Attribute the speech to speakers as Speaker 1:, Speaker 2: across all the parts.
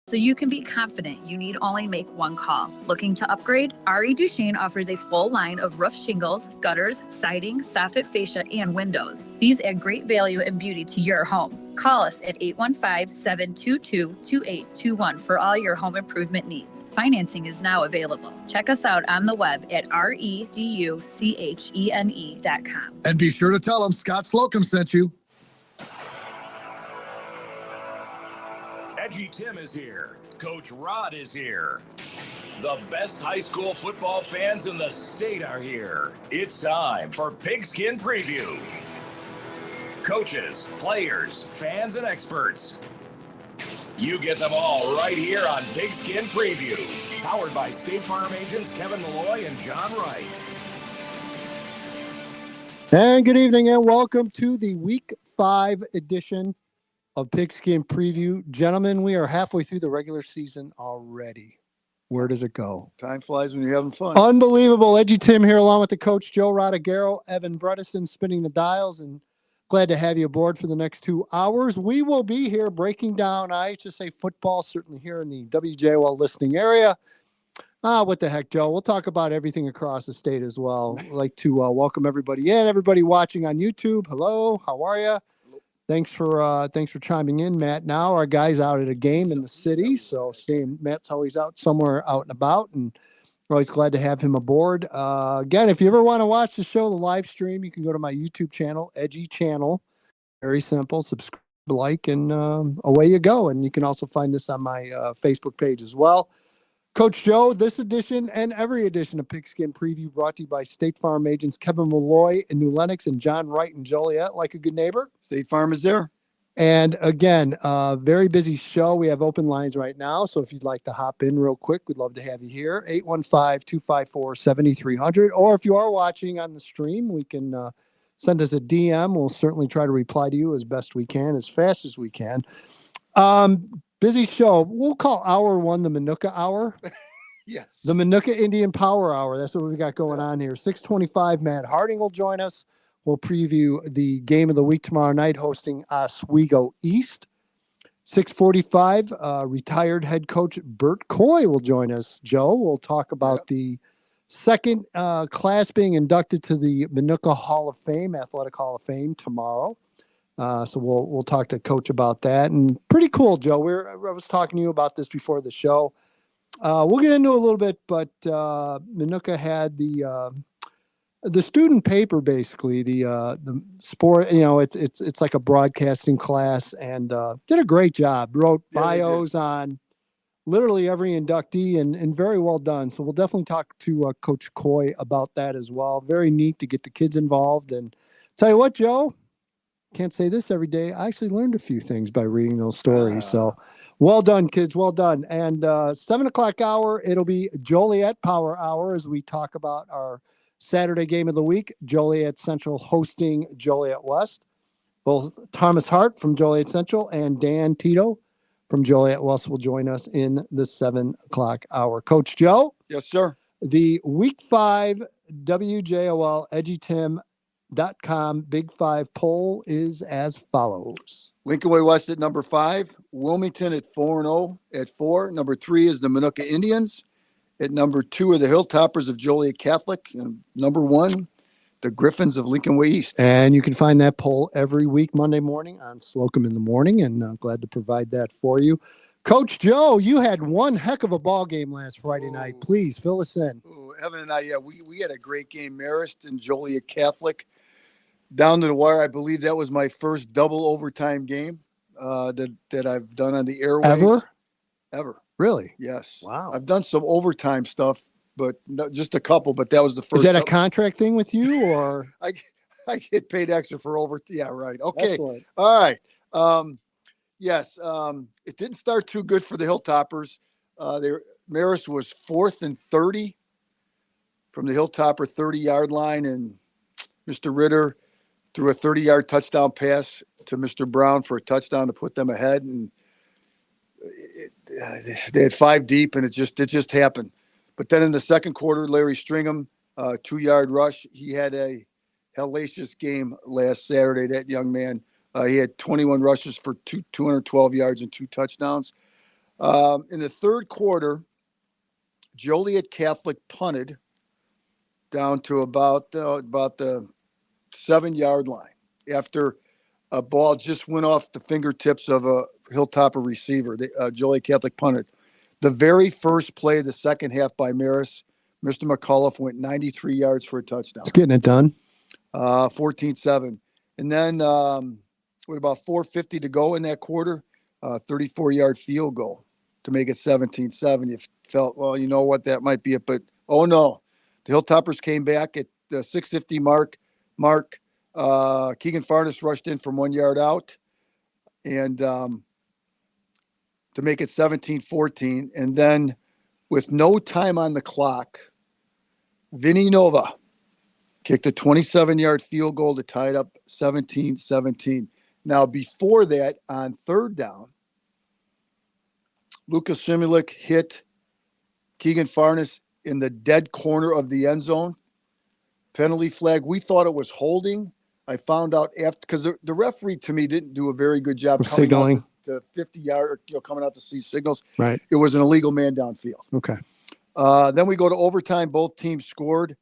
Speaker 1: so you can be confident you need only make one call. Looking to upgrade? R.E. Duchesne offers a full line of roof shingles, gutters, siding, soffit fascia, and windows. These add great value and beauty to your home. Call us at 815-722-2821 for all your home improvement needs. Financing is now available. Check us out on the web at reduchene.com.
Speaker 2: And be sure to tell them Scott Slocum sent you.
Speaker 3: EDGYTIM is here. Coach Rod is here. The best high school football fans in the state are here. It's time for Pigskin Preview. Coaches, players, fans, and experts. You get them all right here on Pigskin Preview. Powered by State Farm agents Kevin Malloy and John Wright.
Speaker 4: And good evening and welcome to the Week 5 edition of Pigskin Preview. Gentlemen, we are halfway through the regular season already. Where does it go?
Speaker 5: Time flies when you're having fun.
Speaker 4: Unbelievable. EDGYTIM here along with the coach Joe Rodagaro, Evan Bredesen spinning the dials, and glad to have you aboard for the next 2 hours. We will be here breaking down IHSA football, certainly here in the WJOL listening area. What the heck, Joe? We'll talk about everything across the state as well. I'd like to welcome everybody in, everybody watching on YouTube. Hello, how are you? Thanks for chiming in, Matt. Now our guy's out at a game in the city, so Matt's always out somewhere out and about, and we're always glad to have him aboard. Again, if you ever want to watch the show, the live stream, you can go to my YouTube channel, Edgy Channel. Very simple. Subscribe, like, and away you go. And you can also find this on my Facebook page as well. Coach Joe, this edition and every edition of Pigskin Preview brought to you by State Farm agents Kevin Malloy in New Lenox and John Wright in Joliet. Like a good neighbor.
Speaker 5: State Farm is there.
Speaker 4: And again, very busy show. We have open lines right now. So if you'd like to hop in real quick, we'd love to have you here. 815-254-7300. Or if you are watching on the stream, we can send us a DM. We'll certainly try to reply to you as best we can, as fast as we can. Busy show. We'll call hour one the Minooka Hour.
Speaker 5: Yes.
Speaker 4: The Minooka Indian Power Hour. That's what we got going on here. 6:25, Matt Harding will join us. We'll preview the game of the week tomorrow night, hosting Oswego East. 6:45, retired head coach Bert Coy will join us. Joe, we'll talk about the second class being inducted to the Minooka Hall of Fame, Athletic Hall of Fame tomorrow. So we'll talk to Coach about that. And pretty cool, Joe. I was talking to you about this before the show. We'll get into it a little bit, but Minooka had the student paper, basically the sport. You know, it's like a broadcasting class, and did a great job. Wrote bios on literally every inductee, and very well done. So we'll definitely talk to Coach Coy about that as well. Very neat to get the kids involved. And tell you what, Joe. Can't say this every day. I actually learned a few things by reading those stories. So well done, kids. Well done. And 7 o'clock hour, it'll be Joliet Power Hour as we talk about our Saturday game of the week. Joliet Central hosting Joliet West. Both Thomas Hart from Joliet Central and Dan Tito from Joliet West will join us in the 7 o'clock hour. Coach Joe?
Speaker 5: Yes, sir.
Speaker 4: The Week 5 WJOL EDGYTIM.com Big 5 poll is as follows.
Speaker 5: Lincoln Way West at number 5, Wilmington at 4-0 at 4. Number 3 is the Minooka Indians. At number 2 are the Hilltoppers of Joliet Catholic. And number 1, the Griffins of Lincoln Way East.
Speaker 4: And you can find that poll every week, Monday morning on Slocum in the Morning, and glad to provide that for you. Coach Joe, you had one heck of a ball game last Friday night. Please fill us in.
Speaker 5: Evan and I, we had a great game. Marist and Joliet Catholic. Down to the wire. I believe that was my first double overtime game that I've done on the airways. Ever.
Speaker 4: Really?
Speaker 5: Yes.
Speaker 4: Wow.
Speaker 5: I've done some overtime stuff, but just a couple. But that was the first.
Speaker 4: Is that a contract thing with you, or
Speaker 5: I get paid extra for over? Yeah, right. Okay.
Speaker 4: Excellent.
Speaker 5: All right. Yes. It didn't start too good for the Hilltoppers. Marist was 4th and 30 from the Hilltopper 30-yard line, and Mr. Ritter threw a 30-yard touchdown pass to Mr. Brown for a touchdown to put them ahead, and they had 5 deep, and it just happened. But then in the second quarter, Larry Stringham, 2-yard rush. He had a hellacious game last Saturday. That young man, he had 21 rushes for 212 yards and 2 touchdowns. In the third quarter, Joliet Catholic punted down to about the 7-yard line after a ball just went off the fingertips of a Hilltopper receiver. Joliet Catholic punted. The very first play of the second half by Marist, Mr. McCullough went 93 yards for a touchdown.
Speaker 4: It's getting it done.
Speaker 5: 14-7. And then with about 4:50 to go in that quarter, 34-yard field goal to make it 17-7. You felt, well, you know what, that might be it. But, oh, no. The Hilltoppers came back at the 6:50 mark. Keegan Farnes rushed in from 1 yard out and to make it 17-14. And then with no time on the clock, Vinny Nova kicked a 27-yard field goal to tie it up 17-17. Now, before that, on third down, Lucas Simulik hit Keegan Farnes in the dead corner of the end zone. Penalty flag. We thought it was holding. I found out after, because the referee to me didn't do a very good job
Speaker 4: signaling
Speaker 5: the 50-yard, coming out to see signals.
Speaker 4: Right.
Speaker 5: It was an illegal man downfield.
Speaker 4: Okay.
Speaker 5: Then we go to overtime. Both teams scored.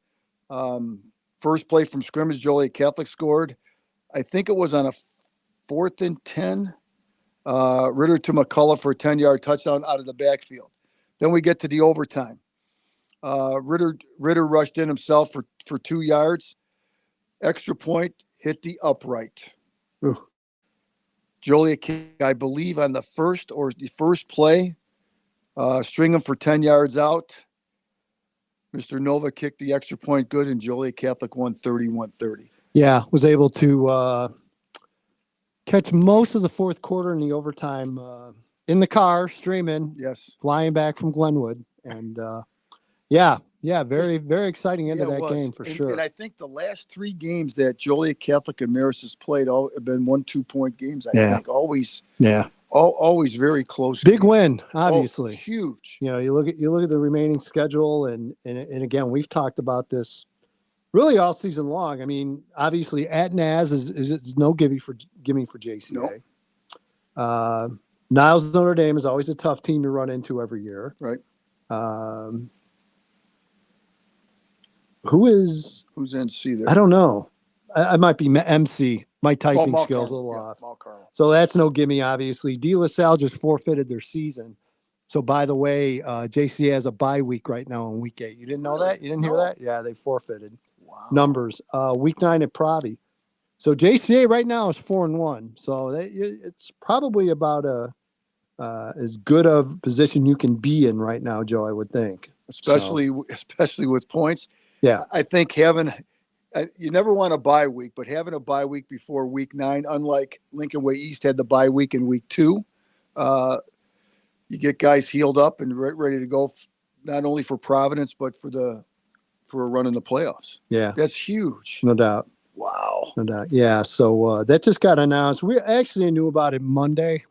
Speaker 5: First play from scrimmage, Joliet Catholic scored. I think it was on a 4th and 10. Ritter to McCullough for a 10-yard touchdown out of the backfield. Then we get to the overtime. Ritter rushed in himself for 2 yards. Extra point, hit the upright.
Speaker 4: Ooh.
Speaker 5: Joliet, I believe, on the first play, string him for 10 yards out. Mr. Nova kicked the extra point good, and Joliet Catholic won 31-30.
Speaker 4: Yeah, was able to catch most of the fourth quarter in the overtime in the car, streaming.
Speaker 5: Yes.
Speaker 4: Flying back from Glenwood. And, very, very exciting end of that game for sure.
Speaker 5: And I think the last 3 games that Joliet Catholic and Marist has played all have been 1-2-point games. I think always very close.
Speaker 4: Big win, obviously.
Speaker 5: Huge.
Speaker 4: You look at the remaining schedule, and again, we've talked about this really all season long. I mean, obviously at NAS is no gimme for JCA.
Speaker 5: Nope.
Speaker 4: Niles Notre Dame is always a tough team to run into every year.
Speaker 5: Right.
Speaker 4: Who's
Speaker 5: NC there?
Speaker 4: I don't know. I might be MC. My typing skills a little off. So that's no gimme, obviously. De La Salle just forfeited their season. So, by the way, JCA has a bye week right now on week 8. You didn't know that? You didn't hear that? Yeah, they forfeited.
Speaker 5: Wow.
Speaker 4: Numbers. Week 9 at Provi. So, JCA right now is 4-1. So, it's probably about as good a position you can be in right now, Joe, I would think.
Speaker 5: Especially with points.
Speaker 4: Yeah.
Speaker 5: I think having you never want a bye week, but having a bye week before week 9, unlike Lincoln Way East had the bye week in week 2, you get guys healed up and ready to go, not only for Providence but for a run in the playoffs.
Speaker 4: Yeah,
Speaker 5: that's huge.
Speaker 4: No doubt.
Speaker 5: Wow.
Speaker 4: No doubt. Yeah. So that just got announced. We actually knew about it Monday.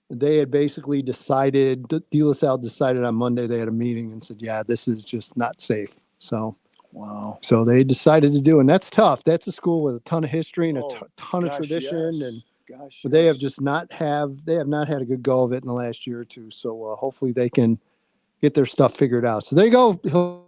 Speaker 4: They had basically decided. De La Salle decided on Monday. They had a meeting and said, "Yeah, this is just not safe." So.
Speaker 5: Wow.
Speaker 4: So they decided to do, and that's tough. That's a school with a ton of history and a ton of tradition,
Speaker 5: yes.
Speaker 4: and they have just not had a good go of it in the last year or two. So hopefully they can get their stuff figured out. So there you go.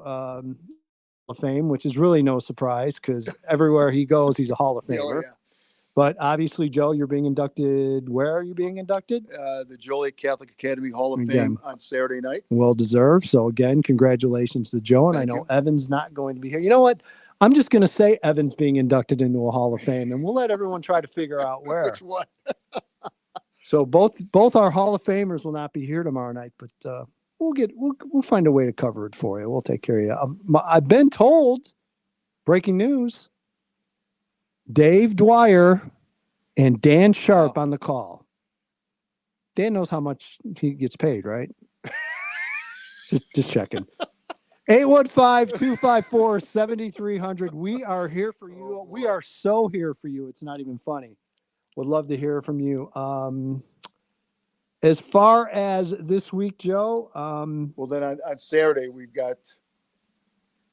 Speaker 4: Of Fame, which is really no surprise because everywhere he goes, he's a Hall of Famer.
Speaker 5: Yeah.
Speaker 4: But obviously, Joe, you're being inducted. Where are you being inducted?
Speaker 5: The Joliet Catholic Academy Hall of Fame on Saturday night.
Speaker 4: Well deserved. So again, congratulations to Joe. And
Speaker 5: Thank
Speaker 4: I know
Speaker 5: you.
Speaker 4: Evan's not going to be here. You know what? I'm just going to say Evan's being inducted into a Hall of Fame, and we'll let everyone try to figure out where.
Speaker 5: Which one?
Speaker 4: So both our Hall of Famers will not be here tomorrow night, but we'll find a way to cover it for you. We'll take care of you. I've been told, breaking news, Dave Dwyer and Dan Sharp on the call. Dan knows how much he gets paid, right? Just checking. 815-254-7300. We are here for you. We are so here for you. It's not even funny. Would love to hear from you. As far as this week, Joe.
Speaker 5: Well, then on Saturday, we've got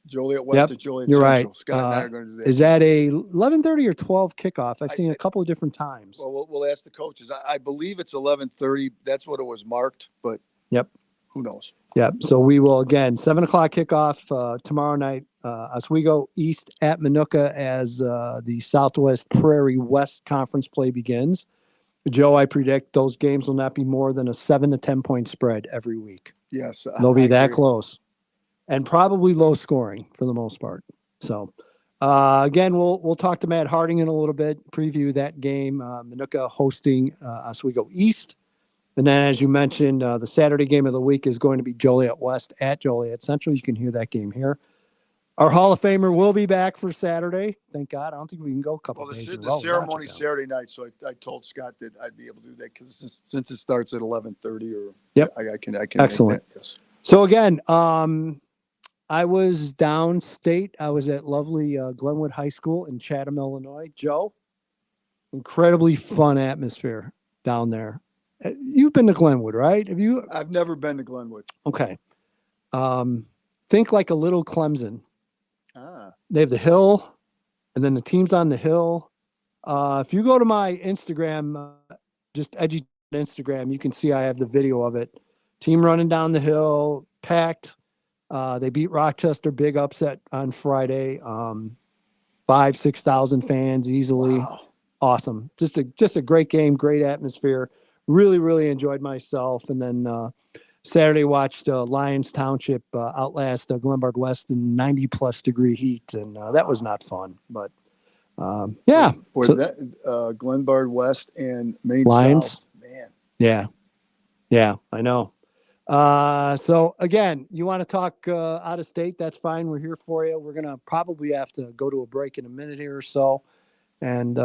Speaker 5: Joliet West at Joliet
Speaker 4: you're
Speaker 5: Central.
Speaker 4: right.
Speaker 5: Scott and I are going to do that.
Speaker 4: Is that a 11:30 or 12 kickoff? I've seen a couple of different times.
Speaker 5: Well, we'll ask the coaches. I believe it's 11:30. That's what it was marked, but who knows?
Speaker 4: Yep. So we will, again, 7 o'clock kickoff tomorrow night. Oswego East at Minooka as the Southwest Prairie West Conference play begins. Joe, I predict those games will not be more than a 7 to 10 point spread every week.
Speaker 5: Yes.
Speaker 4: They'll be that close and probably low scoring for the most part. So, again, we'll talk to Matt Harding in a little bit, preview that game. Minooka hosting Oswego East. And then, as you mentioned, the Saturday game of the week is going to be Joliet West at Joliet Central. You can hear that game here. Our Hall of Famer will be back for Saturday. Thank God. I don't think we can go a couple days in a row.
Speaker 5: The ceremony's Saturday night, so I told Scott that I'd be able to do that because since it starts at 11:30, or I can.
Speaker 4: Excellent.
Speaker 5: Make that, yes.
Speaker 4: So again, I was downstate. I was at lovely Glenwood High School in Chatham, Illinois. Joe, incredibly fun atmosphere down there. You've been to Glenwood, right? Have you?
Speaker 5: I've never been to Glenwood.
Speaker 4: Okay. Think like a little Clemson.
Speaker 5: Ah.
Speaker 4: They have the hill, and then the team's on the hill. If you go to my Instagram, just EDGYTIM Instagram, you can see I have the video of it. Team running down the hill, packed. They beat Rochester, big upset on Friday. 5,000-6,000 fans easily.
Speaker 5: Wow.
Speaker 4: Awesome. Just a great game, great atmosphere. Really, really enjoyed myself. And then Saturday watched Lyons Township outlast Glenbard West in 90-plus degree heat, and that was not fun. But yeah,
Speaker 5: boy,
Speaker 4: so,
Speaker 5: that Glenbard West and Maine
Speaker 4: Lyons,
Speaker 5: South, man.
Speaker 4: Yeah, I know. So again, you want to talk out of state? That's fine. We're here for you. We're gonna probably have to go to a break in a minute here or so. And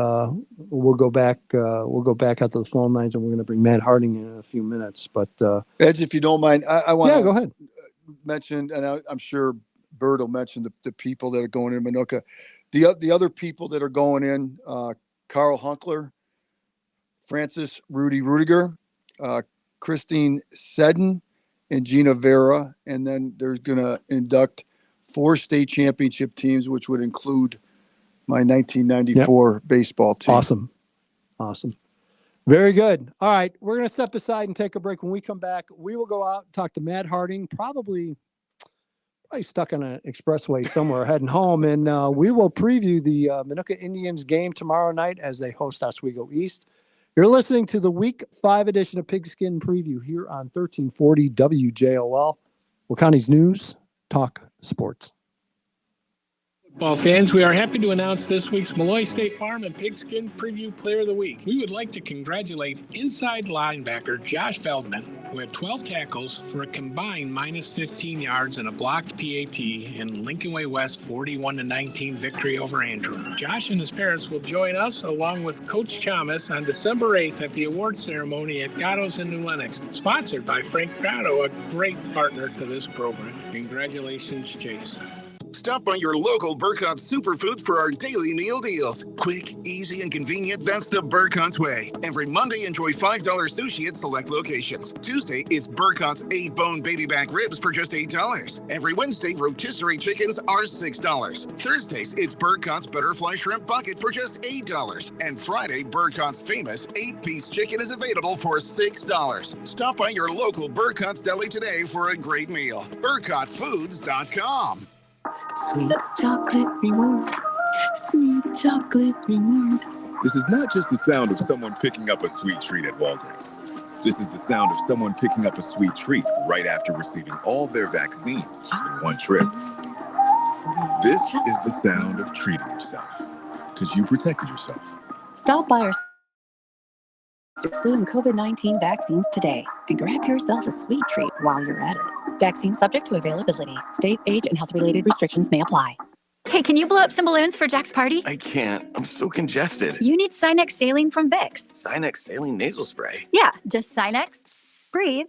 Speaker 4: we'll go back out to the phone lines, and we're going to bring Matt Harding in a few minutes. But
Speaker 5: Edge, if you don't mind, I want to
Speaker 4: go ahead.
Speaker 5: Mention, and I'm sure Bird will mention the people that are going in Minooka. The other people that are going in, Carl Hunkler, Francis Rudy Rudiger, Christine Seddon, and Gina Vera. And then there's going to induct 4 state championship teams, which would include my 1994 baseball team.
Speaker 4: Awesome. Very good. All right. We're going to step aside and take a break. When we come back, we will go out and talk to Matt Harding, probably stuck on an expressway somewhere heading home. And we will preview the Minooka Indians game tomorrow night as they host Oswego East. You're listening to the Week 5 edition of Pigskin Preview here on 1340 WJOL. Will County's News, Talk Sports.
Speaker 6: Football fans, we are happy to announce this week's Malloy State Farm and Pigskin Preview Player of the Week. We would like to congratulate inside linebacker Josh Feldman, who had 12 tackles for a combined minus 15 yards and a blocked PAT in Lincoln Way West 41-19 victory over Andrew. Josh and his parents will join us along with Coach Chamas on December 8th at the award ceremony at Gatto's in New Lenox, sponsored by Frank Gatto, a great partner to this program. Congratulations, Chase.
Speaker 7: Stop by your local Burkott Superfoods for our daily meal deals. Quick, easy, and convenient, that's the Burkott way. Every Monday, enjoy $5 sushi at select locations. Tuesday, it's Burkott's 8-bone baby back ribs for just $8. Every Wednesday, rotisserie chickens are $6. Thursdays, it's Burkott's butterfly shrimp bucket for just $8. And Friday, Burkott's famous 8-piece chicken is available for $6. Stop by your local Burkott's deli today for a great meal. BurkottFoods.com.
Speaker 8: Sweet chocolate reward. Sweet chocolate reward.
Speaker 9: This is not just the sound of someone picking up a sweet treat at Walgreens. This is the sound of someone picking up a sweet treat right after receiving all their vaccines in one trip. This is the sound of treating yourself, because you protected yourself.
Speaker 8: Stop by our flu and COVID-19 vaccines today and grab yourself a sweet treat while you're at it. Vaccine subject to availability. State, age, and health-related restrictions may apply.
Speaker 10: Hey, can you blow up some balloons for Jack's party?
Speaker 11: I can't. I'm so congested.
Speaker 10: You need Sinex Saline from Vicks.
Speaker 11: Sinex Saline Nasal Spray?
Speaker 10: Yeah, just Sinex. Breathe.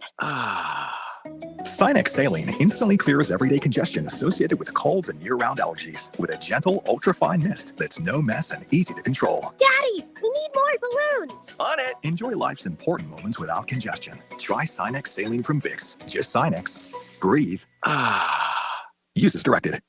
Speaker 12: Sinex Saline instantly clears everyday congestion associated with colds and year-round allergies with a gentle, ultra-fine mist that's no mess and easy to control.
Speaker 13: Daddy, we need more balloons.
Speaker 12: On it! Enjoy life's important moments without congestion. Try Sinex Saline from Vicks. Just Sinex. Breathe. Use as directed.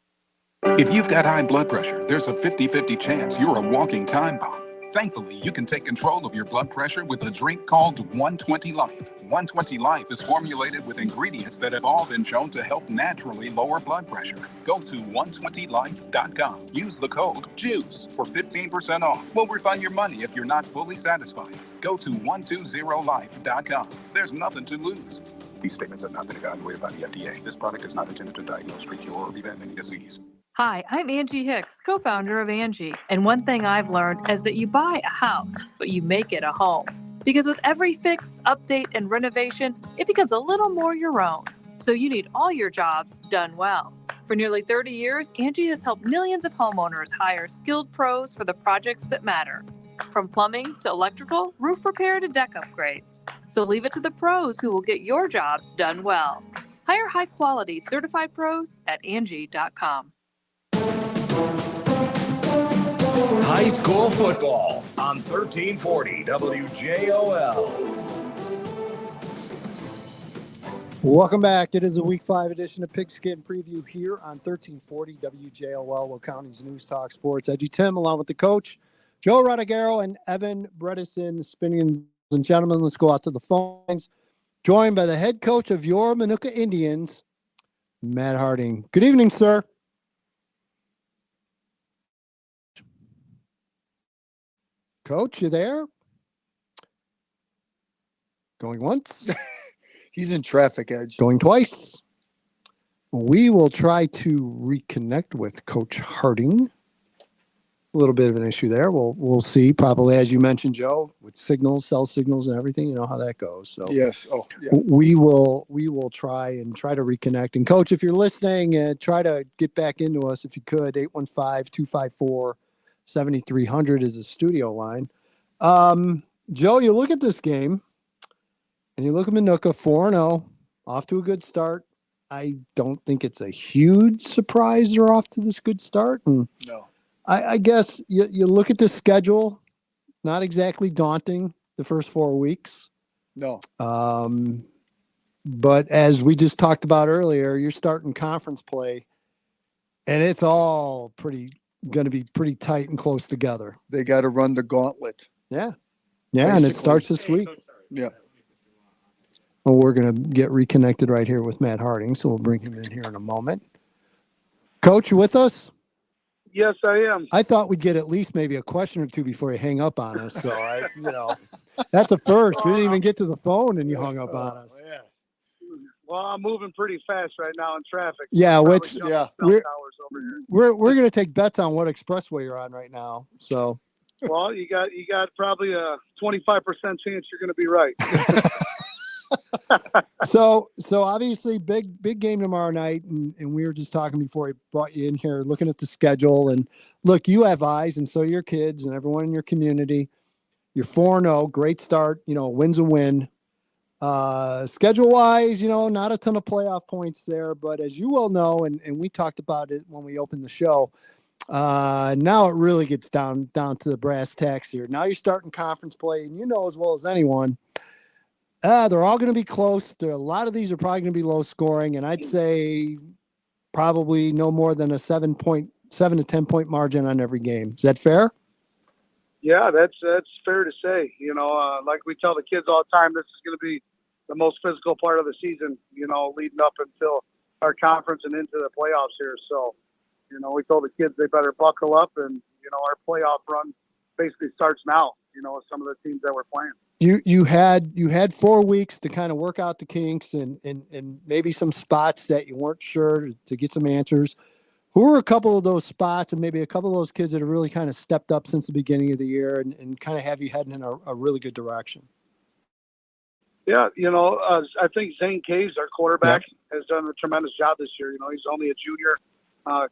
Speaker 14: If you've got high blood pressure, there's a 50-50 chance you're a walking time bomb. Thankfully, you can take control of your blood pressure with a drink called 120 Life. 120 Life is formulated with ingredients that have all been shown to help naturally lower blood pressure. Go to 120life.com. Use the code JUICE for 15% off. We'll refund your money if you're not fully satisfied. Go to 120life.com. There's nothing to lose. These statements have not been evaluated by the FDA. This product is not intended to diagnose, treat, cure, or prevent any disease.
Speaker 15: Hi, I'm Angie Hicks, co-founder of Angie. And one thing I've learned is that you buy a house, but you make it a home. Because with every fix, update, and renovation, it becomes a little more your own. So you need all your jobs done well. For nearly 30 years, Angie has helped millions of homeowners hire skilled pros for the projects that matter. From plumbing to electrical, roof repair to deck upgrades. So leave it to the pros who will get your jobs done well. Hire high-quality certified pros at Angie.com.
Speaker 3: High school football on 1340 WJOL.
Speaker 4: Welcome back. It is a Week 5 edition of Pigskin Preview here on 1340 WJOL, Will County's News Talk Sports. EDGYTIM along with the coach, Joe Rodegaro and Evan Bredesen spinning. And gentlemen, let's go out to the phones. Joined by the head coach of your Minooka Indians, Matt Harding. Good evening, sir. Coach, you there? Going once?
Speaker 5: He's in traffic, Edge.
Speaker 4: Going twice. We will try to reconnect with Coach Harding. A little bit of an issue there. We'll see. Probably, as you mentioned, Joe, with signals, cell signals, and everything. You know how that goes. So
Speaker 5: yes. Oh, yeah.
Speaker 4: We will try to reconnect. And Coach, if you're listening, try to get back into us if you could. 815-254-7300 is the studio line. Joe, you look at this game, and you look at Minooka 4-0, off to a good start. I don't think it's a huge surprise they're off to this good start. And
Speaker 5: no.
Speaker 4: I guess you look at the schedule, not exactly daunting the first 4 weeks.
Speaker 5: No.
Speaker 4: But as we just talked about earlier, you're starting conference play, and it's all going to be pretty tight and close together.
Speaker 5: They got to run the gauntlet.
Speaker 4: Yeah. Yeah, and it starts this week.
Speaker 5: Yeah.
Speaker 4: Well, we're going to get reconnected right here with Matt Harding, so we'll bring him in here in a moment. Coach, you with us?
Speaker 16: Yes, I am.
Speaker 4: I thought we'd get at least maybe a question or two before you hang up on us. So, that's a first. We didn't even get to the phone and you hung up on us.
Speaker 16: Yeah. Well, I'm moving pretty fast right now in traffic.
Speaker 4: Yeah,
Speaker 16: we're
Speaker 4: going to take bets on what expressway you're on right now. So,
Speaker 16: well, you got probably a 25% chance you're going to be right.
Speaker 4: So obviously big game tomorrow night, and we were just talking before I brought you in here, looking at the schedule, and look, you have eyes, and so your kids and everyone in your community. You're 4-0, great start. Win's a win. Schedule wise, not a ton of playoff points there, but as you well know, and we talked about it when we opened the show. Now it really gets down to the brass tacks here. Now you're starting conference play, and as well as anyone. They're all going to be close. A lot of these are probably going to be low scoring, and I'd say probably no more than a 7 to 10 point margin on every game. Is that fair?
Speaker 16: Yeah, that's fair to say. Like we tell the kids all the time, this is going to be the most physical part of the season, leading up until our conference and into the playoffs here. So, we told the kids they better buckle up, and, our playoff run basically starts now, with some of the teams that we're playing.
Speaker 4: You had 4 weeks to kind of work out the kinks and maybe some spots that you weren't sure to get some answers. Who are a couple of those spots and maybe a couple of those kids that have really kind of stepped up since the beginning of the year and kind of have you heading in a really good direction?
Speaker 16: Yeah, I think Zane Caves, our quarterback, has done a tremendous job this year. He's only a junior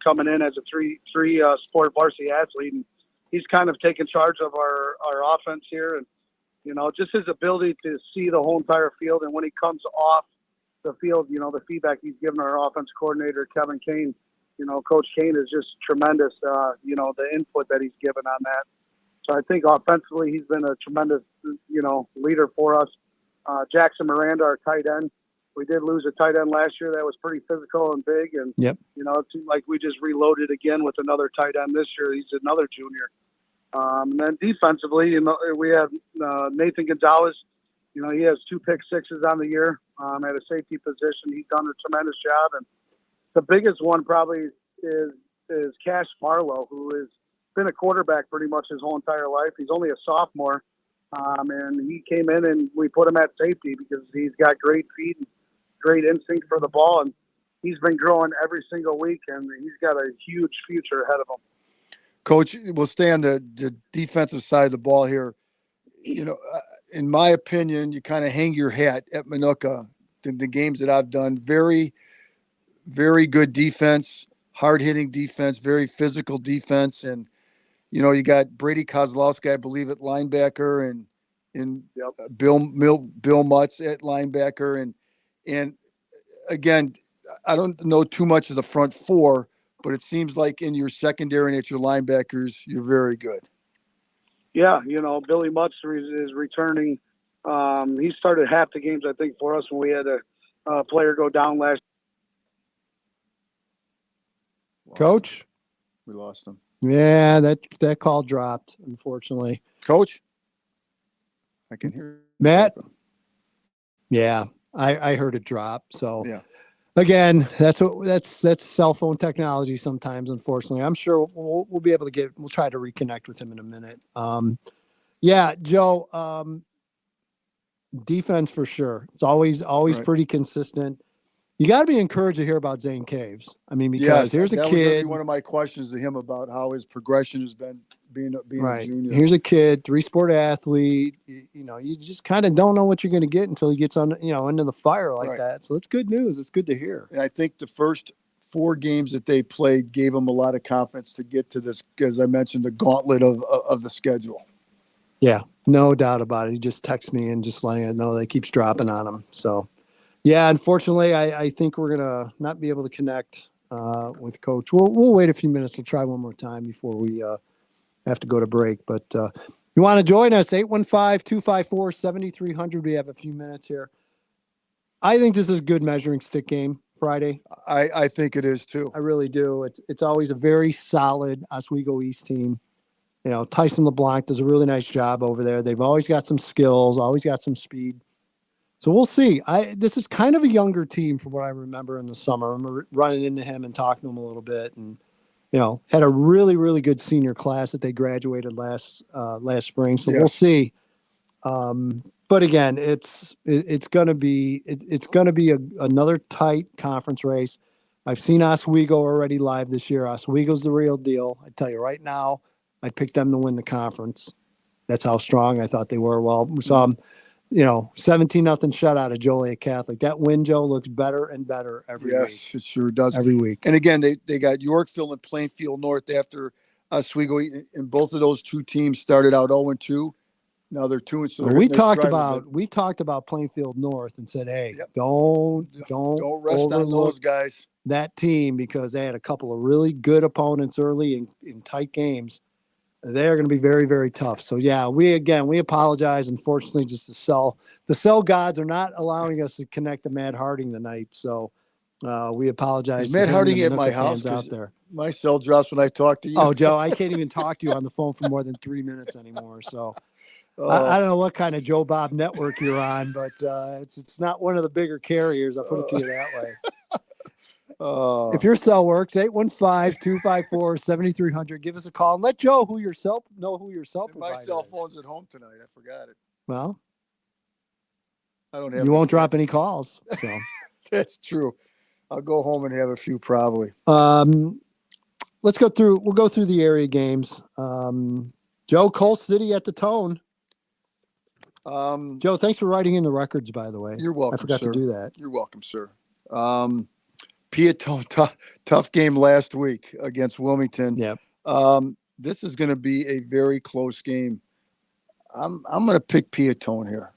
Speaker 16: coming in as a three sport varsity athlete, and he's kind of taken charge of our offense here, and just his ability to see the whole entire field, and when he comes off the field, the feedback he's given our offense coordinator, Kevin Kane. Coach Kane is just tremendous, the input that he's given on that. So I think offensively he's been a tremendous, leader for us. Jackson Miranda, our tight end. We did lose a tight end last year that was pretty physical and big. And,
Speaker 4: Yep.
Speaker 16: It seemed like we just reloaded again with another tight end this year. He's another junior. And then defensively, we have Nathan Gonzalez. He has 2 pick sixes on the year at a safety position. He's done a tremendous job. And the biggest one probably is Cash Marlowe, who has been a quarterback pretty much his whole entire life. He's only a sophomore. And he came in and we put him at safety because he's got great feet and great instinct for the ball. And he's been growing every single week, and he's got a huge future ahead of him.
Speaker 5: Coach, we'll stay on the defensive side of the ball here. In my opinion, you kind of hang your hat at Minooka. The games that I've done, very, very good defense, hard-hitting defense, very physical defense. And, you got Brady Kozlowski, I believe, at linebacker, and Bill Mutz at linebacker. And again, I don't know too much of the front four, but it seems like in your secondary and at your linebackers, you're very good.
Speaker 16: Yeah, Billy Mutz is returning. He started half the games, I think, for us when we had a player go down last.
Speaker 4: Coach?
Speaker 5: We lost him.
Speaker 4: Yeah, that call dropped, unfortunately.
Speaker 5: Coach? I can hear
Speaker 4: Matt? Yeah, I heard it drop. So
Speaker 5: yeah.
Speaker 4: Again, that's cell phone technology sometimes, unfortunately. I'm sure we'll be able to we'll try to reconnect with him in a minute. Yeah, Joe, defense for sure. It's always right. Pretty consistent. You got to be encouraged to hear about Zane Caves. I mean, because here's a kid. That was gonna be
Speaker 5: one of my questions to him about how his progression has been being
Speaker 4: right.
Speaker 5: a junior.
Speaker 4: Here's a kid, 3-sport athlete. You just kind of don't know what you're going to get until he gets on, into the fire like that. So that's good news. It's good to hear.
Speaker 5: And I think the first 4 games that they played gave them a lot of confidence to get to this, as I mentioned, the gauntlet of the schedule.
Speaker 4: Yeah, no doubt about it. He just texts me and just letting it know that keeps dropping on him. So, yeah, unfortunately, I think we're going to not be able to connect with Coach. We'll wait a few minutes to try one more time before we have to go to break. But you want to join us, 815-254-7300. We have a few minutes here. I think this is a good measuring stick game Friday.
Speaker 5: I think it is too.
Speaker 4: I really do. It's always a very solid Oswego East team. Tyson LeBlanc does a really nice job over there. They've always got some skills, always got some speed. So we'll see. This is kind of a younger team from what I remember in the summer. I'm running into him and talking to him a little bit, and had a really, really good senior class that they graduated last spring. So we'll see. But again, it's going to be another tight conference race. I've seen Oswego already live this year. Oswego's the real deal. I tell you right now, I picked them to win the conference. That's how strong I thought they were. Well, we saw them, 17-0 shutout of Joliet Catholic. That win, Joe, looks better and better every week.
Speaker 5: Yes, it sure does.
Speaker 4: Every week.
Speaker 5: And again, they got Yorkville and Plainfield North after Oswego, and both of those 2 teams started out 0-2. Now they're 2-2. So
Speaker 4: we talked about Plainfield North and said, hey, don't
Speaker 5: rest on those guys.
Speaker 4: That team, because they had a couple of really good opponents early in tight games. They're going to be very, very tough. So yeah, we apologize. Unfortunately, just the cell gods are not allowing us to connect to Matt Harding tonight. So we apologize.
Speaker 5: Is Matt Harding at my house
Speaker 4: out there?
Speaker 5: My cell drops when I talk to you.
Speaker 4: Oh, Joe, I can't even talk to you on the phone for more than 3 minutes anymore. So I don't know what kind of Joe Bob network you're on, but it's not one of the bigger carriers. I'll put it to you that way. If your cell works, 815-254-7300. Give us a call and let Joe know who your cell provider
Speaker 5: my cell phone's at home tonight. I forgot it.
Speaker 4: Well,
Speaker 5: I don't have.
Speaker 4: You won't drop any calls. So
Speaker 5: that's true. I'll go home and have a few probably.
Speaker 4: Let's go through. We'll go through the area games. Joe, Coal City at the Tone. Joe, thanks for writing in the records, by the way.
Speaker 5: You're welcome,
Speaker 4: I forgot to do that.
Speaker 5: You're welcome, sir. Peatone, tough game last week against Wilmington.
Speaker 4: Yep.
Speaker 5: This is going to be a very close game. I'm going to pick Peatone here.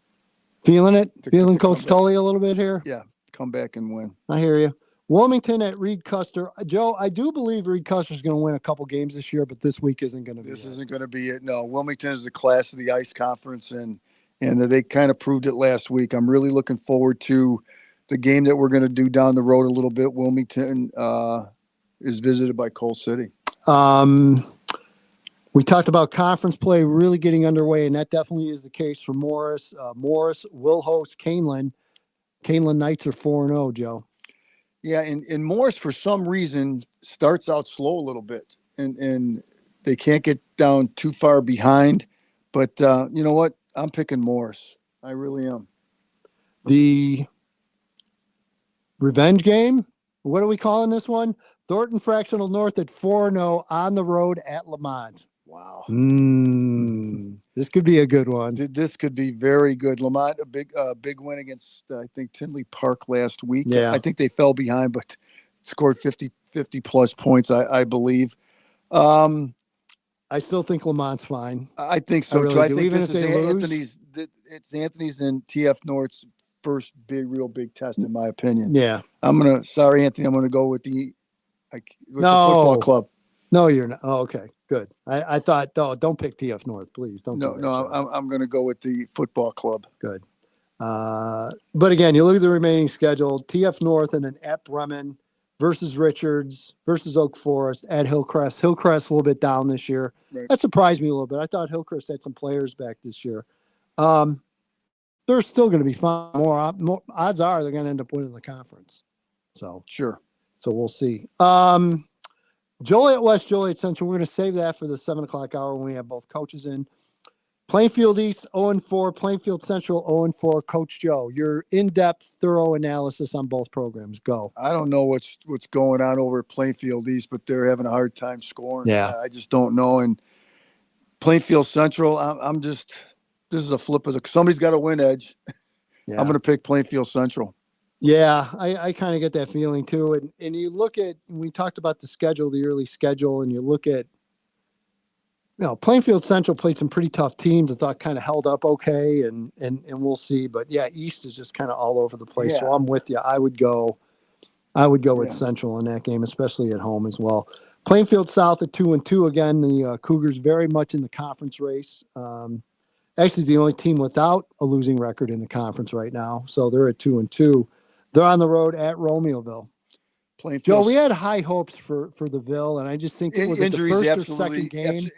Speaker 4: Feeling it? Feeling Coach Tully a little bit here?
Speaker 5: Yeah. come back and win.
Speaker 4: I hear you. Wilmington at Reed Custer. Joe, I do believe Reed Custer's going to win a couple games this year, but this week isn't going to be
Speaker 5: This
Speaker 4: it.
Speaker 5: isn't going to be it. No, Wilmington is the class of the ice conference, and they kind of proved it last week. I'm really looking forward to the game that we're going to do down the road a little bit. Wilmington is visited by Coal City.
Speaker 4: We talked about conference play really getting underway, and that definitely is the case for Morris. Morris will host Canelan. Canelan Knights are 4-0, Joe.
Speaker 5: Yeah, and Morris, for some reason, starts out slow a little bit, and they can't get down too far behind. But you know what? I'm picking Morris. I really am.
Speaker 4: The revenge game, what are we calling this one? Thornton Fractional North at 4-0 on the road at Lamont.
Speaker 5: Wow.
Speaker 4: This could be a good one.
Speaker 5: This could be very good. Lamont, a big win against, I think, Tinley Park last week.
Speaker 4: Yeah.
Speaker 5: I think they fell behind, but scored 50 plus points, I believe.
Speaker 4: I still think Lamont's fine.
Speaker 5: I think so,
Speaker 4: really
Speaker 5: too. I
Speaker 4: do.
Speaker 5: think
Speaker 4: Even
Speaker 5: this
Speaker 4: if
Speaker 5: is
Speaker 4: they lose?
Speaker 5: Anthony's and TF North's first real big test, in my opinion.
Speaker 4: Yeah.
Speaker 5: Sorry, Anthony, I'm going to go with the football club.
Speaker 4: No, you're not. Oh, okay. Good. I thought, don't pick TF North, please. Don't.
Speaker 5: I'm going to go with the football club.
Speaker 4: Good. But again, you look at the remaining schedule: TF North and then at Bremen versus Richards versus Oak Forest at Hillcrest. Hillcrest a little bit down this year.
Speaker 5: Right.
Speaker 4: That surprised me a little bit. I thought Hillcrest had some players back this year. They're still going to be fine. More odds are they're going to end up winning the conference. So
Speaker 5: sure.
Speaker 4: So we'll see. Joliet West, Joliet Central. We're going to save that for the 7:00 hour when we have both coaches in. Plainfield East 0-4, Plainfield Central 0-4. Coach Joe, your in-depth, thorough analysis on both programs. Go.
Speaker 5: I don't know what's going on over at Plainfield East, but they're having a hard time scoring.
Speaker 4: Yeah.
Speaker 5: I just don't know. And Plainfield Central, this is a flip of somebody's got to win, Edge.
Speaker 4: Yeah.
Speaker 5: I'm going to pick Plainfield Central.
Speaker 4: Yeah, I kind of get that feeling too. And you look at, we talked about the schedule, the early schedule, and you look at, Plainfield Central played some pretty tough teams. I thought kind of held up okay, and we'll see. But yeah, East is just kind of all over the place.
Speaker 5: Yeah.
Speaker 4: So I'm with you. I would go with Central in that game, especially at home as well. Plainfield South at 2-2 again. The Cougars very much in the conference race. Actually, the only team without a losing record in the conference right now. So they're at 2-2. They're on the road at Romeoville. Joe, we had high hopes for the Ville, and I just think it was the first or second game.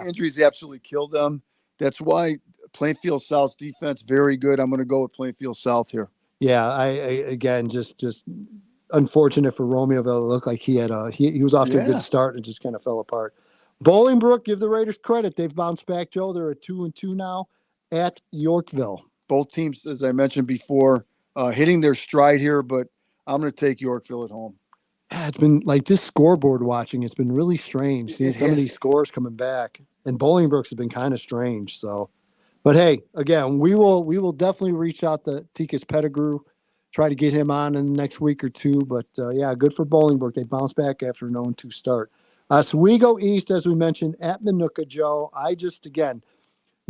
Speaker 5: Injuries absolutely killed them. That's why Plainfield South's defense very good. I'm going to go with Plainfield South here.
Speaker 4: Yeah, I again just unfortunate for Romeoville. It looked like he was off to a good start and just kind of fell apart. Bolingbrook, give the Raiders credit. They've bounced back, Joe. They're at 2-2 now at Yorkville.
Speaker 5: Both teams, as I mentioned before, hitting their stride here, but I'm going to take Yorkville at home.
Speaker 4: Yeah, it's been like just scoreboard watching. It's been really strange seeing some of these scores coming back. And Bolingbrook's have been kind of strange. So, but hey, again, we will definitely reach out to Tikas Pettigrew, try to get him on in the next week or two. But yeah, good for Bolingbrook. They bounced back after an 0-2 start. So we go east, as we mentioned, at Minooka, Joe.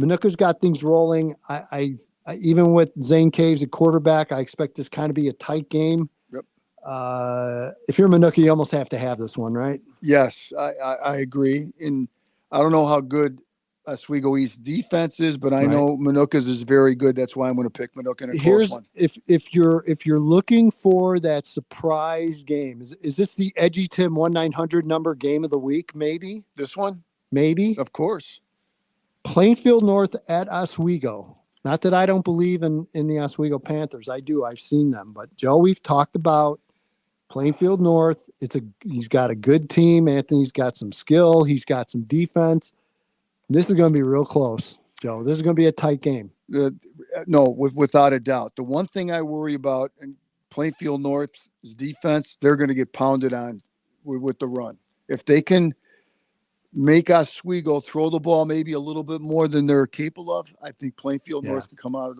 Speaker 4: Minooka's got things rolling. I even with Zane Caves at quarterback, I expect this kind of be a tight game.
Speaker 5: Yep.
Speaker 4: If you're Minooka, you almost have to have this one, right?
Speaker 5: Yes, I agree. And I don't know how good Oswego East defense is, but I know Minooka's is very good. That's why I'm going to pick Minooka in a close one.
Speaker 4: If you're looking for that surprise game, is this the EDGYTIM 1-900 number game of the week? Maybe
Speaker 5: this one.
Speaker 4: Maybe,
Speaker 5: of course.
Speaker 4: Plainfield North at Oswego. Not that I don't believe in the Oswego Panthers. I do. I've seen them. But, Joe, we've talked about Plainfield North. He's got a good team. Anthony's got some skill. He's got some defense. This is going to be real close, Joe. This is going to be a tight game.
Speaker 5: No, without a doubt. The one thing I worry about in Plainfield North's defense, they're going to get pounded on with the run. If they can make Oswego throw the ball maybe a little bit more than they're capable of, I think Plainfield North can come out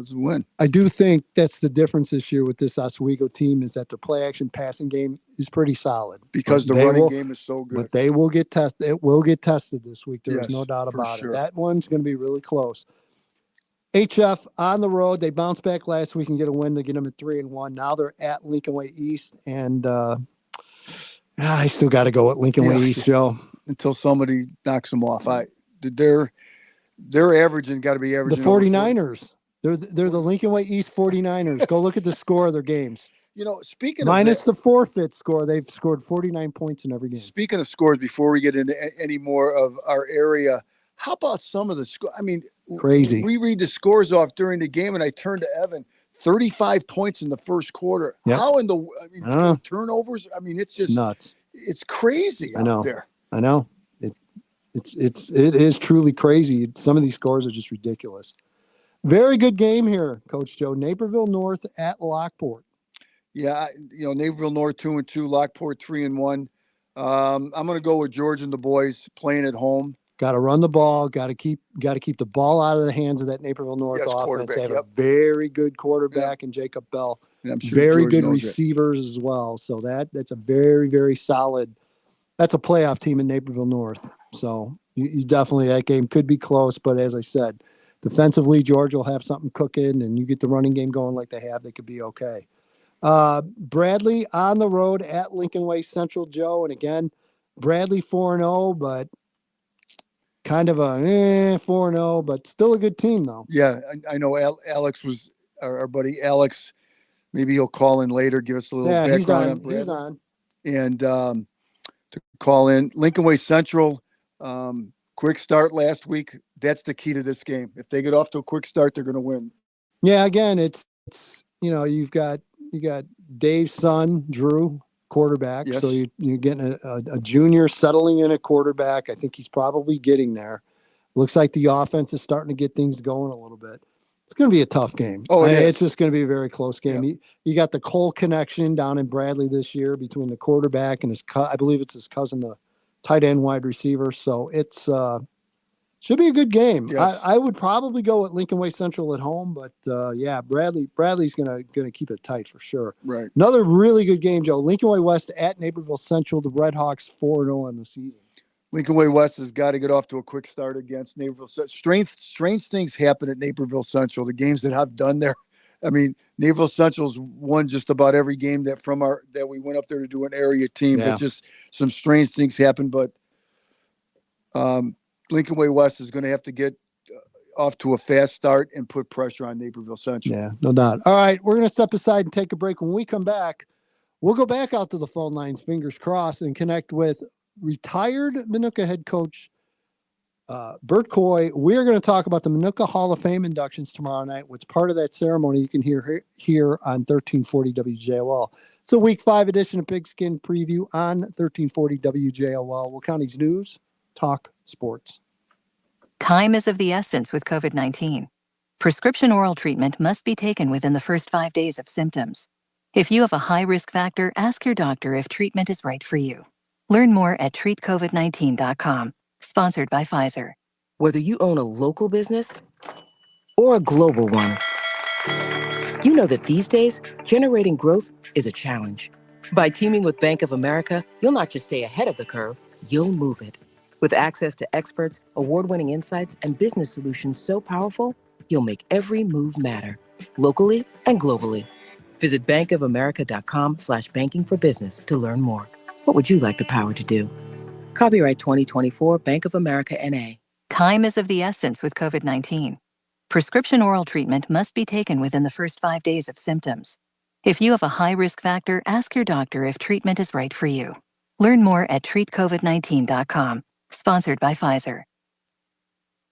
Speaker 5: as a win.
Speaker 4: I do think that's the difference this year with this Oswego team is that their play action passing game is pretty solid
Speaker 5: because the running game is so good.
Speaker 4: But they will get tested. It will get tested this week. There's
Speaker 5: Yes,
Speaker 4: no doubt
Speaker 5: for
Speaker 4: about
Speaker 5: sure.
Speaker 4: it. That one's going to be really close. HF on the road. They bounced back last week and get a win to get them at 3-1. Now they're at Lincoln Way East, and I still got to go at Lincoln Way East, Joe.
Speaker 5: Until somebody knocks them off. They're averaging, got to be averaging.
Speaker 4: The 49ers. They're the Lincoln Way East 49ers. Go look at the score of their games.
Speaker 5: You know, speaking
Speaker 4: minus
Speaker 5: of
Speaker 4: the forfeit score, they've scored 49 points in every game.
Speaker 5: Speaking of scores, before we get into any more of our area, how about some of the score? I mean,
Speaker 4: crazy.
Speaker 5: We read the scores off during the game, and I turned to Evan. 35 points in the first quarte.
Speaker 4: Yep.
Speaker 5: How in the? I mean, turnovers. I mean, it's just
Speaker 4: nuts.
Speaker 5: It's crazy out there.
Speaker 4: I know. It is truly crazy. Some of these scores are just ridiculous. Very good game here, Coach Joe. Naperville North at Lockport.
Speaker 5: Yeah, you know, Naperville North 2-2, Lockport 3-1. I'm going to go with George and the boys playing at home.
Speaker 4: Got to run the ball. Got to keep the ball out of the hands of that Naperville North offense. They have a very good quarterback in Jacob Bell.
Speaker 5: And I'm sure
Speaker 4: very
Speaker 5: George
Speaker 4: good
Speaker 5: knows
Speaker 4: receivers as well. So that's a very, very solid. That's a playoff team in Naperville North. So you definitely, that game could be close. But as I said, defensively, George will have something cooking, and you get the running game going like they have, they could be okay. Bradley on the road at Lincoln Way Central, Joe. And again, Bradley 4-0, but kind of a 4-0, but still a good team, though.
Speaker 5: Yeah, I know Alex was our buddy Alex. Maybe he'll call in later, give us a little background on Bradley.
Speaker 4: He's on.
Speaker 5: And to call in, Lincoln Way Central, quick start last week. That's the key to this game. If they get off to a quick start, they're going to win.
Speaker 4: Yeah, again, it's you got Dave's son, Drew, quarterback.
Speaker 5: Yes.
Speaker 4: So you're getting a junior settling in at quarterback. I think he's probably getting there. Looks like the offense is starting to get things going a little bit. It's going to be a tough game. It's just going to be a very close game. Yeah. You got the Cole connection down in Bradley this year between the quarterback and I believe it's his cousin, the tight end wide receiver. So it's should be a good game.
Speaker 5: Yes.
Speaker 4: I would probably go at Lincoln Way Central at home, but Bradley's going to keep it tight for sure.
Speaker 5: Right.
Speaker 4: Another really good game, Joe. Lincoln Way West at Naperville Central. The Redhawks 4-0 on the season.
Speaker 5: Lincoln Way West has got to get off to a quick start against Naperville. Strange things happen at Naperville Central. The games that I've done there, I mean, Naperville Central's won just about every game that we went up there to do an area team.
Speaker 4: Yeah.
Speaker 5: But just some strange things happen. But Lincoln Way West is going to have to get off to a fast start and put pressure on Naperville Central.
Speaker 4: Yeah, no doubt. All right, we're going to step aside and take a break. When we come back, we'll go back out to the phone lines, fingers crossed, and connect with retired Minooka head coach Bert Coy. We're going to talk about the Minooka Hall of Fame inductions tomorrow night. What's part of that ceremony you can hear here on 1340 WJOL. It's a Week 5 edition of Pigskin Preview on 1340 WJOL. Will County's news, talk, sports.
Speaker 17: Time is of the essence with COVID-19. Prescription oral treatment must be taken within the first 5 days of symptoms. If you have a high risk factor, ask your doctor if treatment is right for you. Learn more at treatcovid19.com. Sponsored by Pfizer.
Speaker 18: Whether you own a local business or a global one, you know that these days, generating growth is a challenge. By teaming with Bank of America, you'll not just stay ahead of the curve, you'll move it. With access to experts, award-winning insights, and business solutions so powerful, you'll make every move matter, locally and globally. Visit bankofamerica.com/banking for business to learn more. What would you like the power to do? Copyright 2024 Bank of America N.A.
Speaker 17: Time is of the essence with COVID-19. Prescription oral treatment must be taken within the first 5 days of symptoms. If you have a high risk factor, ask your doctor if treatment is right for you. Learn more at treatcovid19.com. Sponsored by Pfizer.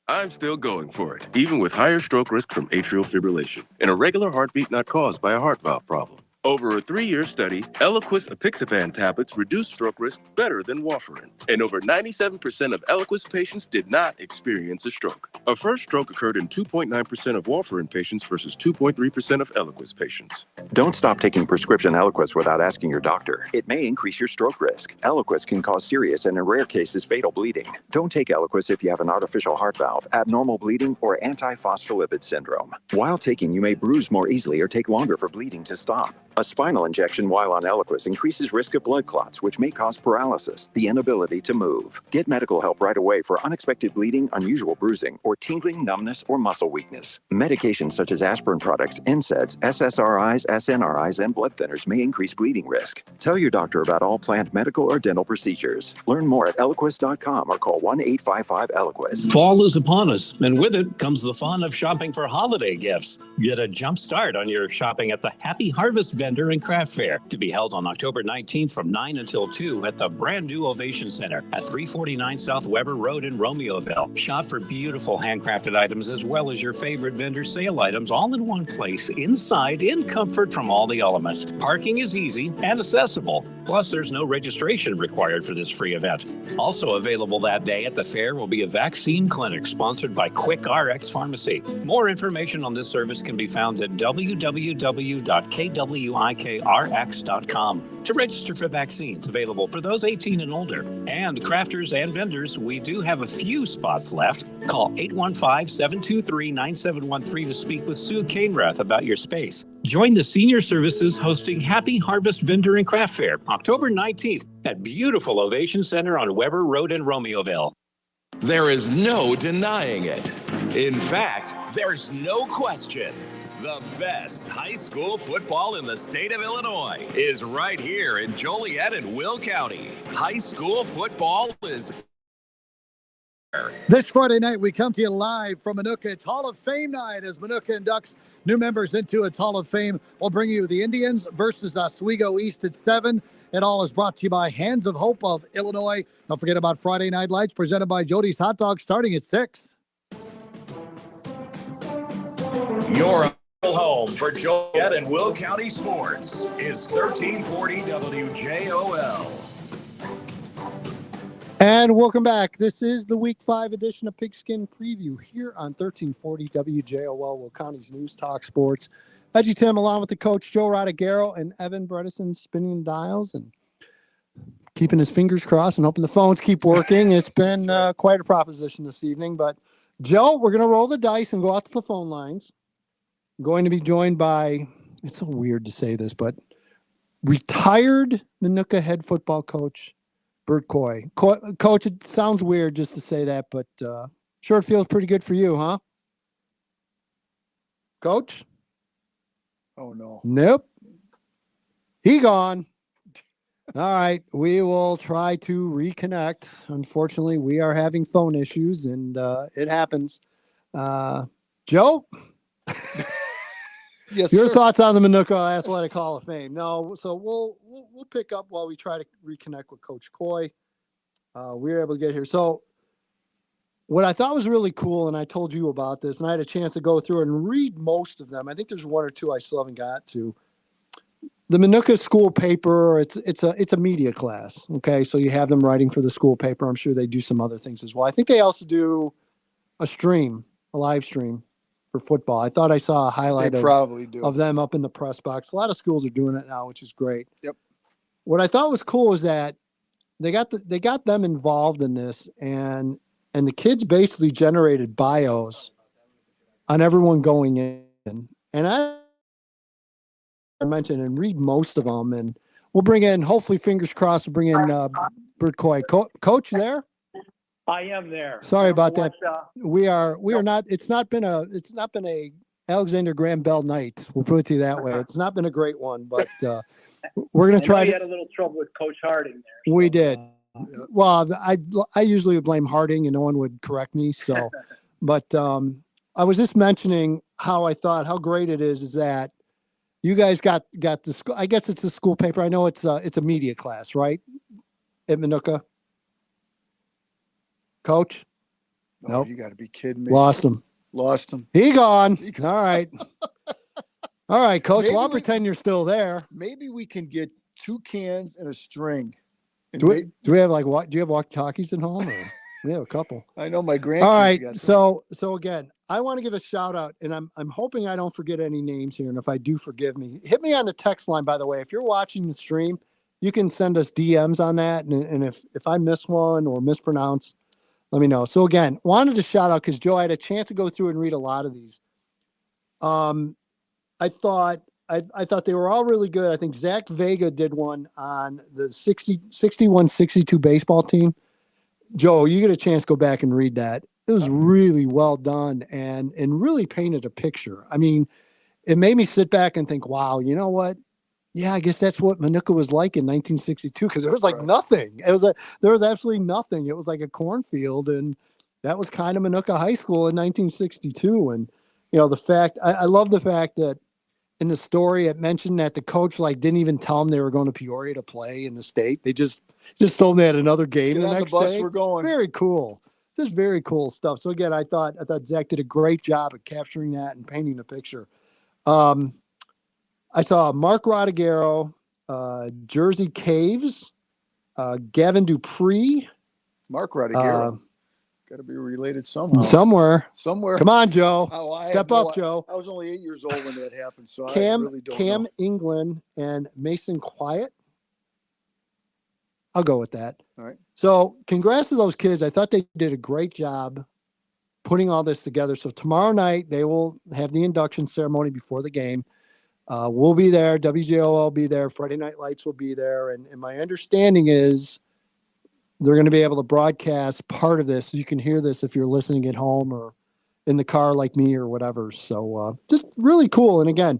Speaker 11: I'm still going for it, even with higher stroke risk from atrial fibrillation, and a regular heartbeat not caused by a heart valve problem. Over a 3-year study, Eliquis apixaban tablets reduce stroke risk better than warfarin, and over 97% of Eliquis patients did not experience a stroke. A first stroke occurred in 2.9% of warfarin patients versus 2.3% of Eliquis patients.
Speaker 19: Don't stop taking prescription Eliquis without asking your doctor. It may increase your stroke risk. Eliquis can cause serious and in rare cases fatal bleeding. Don't take Eliquis if you have an artificial heart valve, abnormal bleeding, or antiphospholipid syndrome. While taking, you may bruise more easily or take longer for bleeding to stop. A spinal injection while on Eliquis increases risk of blood clots, which may cause paralysis, the inability to move. Get medical help right away for unexpected bleeding, unusual bruising, or tingling, numbness, or muscle weakness. Medications such as aspirin products, NSAIDs, SSRIs, SNRIs, and blood thinners may increase bleeding risk. Tell your doctor about all planned medical or dental procedures. Learn more at Eliquis.com or call 1-855-ELIQUIS.
Speaker 20: Fall is upon us, and with it comes the fun of shopping for holiday gifts. Get a jump start on your shopping at the Happy Harvest Vendor and Craft Fair, to be held on October 19th from 9 until 2 at the brand new Ovation Center at 349 South Weber Road in Romeoville. Shop for beautiful handcrafted items as well as your favorite vendor sale items, all in one place, inside, in comfort from all the elements. Parking is easy and accessible. Plus, there's no registration required for this free event. Also available that day at the fair will be a vaccine clinic sponsored by Quick RX Pharmacy. More information on this service can be found at www.kwikrx.com. To register for vaccines available for those 18 and older. And crafters and vendors, we do have a few spots left. Call 815-723-9713 to speak with Sue Cainrath about your space. Join the Senior Services hosting Happy Harvest Vendor and Craft Fair, October 19th at beautiful Ovation Center on Weber Road in Romeoville.
Speaker 3: There is no denying it. In fact, there's no question. The best high school football in the state of Illinois is right here in Joliet and Will County. High school football is
Speaker 2: This Friday night, we come to you live from Minooka. It's Hall of Fame night as Minooka inducts new members into its Hall of Fame. We'll bring you the Indians versus Oswego East at 7. It all is brought to you by Hands of Hope of Illinois. Don't forget about Friday Night Lights presented by Jody's Hot Dogs starting at 6.
Speaker 3: your home for Joliet and Will County sports is 1340 WJOL.
Speaker 4: And welcome back. This is the Week 5 edition of Pigskin Preview here on 1340 WJOL, Will County's News Talk Sports. EDGYTIM along with the coach Joe Rodagero and Evan Bredesen spinning dials and keeping his fingers crossed and hoping the phones keep working. It's been quite a proposition this evening. But, Joe, we're going to roll the dice and go out to the phone lines. I'm going to be joined by, it's so weird to say this, but retired Minooka head football coach Bert Coy. Coach, it sounds weird just to say that, but sure it feels pretty good for you, huh? Coach?
Speaker 5: Oh, no.
Speaker 4: Nope. He gone. All right. We will try to reconnect. Unfortunately, we are having phone issues, and it happens. Joe?
Speaker 5: Yes,
Speaker 4: Your
Speaker 5: sir.
Speaker 4: thoughts on the Minooka Athletic Hall of Fame? No, so we'll pick up while we try to reconnect with Coach Coy. We were able to get here. So what I thought was really cool, and I told you about this, and I had a chance to go through and read most of them. I think there's one or two I still haven't got to. The Minooka school paper, it's a media class. Okay, so you have them writing for the school paper. I'm sure they do some other things as well. I think they also do a live stream for football. I thought I saw a highlight of them up in the press box. A lot of schools are doing it now, which is great.
Speaker 5: Yep.
Speaker 4: What I thought was cool is that they got them involved in this, and the kids basically generated bios on everyone going in. And I mentioned and read most of them, and we'll bring in, hopefully, fingers crossed, we'll bring in Bert Coy. Coach, there?
Speaker 21: I am there.
Speaker 4: Sorry about that. We are not. It's not been a Alexander Graham Bell night. We'll put it to you that way. It's not been a great one, but we're going to try.
Speaker 21: You had a little trouble with Coach Harding there.
Speaker 4: We did. Well, I usually would blame Harding, and no one would correct me. So, but I was just mentioning how I thought how great it is that you guys got the school. I guess it's a school paper. I know it's a media class, right? At Minooka. Coach?
Speaker 5: No, you got to be kidding me.
Speaker 4: Lost him. He gone. All right. All right, Coach. Well, I'll pretend you're still there.
Speaker 5: Maybe we can get 2 cans and a string.
Speaker 4: Do we have do you have walkie-talkies at home? Or? We have a couple.
Speaker 5: I know my grandkids.
Speaker 4: All right.
Speaker 5: Got
Speaker 4: So again, I want to give a shout out, and I'm hoping I don't forget any names here. And if I do, forgive me. Hit me on the text line, by the way. If you're watching the stream, you can send us DMs on that. And if I miss one or mispronounce, let me know. So again, wanted to shout out because Joe, I had a chance to go through and read a lot of these. I thought I thought they were all really good. I think Zach Vega did one on the 61-62 baseball team. Joe, you get a chance to go back and read that. It was really well done and really painted a picture. I mean, it made me sit back and think, wow, you know what? Yeah, I guess that's what Minooka was like in 1962 because there was like nothing. There was absolutely nothing. It was like a cornfield, and that was kind of Minooka High School in 1962. And the fact I love the fact that in the story it mentioned that the coach didn't even tell them they were going to Peoria to play in the state. They just told them they had another game
Speaker 5: Get
Speaker 4: the
Speaker 5: on
Speaker 4: next
Speaker 5: the bus,
Speaker 4: day.
Speaker 5: we're going.
Speaker 4: Very cool. Just very cool stuff. So again, I thought Zach did a great job at capturing that and painting the picture. I saw Mark Rodriguero, Jersey Caves, Gavin Dupree.
Speaker 5: Mark Rodriguero. Got to be related somehow.
Speaker 4: Somewhere.
Speaker 5: Come
Speaker 4: on, Joe.
Speaker 5: Oh,
Speaker 4: Step up, Joe.
Speaker 5: I was only 8 years old when that happened, so I
Speaker 4: Cam
Speaker 5: really don't know.
Speaker 4: England and Mason Quiet. I'll go with that.
Speaker 5: All right.
Speaker 4: So congrats to those kids. I thought they did a great job putting all this together. So tomorrow night they will have the induction ceremony before the game. We'll be there. WJOL will be there. Friday Night Lights will be there. And my understanding is they're going to be able to broadcast part of this. So you can hear this if you're listening at home or in the car like me or whatever. So just really cool. And again,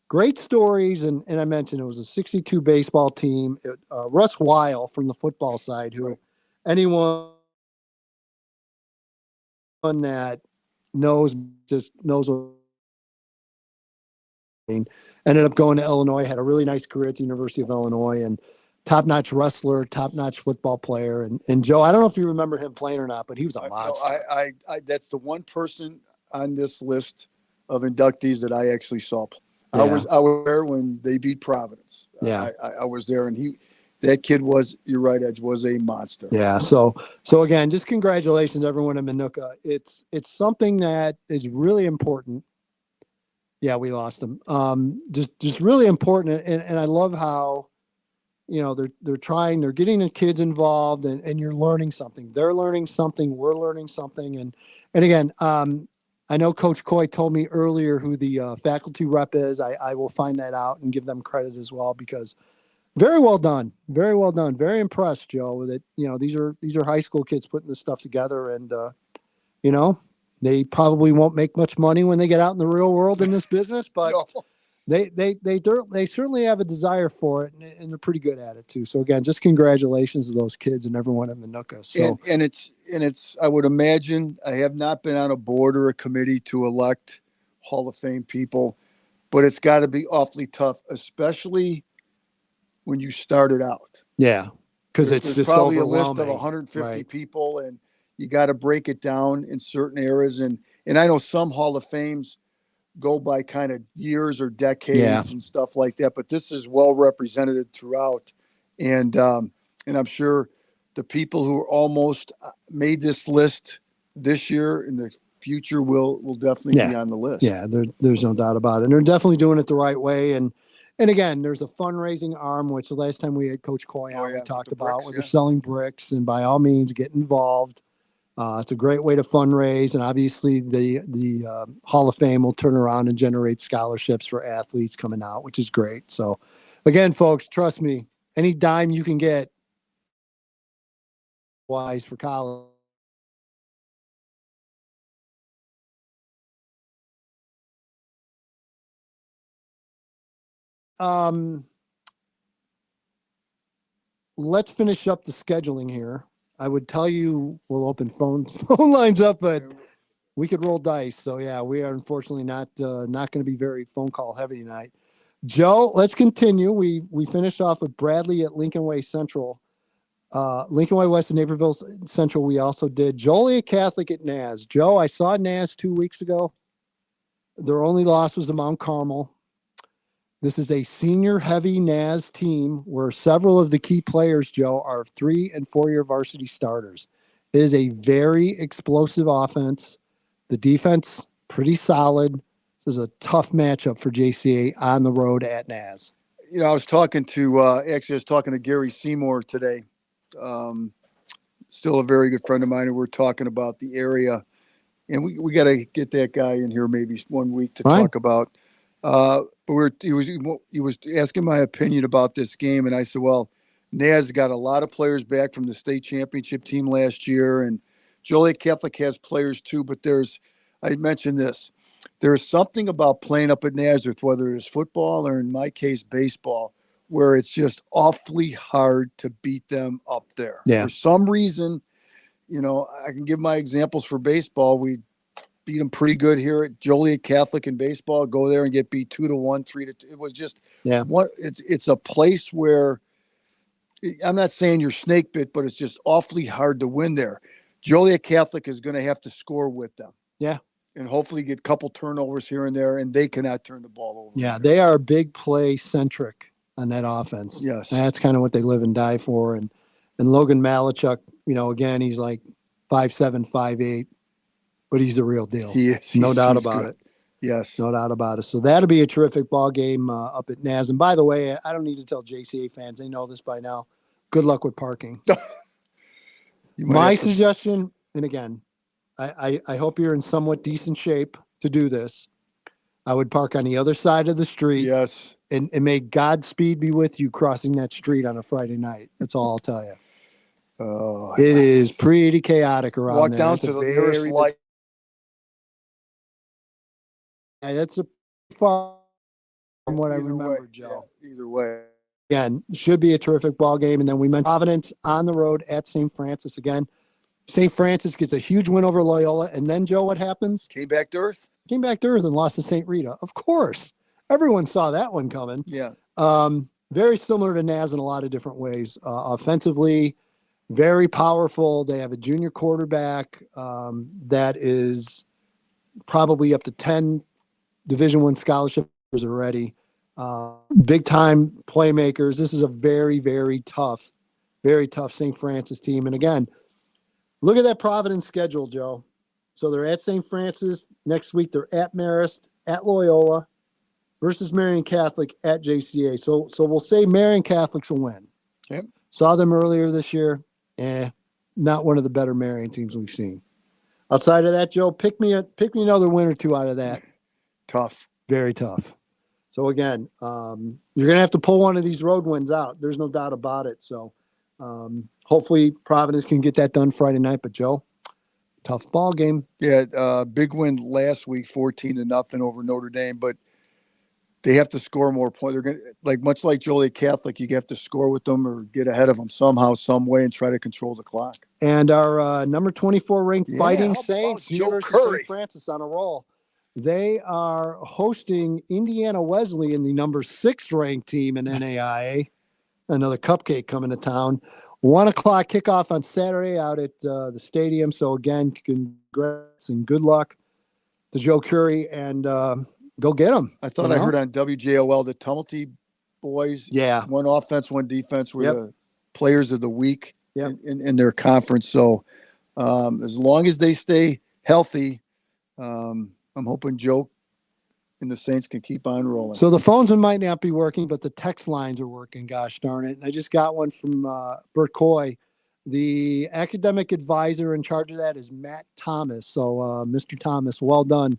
Speaker 4: great stories. And I mentioned it was a 62 baseball team. Russ Weil from the football side, who anyone that knows what ended up going to Illinois, had a really nice career at the University of Illinois, and top-notch wrestler, top-notch football player. And Joe, I don't know if you remember him playing or not, but he was a monster.
Speaker 5: I that's the one person on this list of inductees that I actually saw.
Speaker 4: Yeah.
Speaker 5: I was there when they beat Providence.
Speaker 4: Yeah.
Speaker 5: I was there, and that kid was, you're right, Edge, was a monster.
Speaker 4: Yeah. So again, just congratulations everyone in Minooka. It's something that is really important. Yeah, we lost them. Just really important. And I love how, they're getting the kids involved and you're learning something. They're learning something. We're learning something. And again, I know Coach Coy told me earlier who the faculty rep is. I will find that out and give them credit as well, because very well done. Very well done. Very impressed, Joe, that, these are high school kids putting this stuff together, and, they probably won't make much money when they get out in the real world in this business, but they certainly have a desire for it, and they're pretty good at it too. So again, just congratulations to those kids and everyone at Minooka. So
Speaker 5: and it's I would imagine, I have not been on a board or a committee to elect Hall of Fame people, but it's got to be awfully tough, especially when you started out.
Speaker 4: Yeah, because it's just
Speaker 5: probably a
Speaker 4: overwhelming.
Speaker 5: list of 150
Speaker 4: Right.
Speaker 5: people, and you got to break it down in certain areas. And I know some Hall of Fames go by kind of years or decades and stuff like that, but this is well represented throughout. And I'm sure the people who almost made this list this year in the future will definitely be on the list.
Speaker 4: Yeah, there's no doubt about it. And they're definitely doing it the right way. And again, there's a fundraising arm, which the last time we had Coach Coy on, we talked about, where they're selling bricks, and by all means get involved. It's a great way to fundraise, and obviously the Hall of Fame will turn around and generate scholarships for athletes coming out, which is great. So again, folks, trust me, any dime you can get wise for college. Let's finish up the scheduling here. I would tell you we'll open phone lines up, but we could roll dice. So yeah, we are unfortunately not going to be very phone call heavy tonight. Joe, let's continue. We finished off with Bradley at Lincoln Way Central, Lincoln Way West and Naperville Central. We also did Joliet Catholic at Naz. Joe, I saw Naz 2 weeks ago. Their only loss was to Mount Carmel. This is a senior heavy Naz team where several of the key players, Joe, are 3- and 4-year varsity starters. It is a very explosive offense. The defense, pretty solid. This is a tough matchup for JCA on the road at Naz.
Speaker 5: I was talking to Gary Seymour today. Still a very good friend of mine, and we're talking about the area. And we got to get that guy in here maybe one week to talk about But he was asking my opinion about this game, and I said, well, Naz got a lot of players back from the state championship team last year, and Joliet Catholic has players too. But I mentioned this. There's something about playing up at Nazareth, whether it's football or in my case baseball, where it's just awfully hard to beat them up there.
Speaker 4: Yeah.
Speaker 5: For some reason, I can give my examples for baseball. We beat them pretty good here at Joliet Catholic in baseball. Go there and get beat 2-1, 3-2. It was just it's a place where I'm not saying you're snake bit, but it's just awfully hard to win there. Joliet Catholic is going to have to score with them.
Speaker 4: Yeah.
Speaker 5: And hopefully get a couple turnovers here and there, and they cannot turn the ball over.
Speaker 4: Yeah, they are big play centric on that offense.
Speaker 5: Yes.
Speaker 4: That's kind of what they live and die for. And Logan Malachuk, again, he's like 5'7", 5'8", but he's the real deal.
Speaker 5: He is.
Speaker 4: No doubt
Speaker 5: He's
Speaker 4: about
Speaker 5: good.
Speaker 4: it.
Speaker 5: Yes.
Speaker 4: No doubt about it. So that'll be a terrific ball game up at Naz. And by the way, I don't need to tell JCA fans, they know this by now. Good luck with parking. My suggestion, and again, I hope you're in somewhat decent shape to do this. I would park on the other side of the street.
Speaker 5: Yes.
Speaker 4: And may Godspeed be with you crossing that street on a Friday night. That's all I'll tell you. It is pretty chaotic around
Speaker 5: Walk
Speaker 4: there.
Speaker 5: down
Speaker 4: It's
Speaker 5: to
Speaker 4: a
Speaker 5: the nearest
Speaker 4: very-
Speaker 5: light.
Speaker 4: That's a far from what I
Speaker 5: Either
Speaker 4: remember,
Speaker 5: way,
Speaker 4: Joe.
Speaker 5: yeah, either way.
Speaker 4: Again, should be a terrific ball game. And then we mentioned Providence on the road at St. Francis again. St. Francis gets a huge win over Loyola. And then, Joe, what happens?
Speaker 5: Came back to earth.
Speaker 4: Came back to earth and lost to St. Rita. Of course. Everyone saw that one coming.
Speaker 5: Yeah.
Speaker 4: Very similar to Naz in a lot of different ways. Offensively, very powerful. They have a junior quarterback that is probably up to 10 Division I scholarships already. Big time playmakers. This is a very, very tough St. Francis team. And again, look at that Providence schedule, Joe. So they're at St. Francis next week. They're at Marist, at Loyola, versus Marian Catholic at JCA. So we'll say Marian Catholic's a win.
Speaker 5: Yep.
Speaker 4: Saw them earlier this year. Not one of the better Marian teams we've seen. Outside of that, Joe, pick me another win or two out of that.
Speaker 5: Tough.
Speaker 4: Very tough. So again, you're going to have to pull one of these road wins out. There's no doubt about it. So hopefully Providence can get that done Friday night. But Joe, tough ball game.
Speaker 5: Yeah, big win last week, 14-0 over Notre Dame. But they have to score more points. They're going to, much like Joliet Catholic, you have to score with them or get ahead of them somehow, some way, and try to control the clock.
Speaker 4: And our number 24 ranked Fighting
Speaker 5: how
Speaker 4: Saints,
Speaker 5: about Joe
Speaker 4: University of
Speaker 5: Curry?
Speaker 4: St. Francis on a roll. They are hosting Indiana Wesleyan, the number 6 ranked team in NAIA. Another cupcake coming to town. 1 o'clock kickoff on Saturday out at the stadium. So again, congrats and good luck to Joe Curry, and go get them.
Speaker 5: I thought I heard on WJOL the Tumulty boys.
Speaker 4: Yeah.
Speaker 5: One offense, one defense were
Speaker 4: Yep.
Speaker 5: the players of the week
Speaker 4: Yep.
Speaker 5: in their conference. So as long as they stay healthy, I'm hoping Joe and the Saints can keep on rolling.
Speaker 4: So the phones might not be working, but the text lines are working. Gosh darn it. And I just got one from Bert Coy. The academic advisor in charge of that is Matt Thomas. So Mr. Thomas, well done.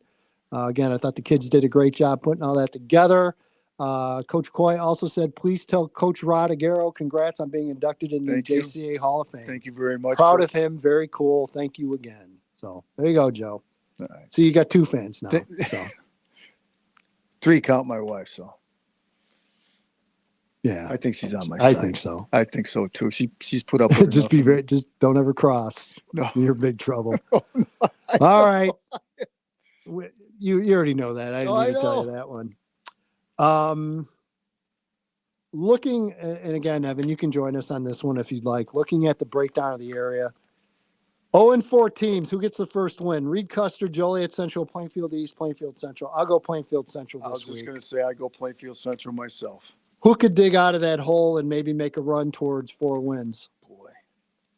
Speaker 4: Again, I thought the kids did a great job putting all that together. Coach Coy also said, please tell Coach Rod Aguero, congrats on being inducted in the
Speaker 5: Thank you.
Speaker 4: JCA Hall of Fame.
Speaker 5: Thank you very much.
Speaker 4: Proud
Speaker 5: Bert.
Speaker 4: of him. Very cool. Thank you again. So there you go, Joe.
Speaker 5: All right.
Speaker 4: So you got 2 fans now. So
Speaker 5: 3 count my wife, so
Speaker 4: yeah,
Speaker 5: I think she's on my
Speaker 4: I
Speaker 5: side.
Speaker 4: think so.
Speaker 5: I think so too. She's put up with
Speaker 4: Just
Speaker 5: enough.
Speaker 4: just don't ever cross.
Speaker 5: No.
Speaker 4: You're in big trouble.
Speaker 5: I
Speaker 4: All
Speaker 5: know.
Speaker 4: right. You already know that. I didn't
Speaker 5: Oh,
Speaker 4: need
Speaker 5: I
Speaker 4: to tell you
Speaker 5: know.
Speaker 4: that one. Looking, and again, Evan, you can join us on this one if you'd like. Looking at the breakdown of the area. 0-4 teams. Who gets the first win? Reed Custer, Joliet Central, Plainfield East, Plainfield Central. I'll go Plainfield Central
Speaker 5: I was
Speaker 4: this
Speaker 5: just
Speaker 4: week.
Speaker 5: going to say I go Plainfield Central myself.
Speaker 4: Who could dig out of that hole and maybe make a run towards 4 wins?
Speaker 5: Boy,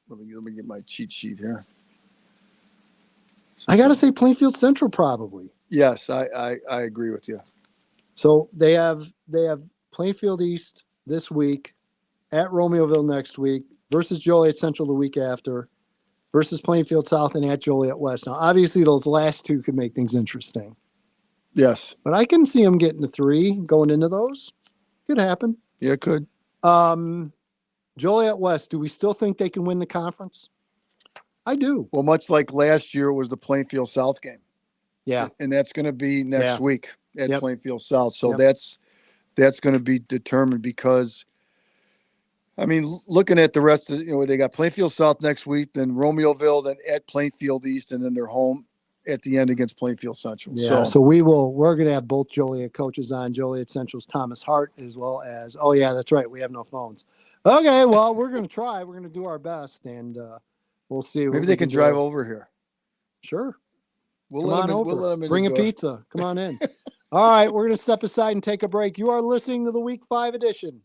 Speaker 5: let me get my cheat sheet here.
Speaker 4: I got to say Plainfield Central probably.
Speaker 5: Yes, I agree with you.
Speaker 4: So they have Plainfield East this week, at Romeoville next week, versus Joliet Central the week after, versus Plainfield South and at Joliet West. Now, obviously, those last 2 could make things interesting.
Speaker 5: Yes.
Speaker 4: But I can see them getting to 3 going into those. Could happen.
Speaker 5: Yeah, it could.
Speaker 4: Joliet West, do we still think they can win the conference? I do.
Speaker 5: Well, much like last year was the Plainfield South game.
Speaker 4: Yeah.
Speaker 5: And that's going to be next week at Plainfield South. So
Speaker 4: Yep.
Speaker 5: that's going to be determined because, I mean, looking at the rest of, they got Plainfield South next week, then Romeoville, then at Plainfield East, and then they're home at the end against Plainfield Central.
Speaker 4: Yeah. So we're going to have both Joliet coaches on. Joliet Central's Thomas Hart, as well as, oh yeah, that's right. We have no phones. Okay. Well, we're going to try. We're going to do our best, and we'll see.
Speaker 5: Maybe they can drive over here.
Speaker 4: Sure.
Speaker 5: We'll
Speaker 4: Come
Speaker 5: let
Speaker 4: on
Speaker 5: them in,
Speaker 4: over.
Speaker 5: We'll let them in
Speaker 4: Bring
Speaker 5: the
Speaker 4: a
Speaker 5: door.
Speaker 4: pizza. Come on in. All right. We're going to step aside and take a break. You are listening to the Week 5 edition.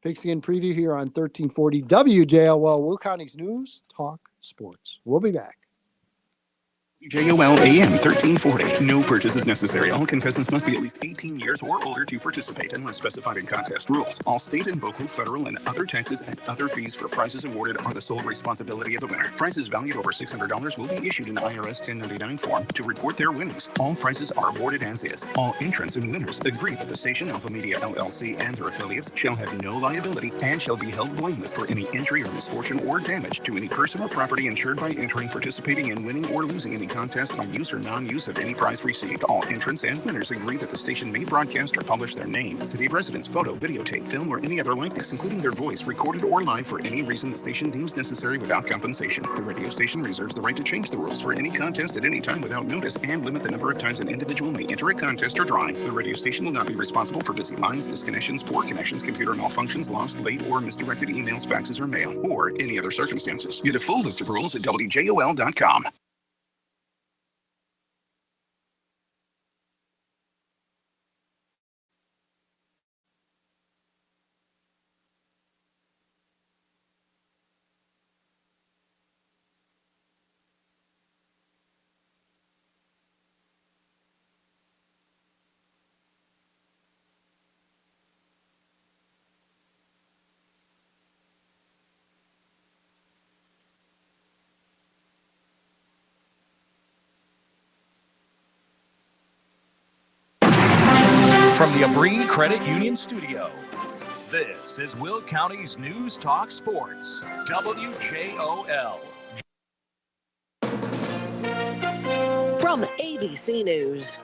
Speaker 4: Pigskin Preview here on 1340 WJOL, Will County's News Talk Sports. We'll be back.
Speaker 7: WJOL AM 1340. No purchase is necessary. All contestants must be at least 18 years or older to participate unless specified in contest rules. All state and local, federal, and other taxes and other fees for prizes awarded are the sole responsibility of the winner. Prizes valued over $600 will be issued an IRS 1099 form to report their winnings. All prizes are awarded as is. All entrants and winners agree that the station, Alpha Media LLC, and their affiliates shall have no liability and shall be held blameless for any injury or misfortune or damage to any person or property insured by entering, participating in, winning, or losing any contest on use or non-use of any prize received. All entrants and winners agree that the station may broadcast or publish their name, city of residence, photo, videotape, film, or any other likeness, including their voice, recorded or live for any reason the station deems necessary without compensation. The radio station reserves the right to change the rules for any contest at any time without notice and limit the number of times an individual may enter a contest or drawing. The radio station will not be responsible for busy lines, disconnections, poor connections, computer malfunctions, lost, late, or misdirected emails, faxes, or mail, or any other circumstances. Get a full list of rules at WJOL.com.
Speaker 3: From the Abrini Credit Union Studio, this is Will County's News Talk Sports, WJOL.
Speaker 1: From ABC News,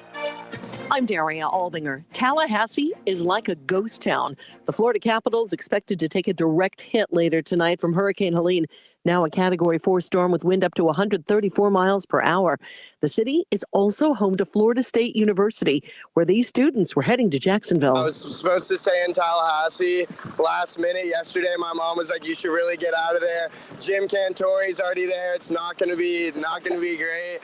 Speaker 1: I'm Daria Albinger. Tallahassee is like a ghost town. The Florida capital is expected to take a direct hit later tonight from Hurricane Helene, now a Category 4 storm with wind up to 134 miles per hour. The city is also home to Florida State University, where these students were heading to Jacksonville.
Speaker 22: I was supposed to stay in Tallahassee last minute. Yesterday, my mom was like, "You should really get out of there. Jim Cantori's already there. It's not gonna be great."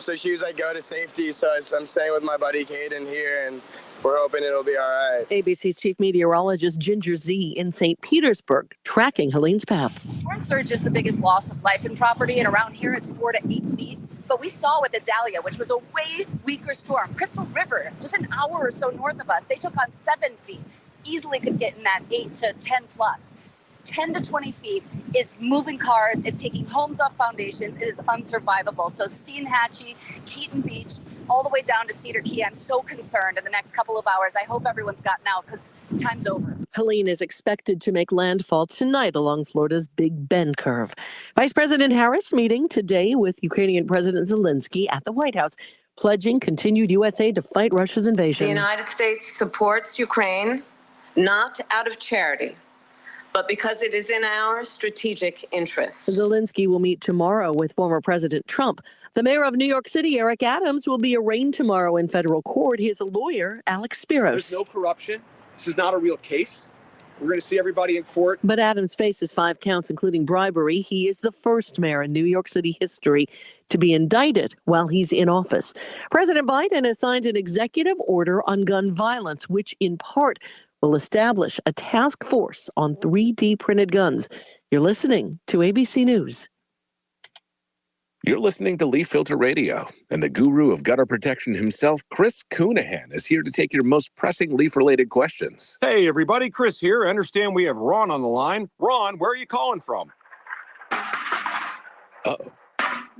Speaker 22: So she was like, "Go to safety." So I'm staying with my buddy Caden here, and we're hoping it'll be all right.
Speaker 1: ABC's chief meteorologist Ginger Z in St. Petersburg tracking Helene's path.
Speaker 23: Storm surge is the biggest loss of life and property, and around here it's 4 to 8 feet. But we saw with the Dahlia, which was a way weaker storm. Crystal River, just an hour or so north of us, they took on 7 feet. Easily could get in that 8 to 10 plus. 10 to 20 feet is moving cars. It's taking homes off foundations. It is unsurvivable. So Steinhatchee, Keaton Beach, all the way down to Cedar Key. I'm so concerned in the next couple of hours. I hope everyone's gotten out because time's over.
Speaker 1: Helene is expected to make landfall tonight along Florida's Big Bend curve. Vice President Harris meeting today with Ukrainian President Zelensky at the White House, pledging continued U.S. aid to fight Russia's invasion.
Speaker 24: The United States supports Ukraine not out of charity, but because it is in our strategic interests.
Speaker 1: Zelensky will meet tomorrow with former President Trump. The mayor of New York City, Eric Adams, will be arraigned tomorrow in federal court. He has a lawyer, Alex Spiros.
Speaker 25: There's no corruption. This is not a real case. We're going to see everybody in court.
Speaker 1: But Adams faces 5 counts, including bribery. He is the first mayor in New York City history to be indicted while he's in office. President Biden has signed an executive order on gun violence, which in part will establish a task force on 3D printed guns. You're listening to ABC News.
Speaker 26: You're listening to Leaf Filter Radio, and the guru of gutter protection himself, Chris Coonahan, is here to take your most pressing leaf-related questions.
Speaker 27: Hey, everybody, Chris here. I understand we have Ron on the line. Ron, where are you calling from?
Speaker 26: Uh-oh.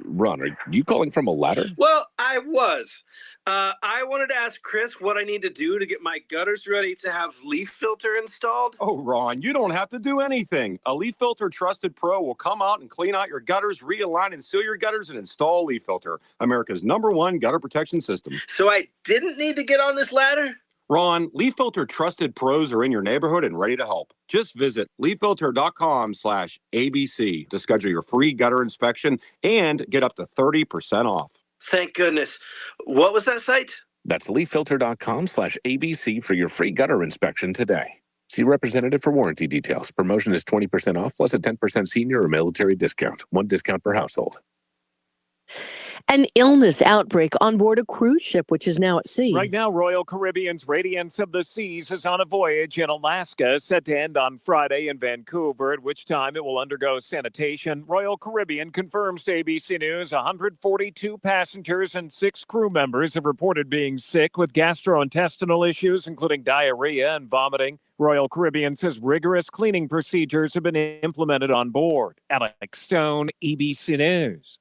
Speaker 26: Ron, are you calling from a ladder?
Speaker 28: Well, I
Speaker 6: I was. I wanted to ask Chris what I need to do to get my gutters ready to have leaf filter installed.
Speaker 27: Oh, Ron, you don't have to do anything. A Leaf Filter Trusted Pro will come out and clean out your gutters, realign and seal your gutters, and install Leaf Filter, America's #1 gutter protection system.
Speaker 6: So I didn't need to get on this ladder?
Speaker 27: Ron, Leaf Filter Trusted Pros are in your neighborhood and ready to help. Just visit leaffilter.com/ABC to schedule your free gutter inspection and get up to 30% off.
Speaker 6: Thank goodness. What was that site?
Speaker 26: That's leaffilter.com/ABC for your free gutter inspection today. See representative for warranty details. Promotion is 20% off plus a 10% senior or military discount. One discount per household.
Speaker 1: An illness outbreak on board a cruise ship, which is now at sea.
Speaker 8: Right now, Royal Caribbean's Radiance of the Seas is on a voyage in Alaska, set to end on Friday in Vancouver, at which time it will undergo sanitation. Royal Caribbean confirms to ABC News 142 passengers and 6 crew members have reported being sick with gastrointestinal issues, including diarrhea and vomiting. Royal Caribbean says rigorous cleaning procedures have been implemented on board. Alex Stone, ABC News.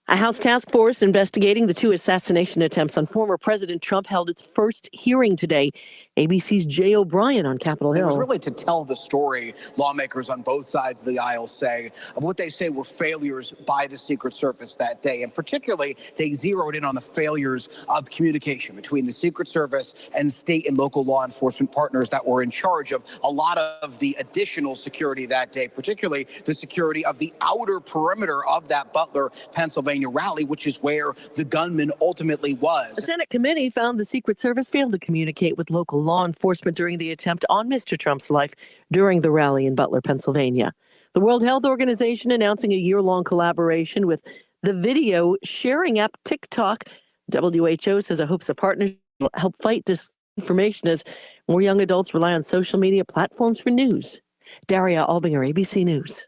Speaker 1: A House task force investigating the 2 assassination attempts on former President Trump held its first hearing today. ABC's Jay O'Brien on Capitol Hill.
Speaker 9: It was really to tell the story, lawmakers on both sides of the aisle say, of what they say were failures by the Secret Service that day. And particularly, they zeroed in on the failures of communication between the Secret Service and state and local law enforcement partners that were in charge of a lot of the additional security that day, particularly the security of the outer perimeter of that Butler, Pennsylvania rally, which is where the gunman ultimately was.
Speaker 1: A Senate committee found the Secret Service failed to communicate with local law enforcement during the attempt on Mr. Trump's life during the rally in Butler, Pennsylvania. The World Health Organization announcing a year-long collaboration with the video sharing app TikTok. WHO says it hopes a partnership will help fight disinformation as more young adults rely on social media platforms for news. Daria Albinger, ABC News.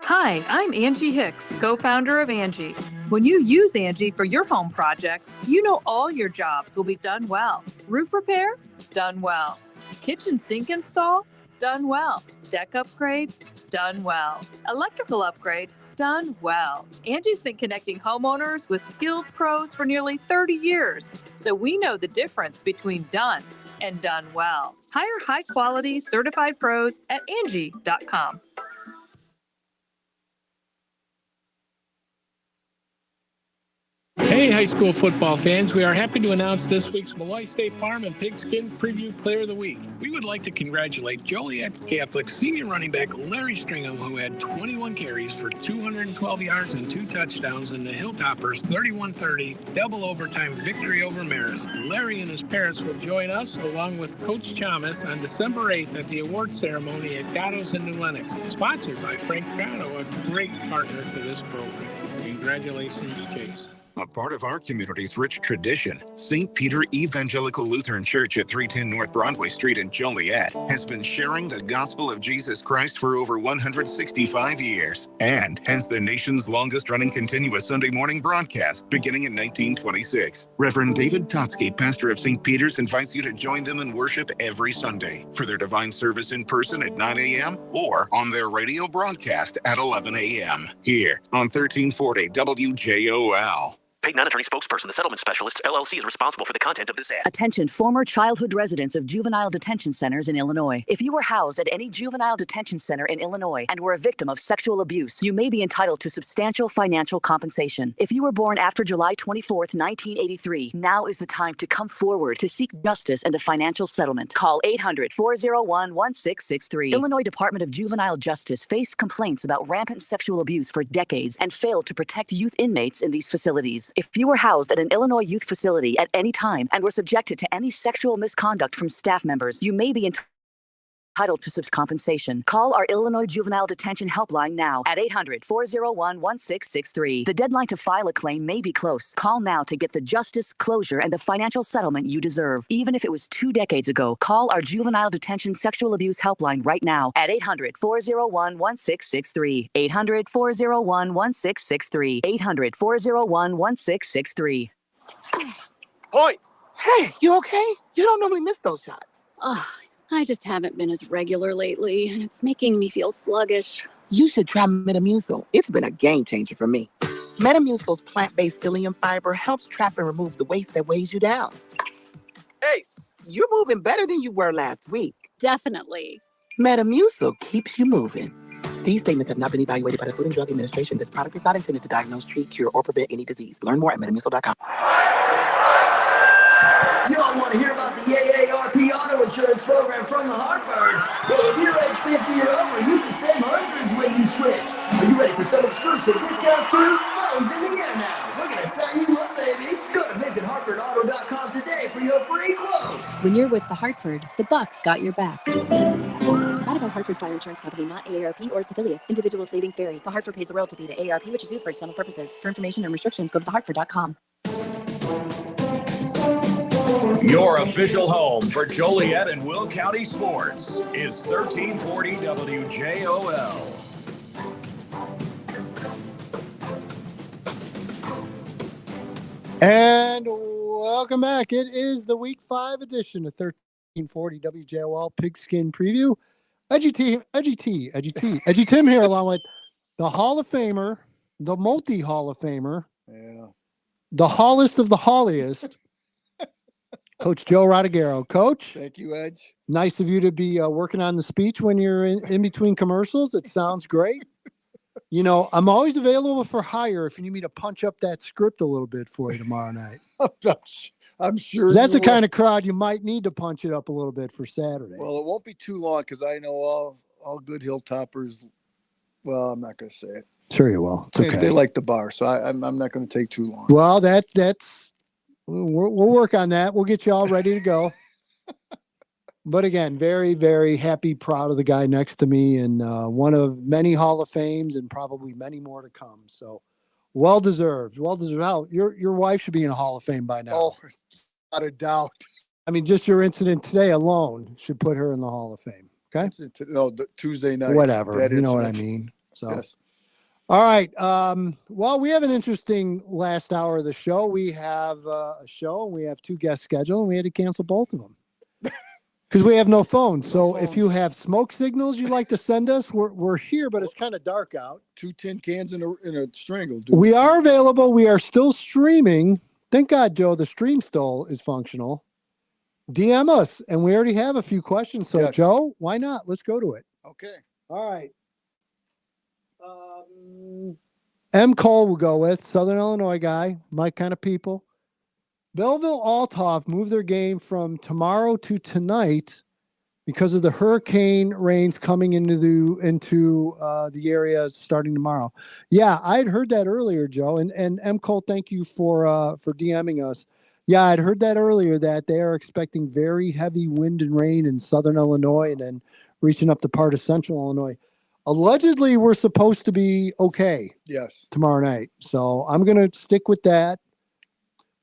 Speaker 15: Hi, I'm Angie Hicks, co-founder of Angie. When you use Angie for your home projects, you know all your jobs will be done well. Roof repair? Done well. Kitchen sink install? Done well. Deck upgrades? Done well. Electrical upgrade? Done well. Angie's been connecting homeowners with skilled pros for nearly 30 years, so we know the difference between done and done well. Hire high-quality, certified pros at Angie.com.
Speaker 10: Hey, high school football fans, we are happy to announce this week's Malloy State Farm and Pigskin Preview Player of the Week. We would like to congratulate Joliet Catholic senior running back Larry Stringham, who had 21 carries for 212 yards and 2 touchdowns in the Hilltoppers' 31-30 double overtime victory over Marist. Larry and his parents will join us, along with Coach Chalmers, on December 8th at the award ceremony at Gatto's in New Lenox, sponsored by Frank Gatto, a great partner to this program. Congratulations, Chase.
Speaker 7: A part of our community's rich tradition, St. Peter Evangelical Lutheran Church at 310 North Broadway Street in Joliet has been sharing the gospel of Jesus Christ for over 165 years and has the nation's longest-running continuous Sunday morning broadcast beginning in 1926. Reverend David Totsky, pastor of St. Peter's, invites you to join them in worship every Sunday for their divine service in person at 9 a.m. or on their radio broadcast at 11 a.m. here on 1340 WJOL.
Speaker 12: Paid non-attorney spokesperson, the Settlement Specialists, LLC, is responsible for the content of this ad.
Speaker 13: Attention former childhood residents of juvenile detention centers in Illinois. If you were housed at any juvenile detention center in Illinois and were a victim of sexual abuse, you may be entitled to substantial financial compensation. If you were born after July 24th, 1983, now is the time to come forward to seek justice and a financial settlement. Call 800-401-1663. Illinois Department of Juvenile Justice faced complaints about rampant sexual abuse for decades and failed to protect youth inmates in these facilities. If you were housed at an Illinois youth facility at any time and were subjected to any sexual misconduct from staff members, you may be entitled to compensation. Call our Illinois Juvenile Detention Helpline now at 800-401-1663. The deadline to file a claim may be close. Call now to get the justice, closure, and the financial settlement you deserve. Even if it was 2 decades ago, call our Juvenile Detention Sexual Abuse Helpline right now at 800-401-1663. 800-401-1663. 800-401-1663.
Speaker 14: Point. Hey, you okay? You don't normally miss those shots.
Speaker 28: I just haven't been as regular lately, and it's making me feel sluggish.
Speaker 14: You should try Metamucil. It's been a game changer for me. Metamucil's plant-based psyllium fiber helps trap and remove the waste that weighs you down.
Speaker 6: Ace.
Speaker 14: You're moving better than you were last week.
Speaker 28: Definitely.
Speaker 14: Metamucil keeps you moving. These statements have not been evaluated by the Food and Drug Administration. This product is not intended to diagnose, treat, cure, or prevent any disease. Learn more at metamucil.com.
Speaker 2: Y'all want to hear about the AARP auto insurance program from the Hartford? Well, if you're age 50 or over, you can save hundreds when you switch. Are you ready for some exclusive discounts too? Phone's in the air now. We're going to sign you up, baby. Go to visithartfordauto.com today for your free quote.
Speaker 28: When you're with the Hartford, the Bucks got your back. Provided by Hartford Fire Insurance Company, not AARP or its affiliates. Individual savings vary. The Hartford pays a royalty fee to AARP, which is used for external purposes. For information and restrictions, go to thehartford.com.
Speaker 3: Your official home for Joliet and Will County sports is 1340 WJOL.
Speaker 4: And welcome back. It is the Week 5 edition of 1340 WJOL Pigskin Preview. Edgy Tim here, along with the Hall of Famer, the multi-Hall of Famer, the Halliest of the Halliest, Coach Joe Rodriguero. Coach.
Speaker 5: Thank you, Edge.
Speaker 4: Nice of you to be working on the speech when you're in between commercials. It sounds great. You know, I'm always available for hire if you need me to punch up that script a little bit for you tomorrow night.
Speaker 5: I'm sure.
Speaker 4: That's the kind of crowd you might need to punch it up a little bit for Saturday.
Speaker 5: Well, it won't be too long because I know all good Hilltoppers. Well, I'm not going to say it.
Speaker 4: Sure you will. It's okay.
Speaker 5: They like the bar, so I'm not going to take too long.
Speaker 4: Well, that's we'll work on that. We'll get you all ready to go. But again, very, very happy, proud of the guy next to me, and one of many Hall of Fames, and probably many more to come. So, well deserved. Well deserved. How your wife should be in a Hall of Fame by now.
Speaker 5: Oh, not a doubt.
Speaker 4: I mean, just your incident today alone should put her in the Hall of Fame. Okay.
Speaker 5: No, Tuesday night.
Speaker 4: Whatever. You know what I mean. So. Yes. All right. Well, we have an interesting last hour of the show. We have a show, and we have 2 guests scheduled, and we had to cancel both of them. Because we have no phones. So if you have smoke signals you'd like to send us, we're here, but it's kind of dark out.
Speaker 5: 2 tin cans in a strangle.
Speaker 4: We are available. We are still streaming. Thank God, Joe, the stream still is functional. DM us, and we already have a few questions. So, yes. Joe, why not? Let's go to it.
Speaker 5: Okay.
Speaker 4: All right. M. Cole will go with Southern Illinois guy, my kind of people. Belleville Althoff moved their game from tomorrow to tonight because of the hurricane rains coming into the area starting tomorrow. Yeah, I'd heard that earlier, Joe. And M. Cole, thank you for DMing us. Yeah, I'd heard that earlier that they are expecting very heavy wind and rain in Southern Illinois and then reaching up to part of Central Illinois. Allegedly, we're supposed to be okay.
Speaker 5: Yes.
Speaker 4: Tomorrow night. So I'm going to stick with that.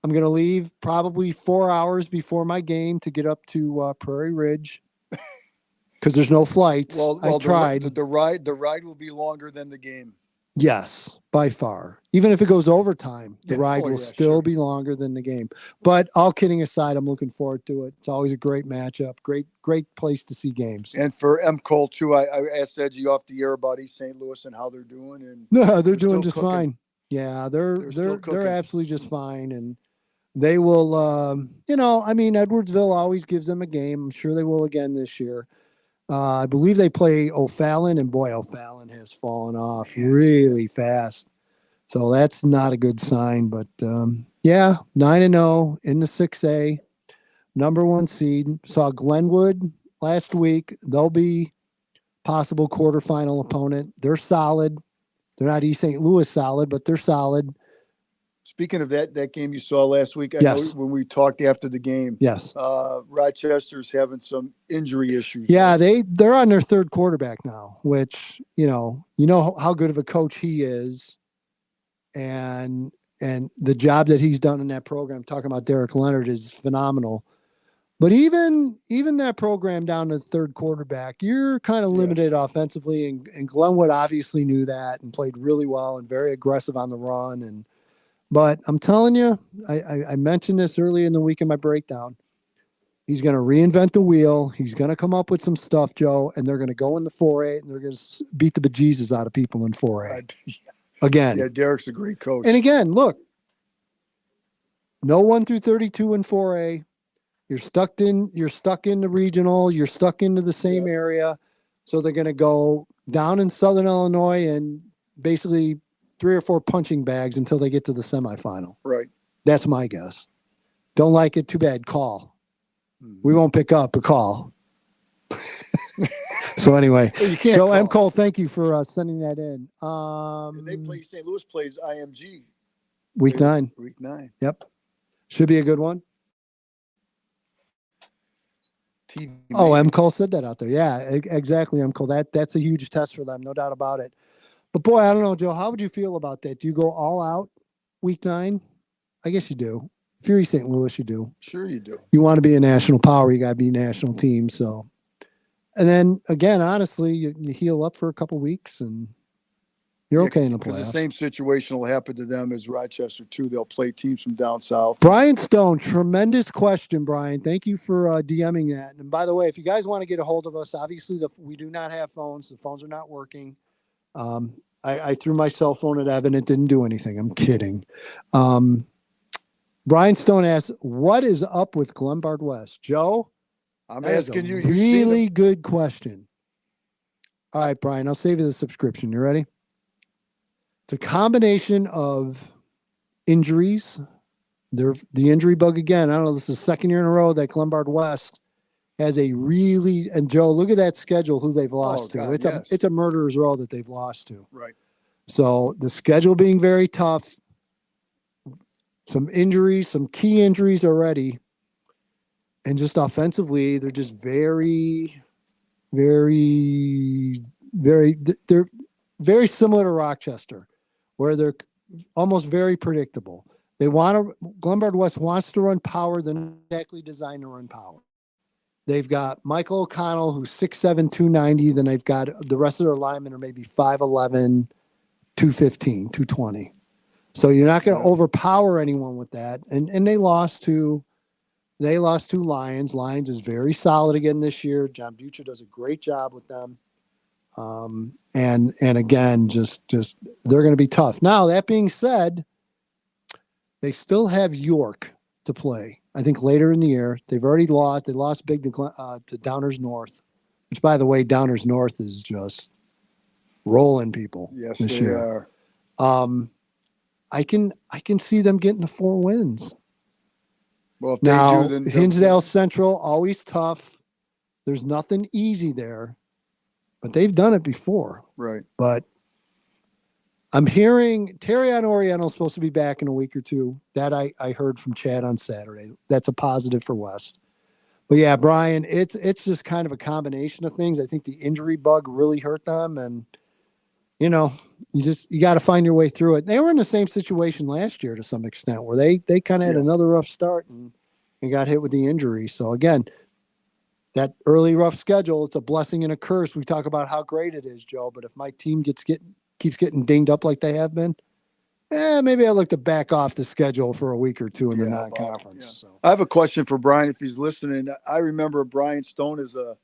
Speaker 4: I'm going to leave probably 4 hours before my game to get up to Prairie Ridge because there's no flights.
Speaker 5: Well,
Speaker 4: I tried.
Speaker 5: The ride will be longer than the game.
Speaker 4: Yes, by far. Even if it goes overtime, the ride will still be longer than the game. But all kidding aside, I'm looking forward to it. It's always a great matchup. Great place to see games.
Speaker 5: And for M. Cole, too, I asked Edgy off the air about East St. Louis and how they're doing. And
Speaker 4: no, they're doing just fine. Yeah, they're absolutely just fine. And they will, I mean, Edwardsville always gives them a game. I'm sure they will again this year. I believe they play O'Fallon, and boy, O'Fallon has fallen off really fast. So that's not a good sign. But, 9-0 in the 6A, number 1 seed. Saw Glenwood last week. They'll be possible quarterfinal opponent. They're solid. They're not East St. Louis solid, but they're solid.
Speaker 5: Speaking of that game you saw last week, I know when we talked after the game.
Speaker 4: Yes.
Speaker 5: Rochester's having some injury issues.
Speaker 4: Yeah, they're on their 3rd quarterback now, which, you know how good of a coach he is and the job that he's done in that program, talking about Derek Leonard, is phenomenal. But even that program down to the 3rd quarterback, you're kind of limited offensively, and Glenwood obviously knew that and played really well and very aggressive on the run. But I'm telling you, I mentioned this early in the week in my breakdown. He's going to reinvent the wheel. He's going to come up with some stuff, Joe, and they're going to go in the 4A, and they're going to beat the bejesus out of people in 4A. Again.
Speaker 5: Yeah, Derek's a great coach.
Speaker 4: And again, look, no 1 through 32 in 4A. You're stuck in the regional. You're stuck into the same area. So they're going to go down in Southern Illinois and basically 3 or 4 punching bags until they get to the semifinal.
Speaker 5: Right.
Speaker 4: That's my guess. Don't like it? Too bad. Call. We won't pick up, but call. So anyway,
Speaker 5: you can't
Speaker 4: so
Speaker 5: call.
Speaker 4: M. Cole, thank you for sending that in.
Speaker 5: And they play, St. Louis plays IMG.
Speaker 4: Week 9.
Speaker 5: Week 9.
Speaker 4: Yep. Should be a good one.
Speaker 5: TV.
Speaker 4: Oh, M. Cole said that out there. Yeah, exactly, M. Cole. That's a huge test for them, no doubt about it. But boy, I don't know, Joe. How would you feel about that? Do you go all out week 9? I guess you do. If you're St. Louis, you do.
Speaker 5: Sure you do.
Speaker 4: You want to be a national power, you got to be a national team. So, and then again, honestly, you heal up for a couple weeks and you're okay in the
Speaker 5: Because
Speaker 4: playoffs.
Speaker 5: the same situation will happen to them as Rochester, too. They'll play teams from down south.
Speaker 4: Brian Stone, tremendous question, Brian. Thank you for DMing that. And by the way, if you guys want to get a hold of us, obviously we do not have phones. The phones are not working. I threw my cell phone at Evan. It didn't do anything. I'm kidding. Brian Stone asks, what is up with Glenbard West? Joe?
Speaker 5: I'm
Speaker 4: that is
Speaker 5: asking
Speaker 4: a
Speaker 5: you.
Speaker 4: Really good question. All right, Brian, I'll save you the subscription. You ready? It's a combination of injuries. The injury bug again. I don't know. This is the second year in a row that Glenbard West has a really, and Joe, look at that schedule, who they've lost to.
Speaker 5: God,
Speaker 4: It's a murderer's row that they've lost to.
Speaker 5: Right.
Speaker 4: So the schedule being very tough, some injuries, some key injuries already. And just offensively, they're just very, very, they're very similar to Rochester, where they're almost very predictable. Glenbard West wants to run power, they're not exactly designed to run power. They've got Michael O'Connell, who's 6'7", 290. Then they've got the rest of their linemen are maybe 5'11", 215, 220. So you're not going to overpower anyone with that. And they lost to Lions. Lions is very solid again this year. John Butcher does a great job with them. And again, just they're going to be tough. Now, that being said, they still have York to play. I think later in the year. They've already lost. They lost big to Downers North, which, by the way, Downers North is just rolling people.
Speaker 5: Yes,
Speaker 4: this
Speaker 5: they
Speaker 4: year.
Speaker 5: are.
Speaker 4: I can see them getting to 4 wins.
Speaker 5: Well, if
Speaker 4: Now,
Speaker 5: they do, then
Speaker 4: Hinsdale Central, always tough. There's nothing easy there, but they've done it before.
Speaker 5: Right.
Speaker 4: But I'm hearing Terrion Oriental is supposed to be back in a week or two. That I heard from Chad on Saturday. That's a positive for West. But yeah, Brian, it's just kind of a combination of things. I think the injury bug really hurt them, and you got to find your way through it. They were in the same situation last year to some extent, where they kind of had another rough start and got hit with the injury. So again, that early rough schedule, it's a blessing and a curse. We talk about how great it is, Joe, but if my team keeps getting dinged up like they have been, maybe I look to back off the schedule for a week or two in the non-conference.
Speaker 5: Yeah. So I have a question for Brian if he's listening. I remember Brian Stone is I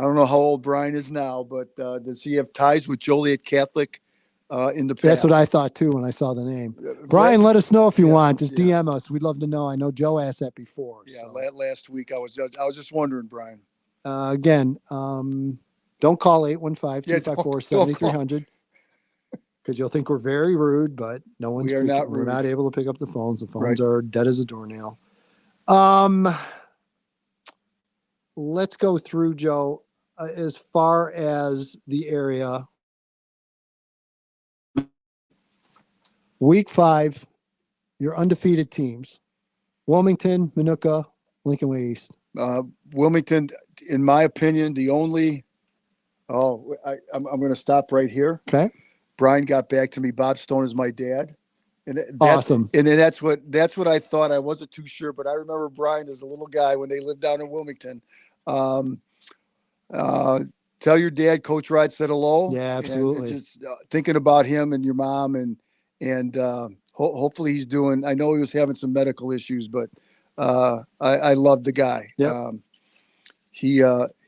Speaker 5: don't know how old Brian is now, but does he have ties with Joliet Catholic in the past?
Speaker 4: That's what I thought too when I saw the name. Brian, let us know if you want. Just DM us. We'd love to know. I know Joe asked that before.
Speaker 5: Yeah, last week I was just wondering, Brian.
Speaker 4: Again, don't call 815-254-7300 because you'll think we're very rude, but no one's
Speaker 5: We're
Speaker 4: not able to pick up the phones. The phones are dead as a doornail. Let's go through, Joe, as far as the area. Week 5, your undefeated teams: Wilmington, Minooka, Lincoln Way East.
Speaker 5: Wilmington, in my opinion, the only. I'm going to stop right here.
Speaker 4: Okay.
Speaker 5: Brian got back to me. Bob Stone is my dad. And
Speaker 4: Awesome.
Speaker 5: And then that's what I thought. I wasn't too sure, but I remember Brian as a little guy when they lived down in Wilmington. Tell your dad Coach Rod said hello.
Speaker 4: Yeah, absolutely.
Speaker 5: And just thinking about him and your mom, and hopefully he's doing. I know he was having some medical issues, but I love the guy.
Speaker 4: Yep.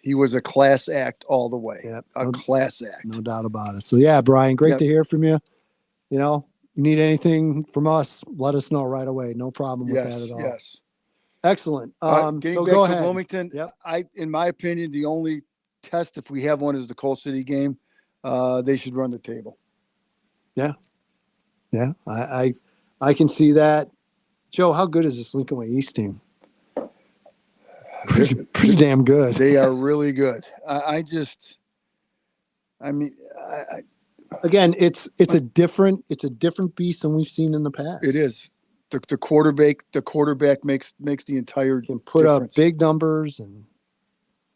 Speaker 5: He was a class act all the way.
Speaker 4: Yep.
Speaker 5: A class act.
Speaker 4: No doubt about it. So yeah, Brian, great to hear from you. you need anything from us, let us know right away. No problem with that at all.
Speaker 5: Yes.
Speaker 4: Excellent.
Speaker 5: Getting
Speaker 4: So
Speaker 5: back
Speaker 4: go
Speaker 5: to
Speaker 4: ahead.
Speaker 5: Wilmington, in my opinion, the only test, if we have one, is the Coal City game. They should run the table.
Speaker 4: Yeah. Yeah. I can see that. Joe, how good is this Lincoln Way East team? Pretty damn good.
Speaker 5: They are really good.
Speaker 4: Again, it's a different beast than we've seen in the past.
Speaker 5: It is. The quarterback makes the entire
Speaker 4: can put
Speaker 5: difference.
Speaker 4: up big numbers and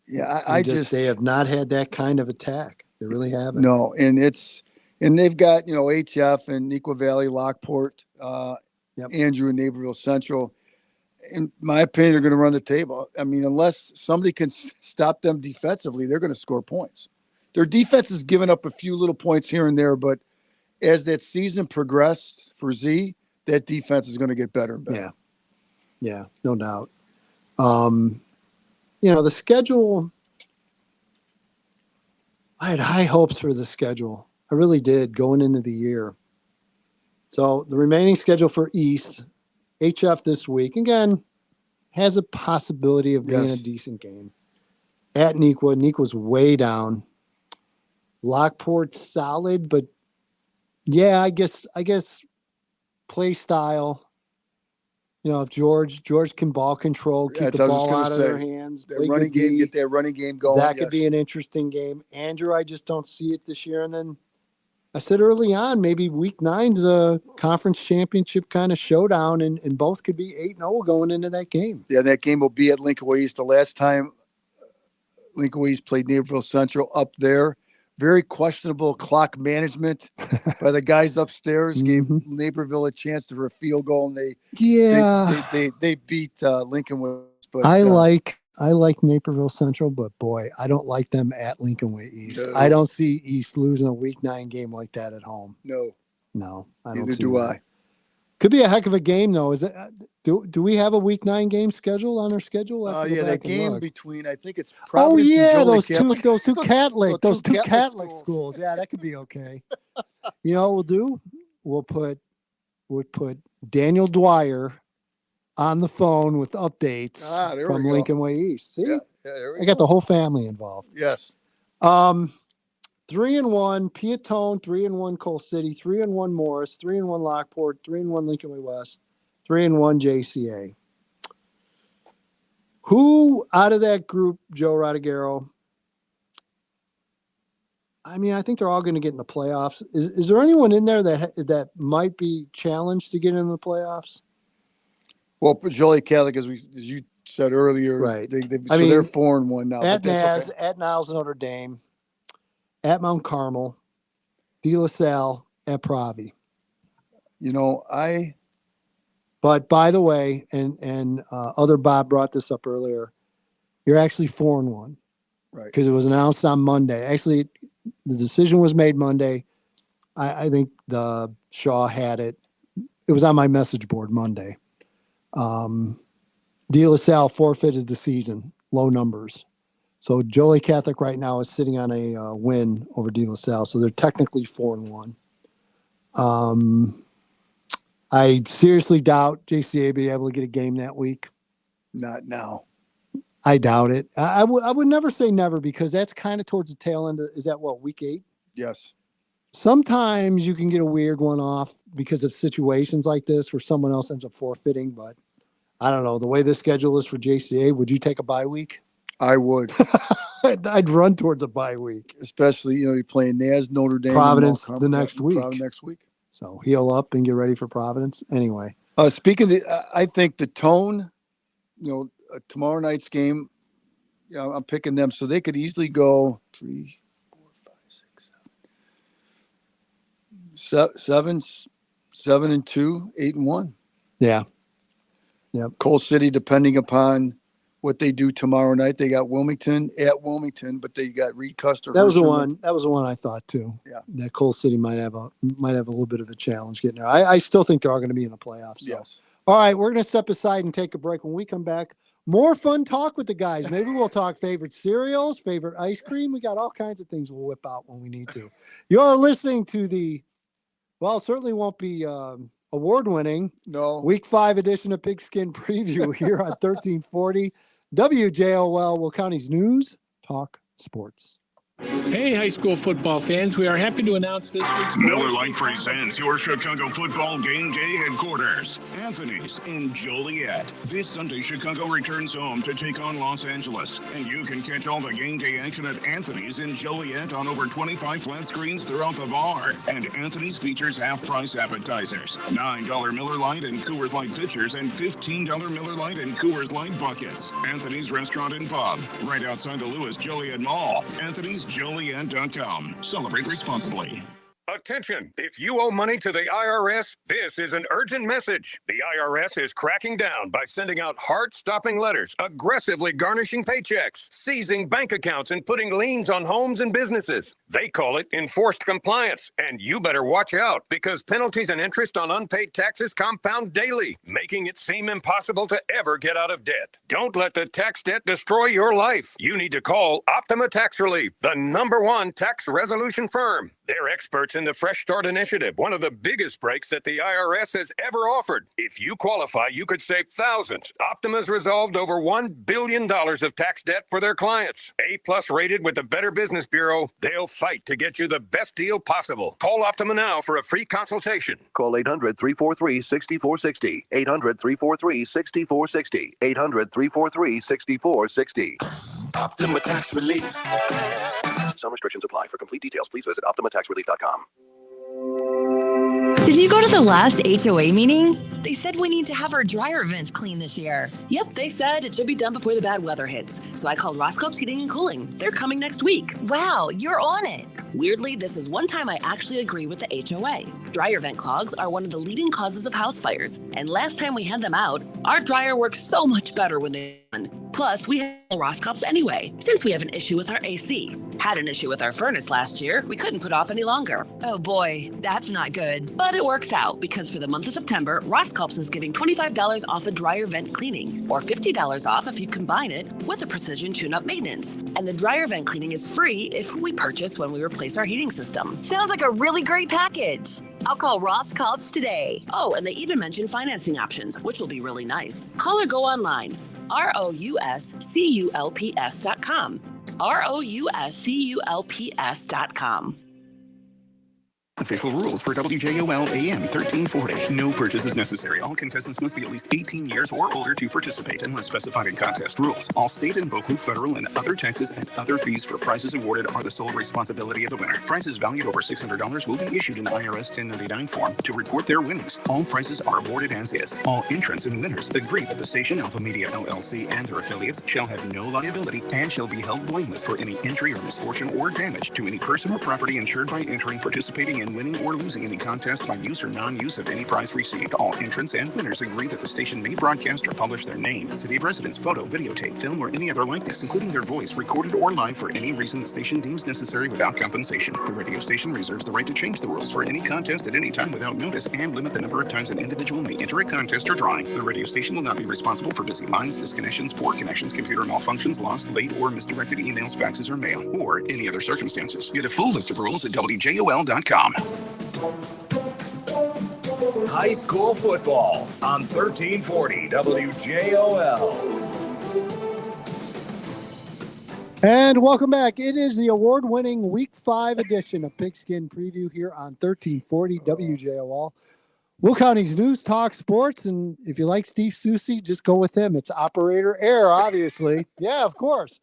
Speaker 5: they
Speaker 4: have not had that kind of attack. They really haven't.
Speaker 5: No, and they've got HF and Equa Valley, Lockport, Andrew and Naperville Central. In my opinion, they're going to run the table. I mean, unless somebody can stop them defensively, they're going to score points. Their defense has given up a few little points here and there, but as that season progressed for Z, that defense is going to get better and better.
Speaker 4: Yeah, no doubt. The schedule, I had high hopes for the schedule. I really did going into the year. So the remaining schedule for East, HF this week, again, has a possibility of being a decent game. At Nequa, Nequa's way down. Lockport's solid, but I guess play style. If George can ball control, keep the ball out of their hands.
Speaker 5: Get that running game going.
Speaker 4: That could be an interesting game. Andrew, I just don't see it this year. And then I said early on, maybe week 9's a conference championship kind of showdown, and both could be 8-0 going into that game.
Speaker 5: Yeah, that game will be at Lincoln Way East. The last time Lincoln Way East played Naperville Central up there, very questionable clock management by the guys upstairs. Gave Naperville a chance for a field goal, and they beat Lincoln Way East. But
Speaker 4: I like Naperville Central, but boy, I don't like them at Lincoln Way East.
Speaker 5: No.
Speaker 4: I don't see East losing a week 9 game like that at home.
Speaker 5: No,
Speaker 4: I don't.
Speaker 5: Neither do I.
Speaker 4: Could be a heck of a game, though. Is it? Do we have a week 9 game schedule on our schedule?
Speaker 5: That game between, I think it's Providence and Jolie
Speaker 4: those
Speaker 5: Catholic.
Speaker 4: two Catholic
Speaker 5: Catholic
Speaker 4: schools. Yeah, that could be okay. You know what we'll do? We'll put Daniel Dwyer on the phone with updates from Lincoln Way East. See, I got the whole family involved.
Speaker 5: Yes.
Speaker 4: 3-1 Piatone, 3-1 Coal City, 3-1 Morris, 3-1 Lockport, 3-1 Lincoln Way West, 3-1 JCA. Who out of that group, Joe Rodriguero? I mean, I think they're all going to get in the playoffs. Is there anyone in there that might be challenged to get in the playoffs?
Speaker 5: Well, Jolie Catholic, as you said earlier,
Speaker 4: right?
Speaker 5: They're 4-1 now.
Speaker 4: At Naz, at Niles Notre Dame, at Mount Carmel, De La Salle, at Pravi. But by the way, and other Bob brought this up earlier, you're actually 4-1,
Speaker 5: right?
Speaker 4: Because it was announced on Monday. Actually, the decision was made Monday. I think the Shaw had it. It was on my message board Monday. De La Salle forfeited the season, low numbers. So Jolie Catholic right now is sitting on a win over De La Salle. So they're technically 4-1. I seriously doubt JCA will be able to get a game that week.
Speaker 5: Not now.
Speaker 4: I doubt it. I would never say never, because that's kind of towards the tail end. Is that week 8?
Speaker 5: Yes.
Speaker 4: Sometimes you can get a weird one off because of situations like this where someone else ends up forfeiting. But I don't know. The way the schedule is for JCA, would you take a bye week?
Speaker 5: I would.
Speaker 4: I'd run towards a bye week.
Speaker 5: Especially, you're playing Naz, Notre Dame,
Speaker 4: Providence the next week.
Speaker 5: Providence next week.
Speaker 4: So heal up and get ready for Providence. Anyway.
Speaker 5: Speaking of I think the tone, tomorrow night's game, I'm picking them. So they could easily go 3, 4, 5, 6, 7, 7-2, 8-1.
Speaker 4: Yeah. Yep.
Speaker 5: Coal City, depending upon what they do tomorrow night. They got Wilmington at Wilmington, but they got Reed Custer.
Speaker 4: That was the one. That was the one I thought too.
Speaker 5: Yeah.
Speaker 4: That Coal City might have a little bit of a challenge getting there. I still think they're all going to be in the playoffs. So.
Speaker 5: Yes.
Speaker 4: All right, we're going to step aside and take a break. When we come back, more fun talk with the guys. Maybe we'll talk favorite cereals, favorite ice cream. We got all kinds of things we'll whip out when we need to. You're listening to the Well, it certainly won't be award-winning.
Speaker 5: No.
Speaker 4: Week 5 edition of Pigskin Preview here on 1340 WJOL, Will County's News Talk Sports.
Speaker 10: Hey, high school football fans, we are happy to announce this week's
Speaker 7: Miller Lite presents your Chicago football game day headquarters, Anthony's in Joliet. This Sunday, Chicago returns home to take on Los Angeles, and you can catch all the game day action at Anthony's in Joliet on over 25 flat screens throughout the bar. And Anthony's features half-price appetizers, $9 Miller Lite and Coors Light pitchers, and $15 Miller Lite and Coors Light buckets. Anthony's Restaurant and Pub, right outside the Lewis Joliet Mall. Anthony's Joliet.com. Celebrate responsibly.
Speaker 11: Attention! If you owe money to the IRS, this is an urgent message. The IRS is cracking down by sending out heart-stopping letters, aggressively garnishing paychecks, seizing bank accounts, and putting liens on homes and businesses. They call it enforced compliance, and you better watch out because penalties and interest on unpaid taxes compound daily, making it seem impossible to ever get out of debt. Don't let the tax debt destroy your life. You need to call Optima Tax Relief, the #1 tax resolution firm. They're experts in the Fresh Start Initiative, one of the biggest breaks that the IRS has ever offered. If you qualify, you could save thousands. Optima's resolved over $1 billion of tax debt for their clients. A+ rated with the Better Business Bureau, they'll fight to get you the best deal possible. Call Optima now for a free consultation.
Speaker 16: Call 800-343-6460. 800-343-6460. 800-343-6460.
Speaker 17: Optima Tax Relief.
Speaker 16: Some restrictions apply. For complete details, please visit OptimaTaxRelief.com.
Speaker 18: Did you go to the last HOA meeting? They said we need to have our dryer vents clean this year.
Speaker 1: Yep, they said it should be done before the bad weather hits. So I called Roscoe's Heating and Cooling. They're coming next week.
Speaker 18: Wow, you're on it.
Speaker 1: Weirdly, this is one time I actually agree with the HOA. Dryer vent clogs are one of the leading causes of house fires. And last time we had them out, our dryer worked so much better when they run. Plus, we have Roscoe's anyway, since we have an issue with our AC. Had an issue with our furnace last year. We couldn't put off any longer.
Speaker 18: Oh boy, that's not good.
Speaker 1: But it works out because for the month of September, Roscoe's is giving $25 off a dryer vent cleaning or $50 off if you combine it with a precision tune-up maintenance. And the dryer vent cleaning is free if we purchase when we replace our heating system.
Speaker 18: Sounds like a really great package. I'll call Roscoe's today.
Speaker 1: Oh, and they even mentioned financing options, which will be really nice. Call or go online. ROUSCULPS.com. ROUSCULPS.com.
Speaker 7: Official rules for WJOL AM 1340. No purchase is necessary. All contestants must be at least 18 years or older to participate unless specified in contest rules. All state and local, federal, and other taxes and other fees for prizes awarded are the sole responsibility of the winner. Prizes valued over $600 will be issued an IRS 1099 form to report their winnings. All prizes are awarded as is. All entrants and winners agree that the station Alpha Media LLC and their affiliates shall have no liability and shall be held blameless for any injury or misfortune or damage to any person or property insured by entering, participating in, winning, or losing any contest by use or non-use of any prize received. All entrants and winners agree that the station may broadcast or publish their name, city of residence, photo, videotape, film, or any other likeness, including their voice, recorded or live for any reason the station deems necessary without compensation. The radio station reserves the right to change the rules for any contest at any time without notice and limit the number of times an individual may enter a contest or drawing. The radio station will not be responsible for busy lines, disconnections, poor connections, computer malfunctions, lost, late, or misdirected emails, faxes, or mail, or any other circumstances. Get a full list of rules at WJOL.com.
Speaker 3: High school football on 1340 WJOL.
Speaker 4: And welcome back. It is the award-winning Week 5 edition of Pigskin Preview here on 1340 WJOL. Will County's News Talk Sports, and if you like Steve Susi, just go with him. It's Operator Air, obviously. Yeah, of course.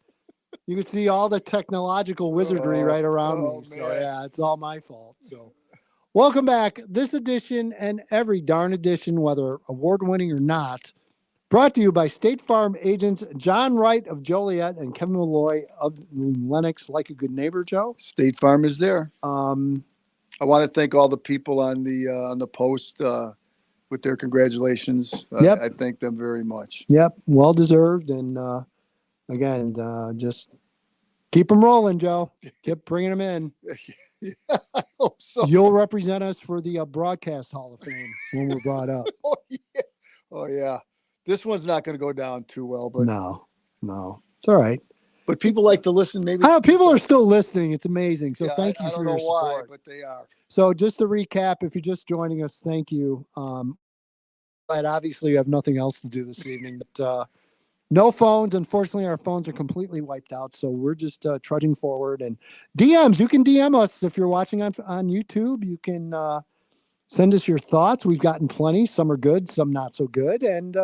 Speaker 4: You can see all the technological wizardry right around me. So, yeah, it's all my fault. So, welcome back. This edition and every darn edition, whether award-winning or not, brought to you by State Farm agents John Wright of Joliet and Kevin Malloy of Lennox. Like a good neighbor, Joe.
Speaker 5: State Farm is there. I want to thank all the people on the post with their congratulations.
Speaker 4: Yep.
Speaker 5: I thank them very much.
Speaker 4: Yep, well deserved. And again, just keep them rolling, Joe. Keep bringing them in.
Speaker 5: Yeah, I hope so.
Speaker 4: You'll represent us for the Broadcast Hall of Fame when we're brought up.
Speaker 5: Oh yeah. This one's not going to go down too well, but
Speaker 4: no, it's all right.
Speaker 5: But people like to listen. Maybe
Speaker 4: people are still listening. It's amazing. So thank you for your support.
Speaker 5: I don't know why, but they are.
Speaker 4: So just to recap, if you're just joining us, thank you. But obviously you have nothing else to do this evening. But no phones. Unfortunately, our phones are completely wiped out. So we're just trudging forward. And DMs, you can DM us if you're watching on YouTube. You can send us your thoughts. We've gotten plenty. Some are good, some not so good. And,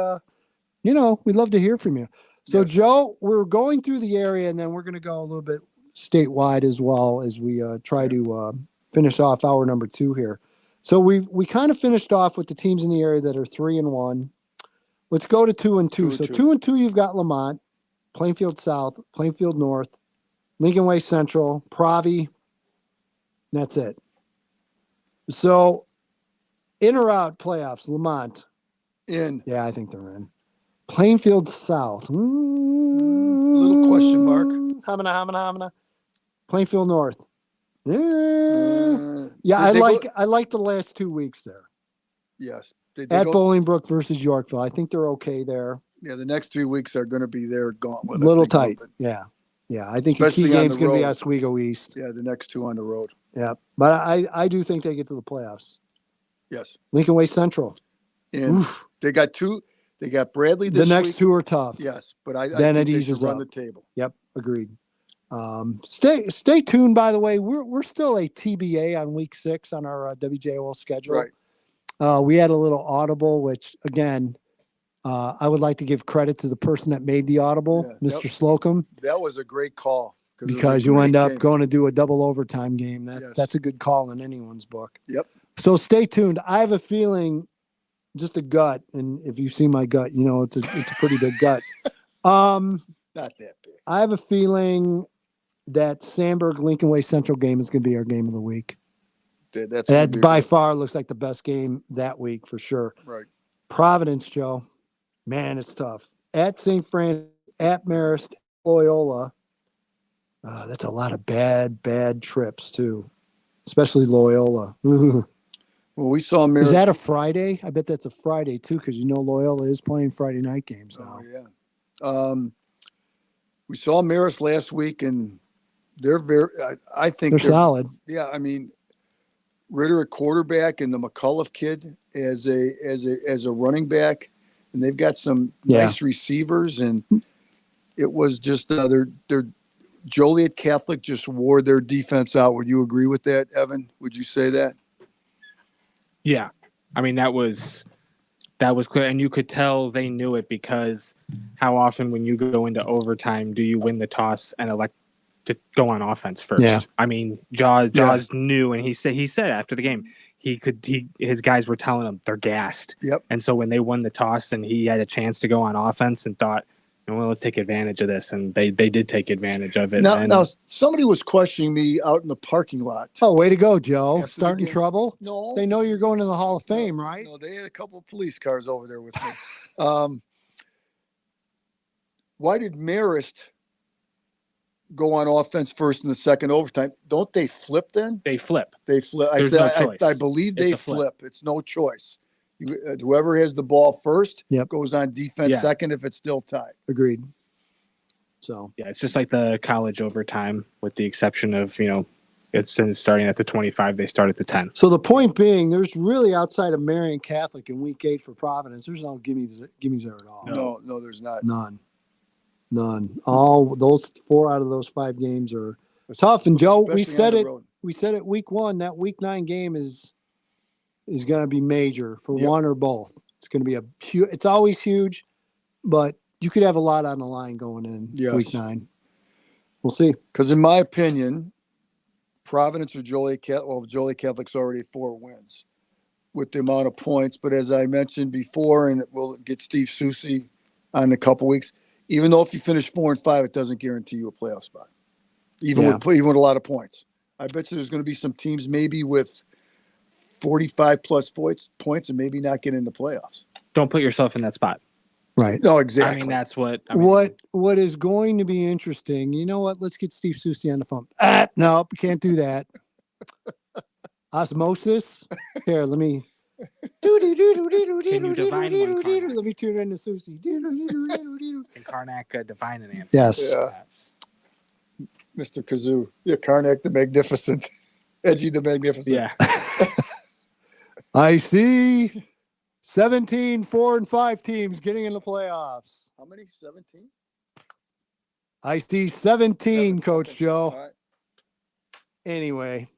Speaker 4: we'd love to hear from you. So, yes. Joe, we're going through the area, and then we're going to go a little bit statewide as well as we try to finish off hour number 2 here. So we kind of finished off with the teams in the area that are 3-1. Let's go to 2-2. So 2-2, you've got Lamont, Plainfield South, Plainfield North, Lincoln Way Central, Provi. That's it. So in or out playoffs, Lamont.
Speaker 5: In.
Speaker 4: Yeah, I think they're in. Plainfield South.
Speaker 5: Little question mark.
Speaker 4: Hamina. Plainfield North. Yeah, I like the last 2 weeks there.
Speaker 5: Yes.
Speaker 4: At Bolingbrook versus Yorkville. I think they're okay there.
Speaker 5: Yeah, the next 3 weeks are going to be their gauntlet.
Speaker 4: Little tight. Yeah. I think the key game's going to be Oswego East.
Speaker 5: Yeah, the next 2 on the road.
Speaker 4: Yeah, but I do think they get to the playoffs.
Speaker 5: Yes.
Speaker 4: Lincoln Way Central.
Speaker 5: And they got 2. They got Bradley this week.
Speaker 4: The next 2 are tough.
Speaker 5: Yes, but I
Speaker 4: then
Speaker 5: think
Speaker 4: it
Speaker 5: they
Speaker 4: eases
Speaker 5: should run
Speaker 4: up.
Speaker 5: the table.
Speaker 4: Yep, agreed. Stay tuned. By the way, we're still a TBA on week 6 on our WJOL schedule.
Speaker 5: Right.
Speaker 4: We had a little audible, which again, I would like to give credit to the person that made the audible, Mr. Slocum.
Speaker 5: That was a great call
Speaker 4: because you end up going to do a double overtime game. That's a good call in anyone's book.
Speaker 5: Yep.
Speaker 4: So stay tuned. I have a feeling, just a gut, and if you see my gut, it's a pretty big gut.
Speaker 5: Not that big.
Speaker 4: I have a feeling that Sandburg Lincoln Way Central game is going to be our game of the week. That by far looks like the best game that week for sure.
Speaker 5: Right.
Speaker 4: Providence, Joe. Man, it's tough. At St. Francis, at Marist, Loyola. That's a lot of bad trips too, especially Loyola.
Speaker 5: Well, we saw Marist.
Speaker 4: Is that a Friday? I bet that's a Friday too, because Loyola is playing Friday night games now.
Speaker 5: Oh, yeah. We saw Marist last week, and they're I think
Speaker 4: they're solid.
Speaker 5: Yeah, I mean, Ritter at quarterback and the McCullough kid as a running back, and they've got some nice receivers, and it was just their Joliet Catholic just wore their defense out. Would you agree with that, Evan? Would you say that?
Speaker 19: Yeah, I mean that was clear, and you could tell they knew it because how often when you go into overtime do you win the toss and elect to go on offense first?
Speaker 4: Yeah.
Speaker 19: I mean, Jaws knew, and he said after the game his guys were telling him they're gassed.
Speaker 5: Yep.
Speaker 19: And so when they won the toss and he had a chance to go on offense and thought, well, let's take advantage of this, and they did take advantage of it.
Speaker 5: Now somebody was questioning me out in the parking lot.
Speaker 4: Oh, way to go, Joe! Starting trouble?
Speaker 5: No,
Speaker 4: they know you're going to the Hall of Fame, right?
Speaker 5: No, they had a couple of police cars over there with me. Why did Marist go on offense first in the second overtime? Don't they flip then?
Speaker 19: They flip.
Speaker 5: I said I believe they flip. It's no choice. Whoever has the ball first goes on defense second if it's still tied.
Speaker 4: Agreed. So
Speaker 19: yeah, it's just like the college overtime, with the exception of it's starting at the 25, they start at the 10.
Speaker 4: So the point being, there's really outside of Marian Catholic in week 8 for Providence, there's no gimmies there at all.
Speaker 5: No, there's not.
Speaker 4: None. All those 4 out of those 5 games are tough. And Joe, we said it week 1. That week 9 game is going to be major for one or both. It's going to be it's always huge, but you could have a lot on the line going in week 9. We'll see.
Speaker 5: Because in my opinion, Providence or Joliet Catholic's already 4 wins with the amount of points. But as I mentioned before, and we'll get Steve Susi on in a couple weeks, even though if you finish 4 and 5, it doesn't guarantee you a playoff spot, even with a lot of points. I bet you there's going to be some teams maybe with 45 plus points and maybe not get in the playoffs.
Speaker 19: Don't put yourself in that spot.
Speaker 4: Right.
Speaker 5: No, exactly.
Speaker 19: I mean, that's what.
Speaker 4: What is going to be interesting? You know what? Let's get Steve Susi on the phone. No, we can't do that. Osmosis. Here, let me.
Speaker 19: Can you divine one, Karnak?
Speaker 4: Let me tune into Susi.
Speaker 19: Can Karnak divine an answer?
Speaker 4: Yes.
Speaker 5: Mr. Kazoo. Yeah, Karnak the Magnificent. Edgy the Magnificent.
Speaker 19: Yeah.
Speaker 4: I see 17 4-5 teams getting in the playoffs.
Speaker 5: How many? 17?
Speaker 4: I see 17, Coach
Speaker 5: Okay.
Speaker 4: Joe.
Speaker 5: All right.
Speaker 4: Anyway,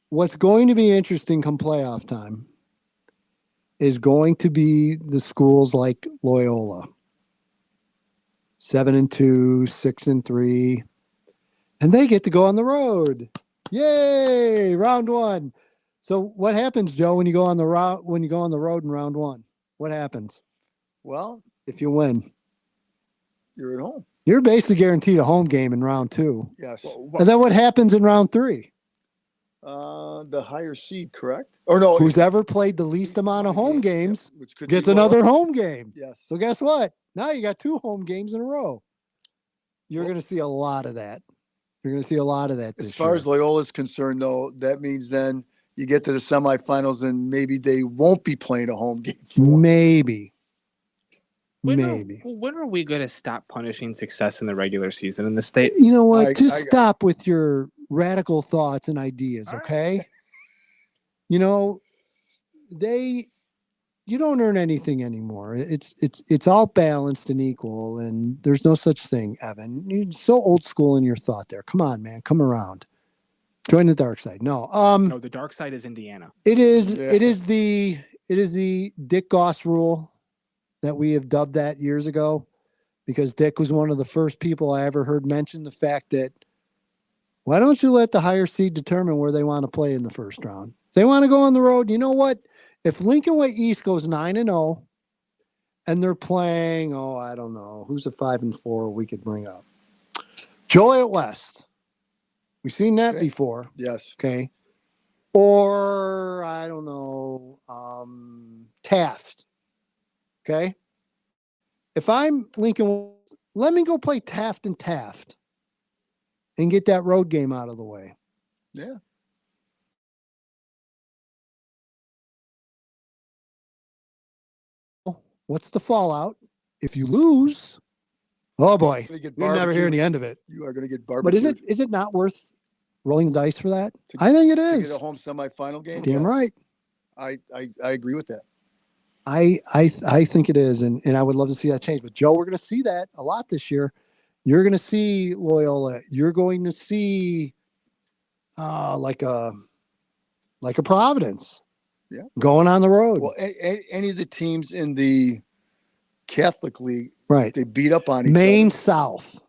Speaker 4: what's going to be interesting come playoff time is going to be the schools like Loyola. 7-2, 6-3, and they get to go on the road. Yay! Round one. So what happens, Joe, when you go on the road in round one? What happens
Speaker 5: Well,
Speaker 4: if you win?
Speaker 5: you're at home.
Speaker 4: You're basically guaranteed a home game in round two.
Speaker 5: Yes.
Speaker 4: And then what happens in round three?
Speaker 5: The higher seed, correct? Or no?
Speaker 4: Who's ever played the least amount of home games
Speaker 5: which could
Speaker 4: gets
Speaker 5: be Loyola.
Speaker 4: another home game.
Speaker 5: Yes.
Speaker 4: So guess what? Now you got 2 home games in a row. You're going to see a lot of that. You're going to see a lot of that this
Speaker 5: As far
Speaker 4: year.
Speaker 5: as Loyola's concerned, though, that means then you get to the semifinals and maybe they won't be playing a home game.
Speaker 4: Maybe.
Speaker 19: When are we going to stop punishing success in the regular season in the state?
Speaker 4: You know what? Stop with your radical thoughts and ideas, okay? You know, you don't earn anything anymore. It's all balanced and equal, and there's no such thing, Evan. You're so old school in your thought there. Come on, man. Come around. Join the dark side. No.
Speaker 19: No, the dark side is Indiana.
Speaker 4: It is the Dick Goss rule that we have dubbed that years ago, because Dick was one of the first people I ever heard mention the fact that, why don't you let the higher seed determine where they want to play in the first round? If they want to go on the road, you know what? If Lincoln Way East goes 9-0 and they're playing, I don't know, who's a 5-4 we could bring up? Joliet West. We've seen that before.
Speaker 5: Yes.
Speaker 4: Okay. Or, I don't know, Taft. Okay. If I'm Lincoln, let me go play Taft and get that road game out of the way.
Speaker 5: Yeah.
Speaker 4: What's the fallout? If you lose, oh boy,
Speaker 5: You're gonna get
Speaker 4: you're never hearing
Speaker 5: barbecued.
Speaker 4: the end of it.
Speaker 5: You are going to get barbecued.
Speaker 4: But is it not worth rolling the dice for that? I think it
Speaker 5: to
Speaker 4: is.
Speaker 5: get a home semifinal game?
Speaker 4: Damn
Speaker 5: Yes.
Speaker 4: right.
Speaker 5: I agree with that.
Speaker 4: I think it is, and I would love to see that change. But Joe, we're going to see that a lot this year. You're going to see Loyola. You're going to see like a Providence.
Speaker 5: Yeah.
Speaker 4: Going on the road.
Speaker 5: Well, any of the teams in the Catholic League,
Speaker 4: right?
Speaker 5: They beat up on each
Speaker 4: Maine
Speaker 5: other.
Speaker 4: South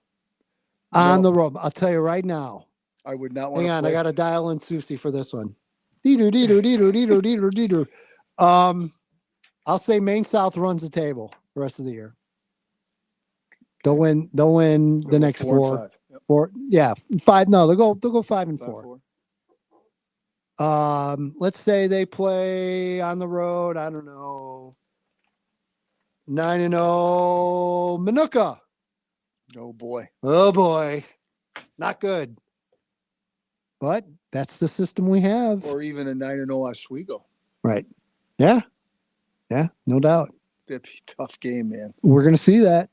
Speaker 4: on the road. I'll tell you right now.
Speaker 5: I would not want
Speaker 4: Hang
Speaker 5: to
Speaker 4: on,
Speaker 5: play.
Speaker 4: I got to dial in Susie for this one. Dee-doo. I'll say Maine South runs the table the rest of the year. They'll win the next
Speaker 5: 4 and
Speaker 4: 4.
Speaker 5: 5. Yep.
Speaker 4: 4, yeah, 5. No, they'll go 5 and 4. Let's say they play on the road. I don't know, 9-0 Minooka.
Speaker 5: Oh boy,
Speaker 4: not good. But that's the system we have.
Speaker 5: Or even a 9-0 Oswego.
Speaker 4: Right? Yeah, no doubt.
Speaker 5: That'd be a tough game, man.
Speaker 4: We're gonna see that.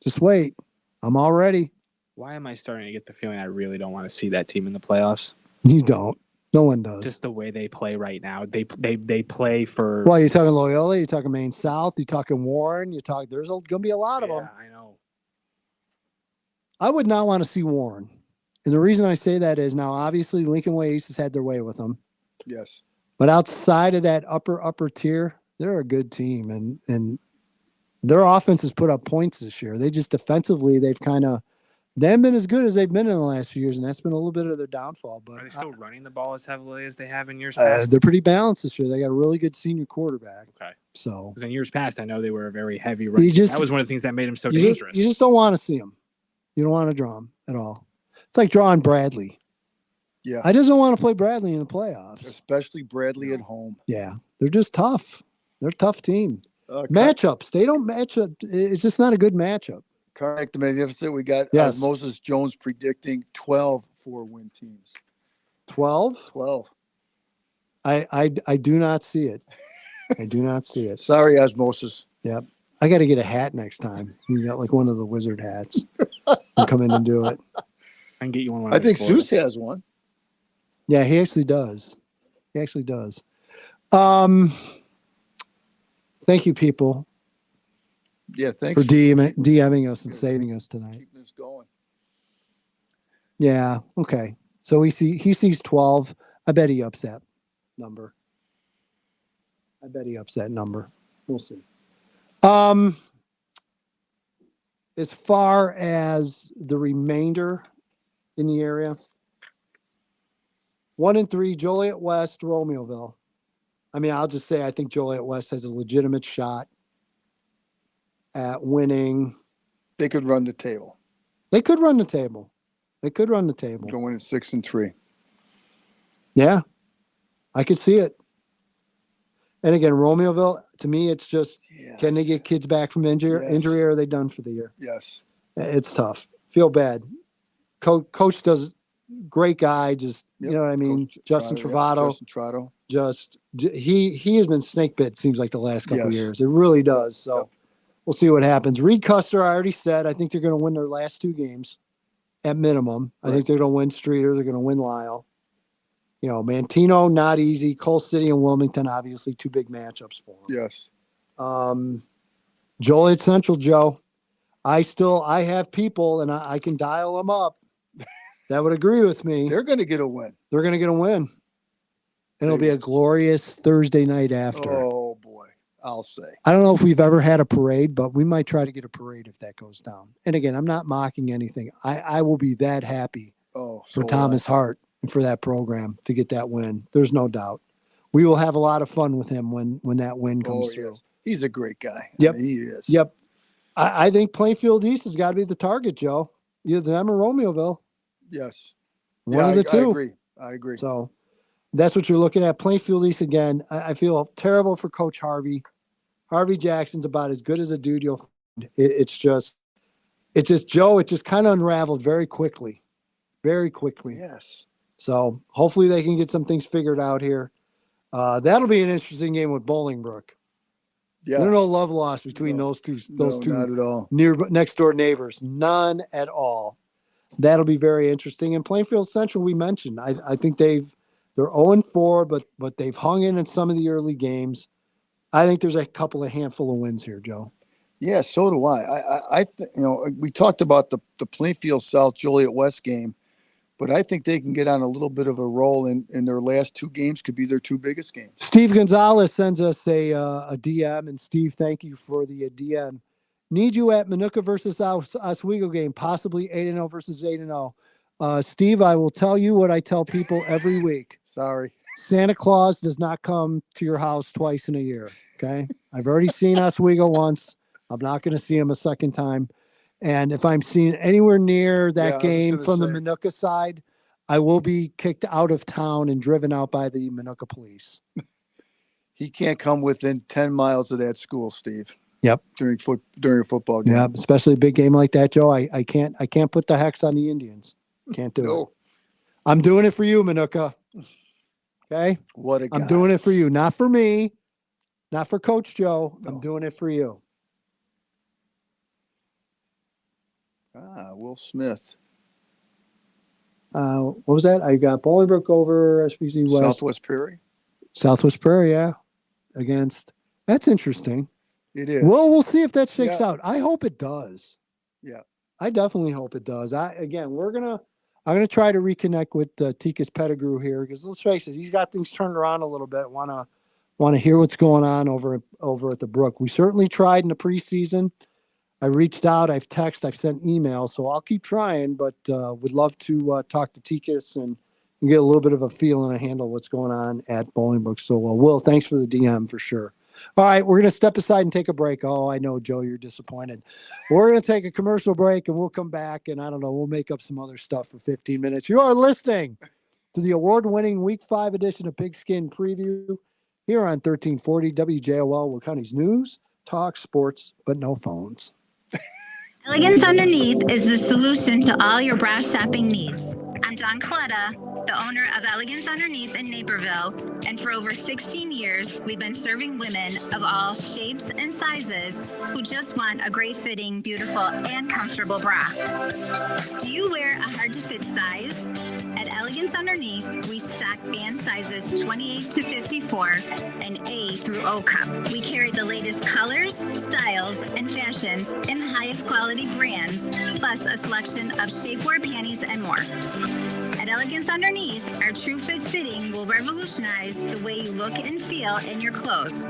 Speaker 4: Just wait. I'm all ready.
Speaker 19: Why am I starting to get the feeling I really don't want to see that team in the playoffs?
Speaker 4: You don't. No one does.
Speaker 19: Just the way they play right now. They play for.
Speaker 4: Well, you're talking Loyola. You're talking Maine South. You're talking Warren. There's going to be a lot of them.
Speaker 19: I know.
Speaker 4: I would not want to see Warren. And the reason I say that is now, obviously, Lincoln Way East has had their way with them.
Speaker 5: Yes.
Speaker 4: But outside of that upper tier, they're a good team. And their offense has put up points this year. They just defensively, they haven't been as good as they've been in the last few years, and that's been a little bit of their downfall. But
Speaker 19: Are they still running the ball as heavily as they have in years past?
Speaker 4: they're pretty balanced this year. They got a really good senior quarterback.
Speaker 19: Okay.
Speaker 4: So,
Speaker 19: because in years past, I know they were a very heavy running. That was one of the things that made them so dangerous.
Speaker 4: You just don't want to see them. You don't want to draw them at all. It's like drawing Bradley.
Speaker 5: Yeah.
Speaker 4: I just don't want to play Bradley in the playoffs.
Speaker 5: Especially Bradley at home.
Speaker 4: Yeah. They're just tough. They're a tough team. Matchups. They don't match up. It's just not a good matchup.
Speaker 5: Karnak the Magnificent. We got Moses Jones predicting 12 4-win teams.
Speaker 4: 12?
Speaker 5: 12.
Speaker 4: I do not see it. I do not see it.
Speaker 5: Sorry, Osmosis.
Speaker 4: Yep. I got to get a hat next time. You got like one of the wizard hats. And come in and do it.
Speaker 19: I can get you one.
Speaker 5: I think Zeus has one.
Speaker 4: Yeah, he actually does. Thank you, people.
Speaker 5: Yeah, thanks
Speaker 4: for DMing us and saving us tonight.
Speaker 5: Keeping this going.
Speaker 4: Yeah. Okay. So he sees 12. I bet he ups that number. We'll see. As far as the remainder in the area, 1 and 3, Joliet West, Romeoville. I mean, I'll just say I think Joliet West has a legitimate shot at winning.
Speaker 5: They could run the table.
Speaker 4: Going at
Speaker 5: 6-3.
Speaker 4: Yeah, I could see it. And again, Romeoville, to me, it's just, can they get kids back from injury, or are they done for the year?
Speaker 5: Yes.
Speaker 4: It's tough. Feel bad. Coach does great guy. Just, you know what I mean? Justin Travato. He has been snake bit, seems like, the last couple of years. It really does. So we'll see what happens. Reed Custer, I already said, I think they're going to win their last 2 games at minimum. I think they're going to win Streeter. They're going to win Lyle. You know, Mantino, not easy. Coal City and Wilmington, obviously 2 big matchups for them.
Speaker 5: Yes.
Speaker 4: Joliet Central, Joe. I have people, and I can dial them up that would agree with me.
Speaker 5: They're going to get a win.
Speaker 4: And it'll be a glorious Thursday night after.
Speaker 5: Oh, boy. I'll say.
Speaker 4: I don't know if we've ever had a parade, but we might try to get a parade if that goes down. And again, I'm not mocking anything. I will be that happy for Thomas Hart and for that program to get that win. There's no doubt. We will have a lot of fun with him when that win comes through.
Speaker 5: Yes. He's a great guy.
Speaker 4: Yep.
Speaker 5: I mean, he is.
Speaker 4: Yep. I think Plainfield East has got to be the target, Joe. Either them or Romeoville.
Speaker 5: Yes.
Speaker 4: One of the two.
Speaker 5: I agree.
Speaker 4: So that's what you're looking at. Plainfield East again. I feel terrible for Coach Harvey. Harvey Jackson's about as good as a dude you'll find. It's just Joe, it just kind of unraveled very quickly. Very quickly.
Speaker 5: Yes.
Speaker 4: So hopefully they can get some things figured out here. That'll be an interesting game with Bolingbrook.
Speaker 5: Yeah.
Speaker 4: There's no love lost between those two
Speaker 5: not at all.
Speaker 4: next door neighbors. None at all. That'll be very interesting. And Plainfield Central, we mentioned. I think they're 0-4, but they've hung in some of the early games. I think there's a handful of wins here, Joe.
Speaker 5: Yeah, so do I. We talked about the Plainfield South Joliet West game, but I think they can get on a little bit of a roll in their last 2 games. Could be their 2 biggest games.
Speaker 4: Steve Gonzalez sends us a DM, and Steve, thank you for the DM. Need you at Minooka versus Oswego game, possibly 8-0 versus 8-0. Steve, I will tell you what I tell people every week.
Speaker 5: Sorry.
Speaker 4: Santa Claus does not come to your house twice in a year. Okay. I've already seen Oswego once. I'm not going to see him a second time. And if I'm seen anywhere near that game from the Minooka side, I will be kicked out of town and driven out by the Minooka police.
Speaker 5: He can't come within 10 miles of that school, Steve.
Speaker 4: Yep.
Speaker 5: During a football game.
Speaker 4: Yeah, especially a big game like that, Joe. I can't put the hex on the Indians. Can't do it. I'm doing it for you, Minooka. Okay?
Speaker 5: What a guy.
Speaker 4: I'm doing it for you. Not for me. Not for Coach Joe. No. I'm doing it for you.
Speaker 5: Will Smith.
Speaker 4: What was that? I got Bolingbrook over SPC West.
Speaker 5: Southwest Prairie,
Speaker 4: yeah. That's interesting.
Speaker 5: It is.
Speaker 4: Well, we'll see if that shakes out. I hope it does.
Speaker 5: Yeah.
Speaker 4: I definitely hope it does. I'm gonna try to reconnect with Tika's Pettigrew here, because let's face it, he's got things turned around a little bit. Want to hear what's going on over at the Brook. We certainly tried in the preseason. I reached out, I've texted, I've sent emails, so I'll keep trying, but would love to talk to Tikas and get a little bit of a feel and a handle what's going on at Bolingbrook. So, Will, thanks for the DM for sure. All right, we're going to step aside and take a break. Oh, I know, Joe, you're disappointed. We're going to take a commercial break, and we'll come back, and I don't know, we'll make up some other stuff for 15 minutes. You are listening to the award-winning Week 5 edition of Pigskin Preview here on 1340 WJOL, Will County's news, talk, sports, but no phones.
Speaker 20: Elegance Underneath is the solution to all your bra shopping needs. I'm Dawn Coletta, the owner of Elegance Underneath in Naperville, and for over 16 years, we've been serving women of all shapes and sizes who just want a great fitting, beautiful, and comfortable bra. Do you wear a hard-to-fit size? At Elegance Underneath, we stock band sizes 28 to 54 and A through O cup. We carry the latest colors, styles, and fashions in the highest quality brands, plus a selection of shapewear panties and more. At Elegance Underneath, our True Fit fitting will revolutionize the way you look and feel in your clothes.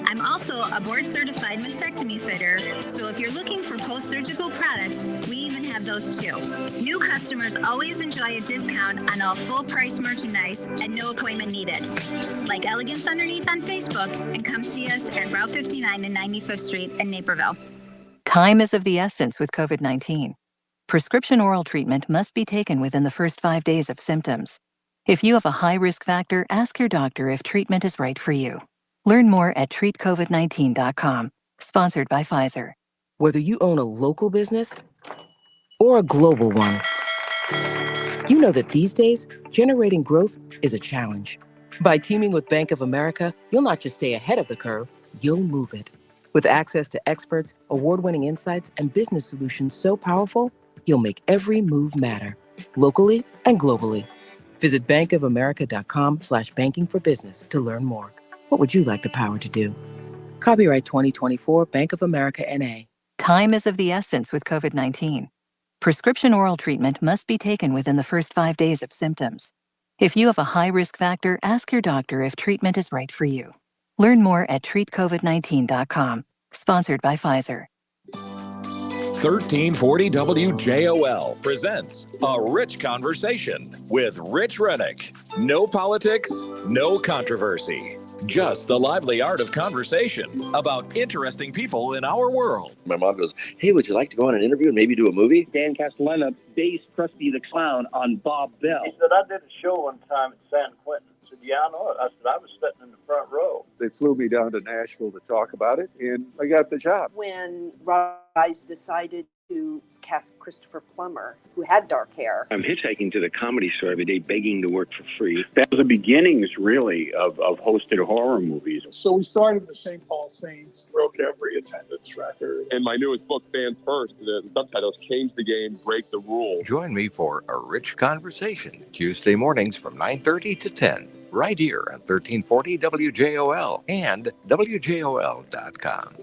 Speaker 20: I'm also a board-certified mastectomy fitter, so if you're looking for post-surgical products, we even have those too. New customers always enjoy a discount on all full-price merchandise and no appointment needed. Like Elegance Underneath on Facebook, and come see us at Route 59 and 95th Street in Naperville.
Speaker 21: Time is of the essence with COVID-19. Prescription oral treatment must be taken within the first 5 days of symptoms. If you have a high risk factor, ask your doctor if treatment is right for you. Learn more at treatcovid19.com. Sponsored by Pfizer.
Speaker 22: Whether you own a local business or a global one, you know that these days, generating growth is a challenge. By teaming with Bank of America, you'll not just stay ahead of the curve, you'll move it. With access to experts, award-winning insights, and business solutions so powerful, you'll make every move matter, locally and globally. Visit bankofamerica.com/banking for business to learn more. What would you like the power to do? Copyright 2024 Bank of America N.A.
Speaker 21: Time is of the essence with COVID-19. Prescription oral treatment must be taken within the first 5 days of symptoms. If you have a high risk factor, ask your doctor if treatment is right for you. Learn more at treatcovid19.com. Sponsored by Pfizer.
Speaker 3: 1340 WJOL presents A Rich Conversation with Rich Rennick. No politics, no controversy. Just the lively art of conversation about interesting people in our world.
Speaker 23: My mom goes, "Hey, would you like to go on an interview and maybe do a movie?"
Speaker 24: Dan Castellana based Krusty the Clown on Bob Bell.
Speaker 25: He said, "I did a show one time at San Quentin." I said, "Yeah, I know it." I said, "I was sitting in the front row."
Speaker 26: They flew me down to Nashville to talk about it, and I got the job.
Speaker 27: When Rise decided to cast Christopher Plummer, who had dark hair.
Speaker 24: I'm hitchhiking to the Comedy Store every day, begging to work for free.
Speaker 29: That was the beginnings, really, of hosted horror movies.
Speaker 26: So we started with the St. Paul Saints, broke every attendance record.
Speaker 30: In my newest book, Fans First, the subtitles Change the Game, Break the Rules.
Speaker 31: Join me for A Rich Conversation, Tuesday mornings from 9:30 to 10, right here on 1340 WJOL and WJOL.com.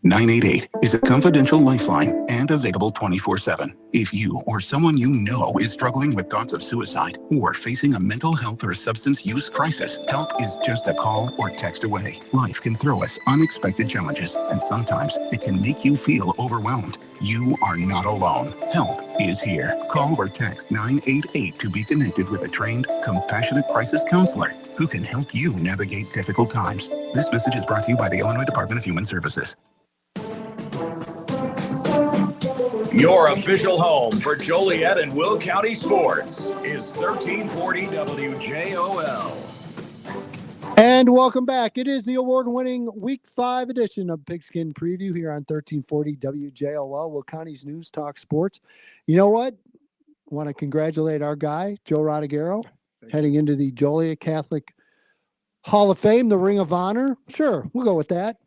Speaker 7: 988 is a confidential lifeline and available 24/7. If you or someone you know is struggling with thoughts of suicide or facing a mental health or substance use crisis, help is just a call or text away. Life can throw us unexpected challenges, and sometimes it can make you feel overwhelmed. You are not alone. Help is here. Call or text 988 to be connected with a trained, compassionate crisis counselor who can help you navigate difficult times. This message is brought to you by the Illinois Department of Human Services.
Speaker 3: Your official home for Joliet and Will County sports is 1340 WJOL.
Speaker 4: And welcome back. It is the award-winning Week 5 edition of Pigskin Preview here on 1340 WJOL, Will County's News Talk Sports. You know what? Want to congratulate our guy, Joe Rodriguero, heading into the Joliet Catholic Hall of Fame, the Ring of Honor. Sure, we'll go with that.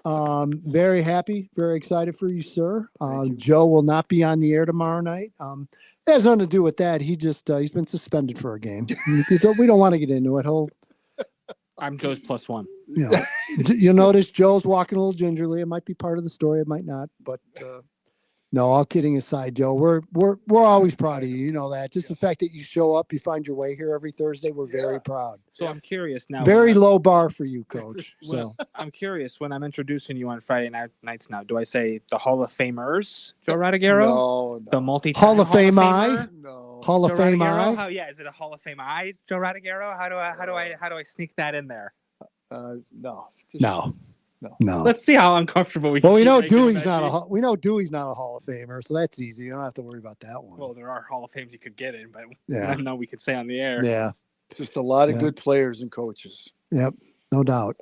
Speaker 4: Very happy, very excited for you, sir. Joe will not be on the air tomorrow night. It has nothing to do with that. He's been suspended for a game. We don't want to get into it.
Speaker 19: I'm Joe's +1.
Speaker 4: You know, you'll notice Joe's walking a little gingerly. It might be part of the story. It might not, but no, all kidding aside, Joe, we're always proud of you. You know that. Just the fact that you show up, you find your way here every Thursday, we're very proud.
Speaker 19: So I'm curious now.
Speaker 4: Very low bar for you, Coach.
Speaker 19: Well, I'm curious when I'm introducing you on Friday nights now. Do I say the Hall of Famers, Joe Rodriguero?
Speaker 5: No.
Speaker 19: The
Speaker 4: Hall of Fame
Speaker 19: Famer?
Speaker 4: No. Hall of Fame
Speaker 19: Rodriguero? Is it a Hall of Fame Joe Rodriguero? How do I sneak that in there?
Speaker 5: No.
Speaker 4: No.
Speaker 19: Let's see how uncomfortable we.
Speaker 4: Well, we
Speaker 19: can
Speaker 4: know
Speaker 19: make it
Speaker 4: Dewey's
Speaker 19: that
Speaker 4: not
Speaker 19: day.
Speaker 4: we know Dewey's not a Hall of Famer, so that's easy. You don't have to worry about that one.
Speaker 19: Well, there are Hall of Fames you could get in, but
Speaker 4: Yeah.
Speaker 19: I don't know we could say on the air.
Speaker 4: Yeah.
Speaker 5: Just a lot of good players and coaches.
Speaker 4: Yep, no doubt.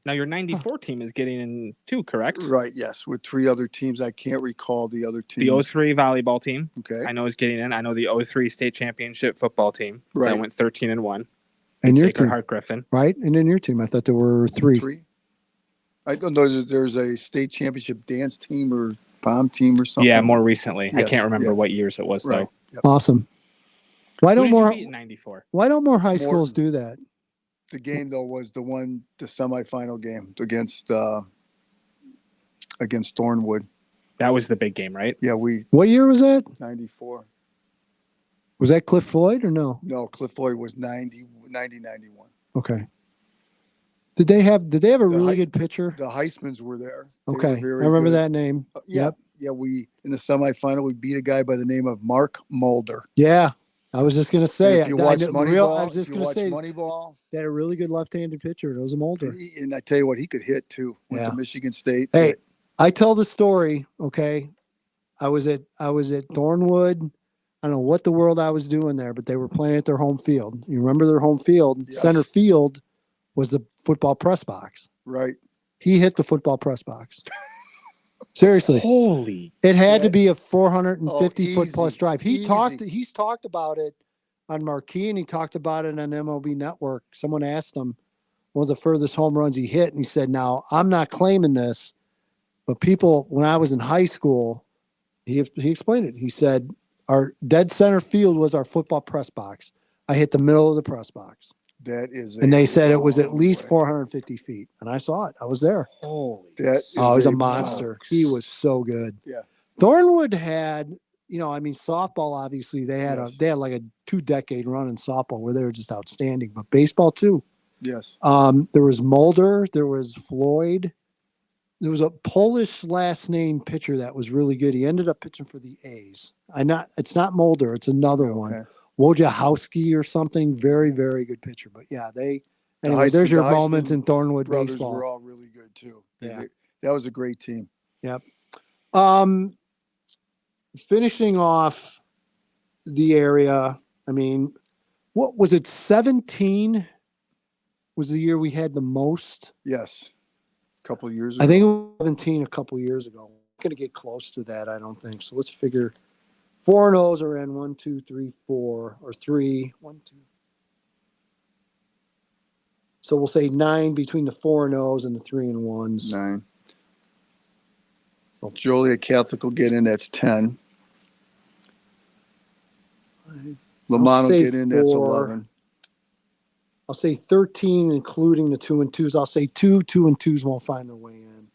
Speaker 19: Now your 94 team is getting in too, correct?
Speaker 5: Right, yes, with 3 other teams. I can't recall the other teams.
Speaker 19: The 03 volleyball team,
Speaker 5: okay,
Speaker 19: I know is getting in. I know the 03 state championship football team that went 13-1.
Speaker 4: And your
Speaker 19: Sacred
Speaker 4: team,
Speaker 19: Heart Griffin,
Speaker 4: right? And then your team, I thought there were 3.
Speaker 5: 3. I don't know. There's a state championship dance team or pom team or something.
Speaker 19: Yeah, more recently. I
Speaker 5: Yes,
Speaker 19: can't remember
Speaker 5: yeah.
Speaker 19: what years it was
Speaker 5: Right.
Speaker 19: though.
Speaker 5: Yep.
Speaker 4: Awesome. Why
Speaker 19: Who
Speaker 4: don't
Speaker 19: did you
Speaker 4: more?
Speaker 19: beat in 94?
Speaker 4: Why don't more high schools do that?
Speaker 5: The game though was the semifinal game against Thornwood.
Speaker 19: That was the big game, right?
Speaker 5: Yeah,
Speaker 4: What year was that?
Speaker 5: 94.
Speaker 4: Was that Cliff Floyd or no?
Speaker 5: No, Cliff Floyd was 91.
Speaker 4: Okay. Did they have a really good pitcher?
Speaker 5: The Heismans were there. They
Speaker 4: Okay,
Speaker 5: were
Speaker 4: I
Speaker 5: very
Speaker 4: remember
Speaker 5: good.
Speaker 4: that name.
Speaker 5: Yeah,
Speaker 4: Yep.
Speaker 5: yeah. We in the semifinal we beat a guy by the name of Mark Mulder.
Speaker 4: Yeah, I was just gonna say.
Speaker 5: And if you watch
Speaker 4: I
Speaker 5: Moneyball,
Speaker 4: was just gonna say
Speaker 5: Moneyball,
Speaker 4: they had a really good left-handed pitcher. It was a Mulder.
Speaker 5: and I tell you what, he could hit too. Went to Michigan State.
Speaker 4: Hey, I tell the story. Okay, I was at Thornwood. I don't know what the world I was doing there, but they were playing at their home field. You remember their home field?
Speaker 5: Yes.
Speaker 4: Center field was the football press box.
Speaker 5: Right.
Speaker 4: He hit the football press box. Seriously.
Speaker 19: Holy.
Speaker 4: It had to be a 450 foot plus
Speaker 5: easy,
Speaker 4: drive. He's
Speaker 5: easy.
Speaker 4: talked about it on Marquee and he talked about it on MLB Network. Someone asked him one of the furthest home runs he hit, and he said, "Now, I'm not claiming this, but people, when I was in high school," he explained it. He said, "Our dead center field was our football press box. I hit the middle of the press box."
Speaker 5: That is,
Speaker 4: And they said it was at least 450 feet. And I saw it. I was there.
Speaker 19: Holy.
Speaker 5: That
Speaker 4: He was
Speaker 5: is
Speaker 4: a monster. He was so good.
Speaker 5: Yeah.
Speaker 4: Thornwood had, softball, obviously, they had like a 2-decade run in softball where they were just outstanding, but baseball too.
Speaker 5: Yes.
Speaker 4: There was Mulder, there was Floyd. There was a Polish last name pitcher that was really good. He ended up pitching for the A's. It's not Mulder, it's another one. Wojciechowski or something. Very, very good pitcher. But yeah, anyway, there's your moments in Thornwood
Speaker 5: brothers
Speaker 4: baseball.
Speaker 5: Were all really good too.
Speaker 4: Yeah.
Speaker 5: That was a great team.
Speaker 4: Yep. Finishing off the area, what was it? 17 was the year we had the most.
Speaker 5: Yes. A couple of years ago.
Speaker 4: I think it was 17 a couple of years ago. We're going to get close to that, I don't think. So let's figure 4 and O's are in 1, 2, 3, 4, or 3. 1, 2. So we'll say 9 between the 4 and O's and the 3 and 1s.
Speaker 5: 9. Well, Joliet Catholic will get in. That's 10. Lamont will get in. That's 11.
Speaker 4: I'll say 13, including the 2 and 2s. I'll say 2 and 2s won't find their way in.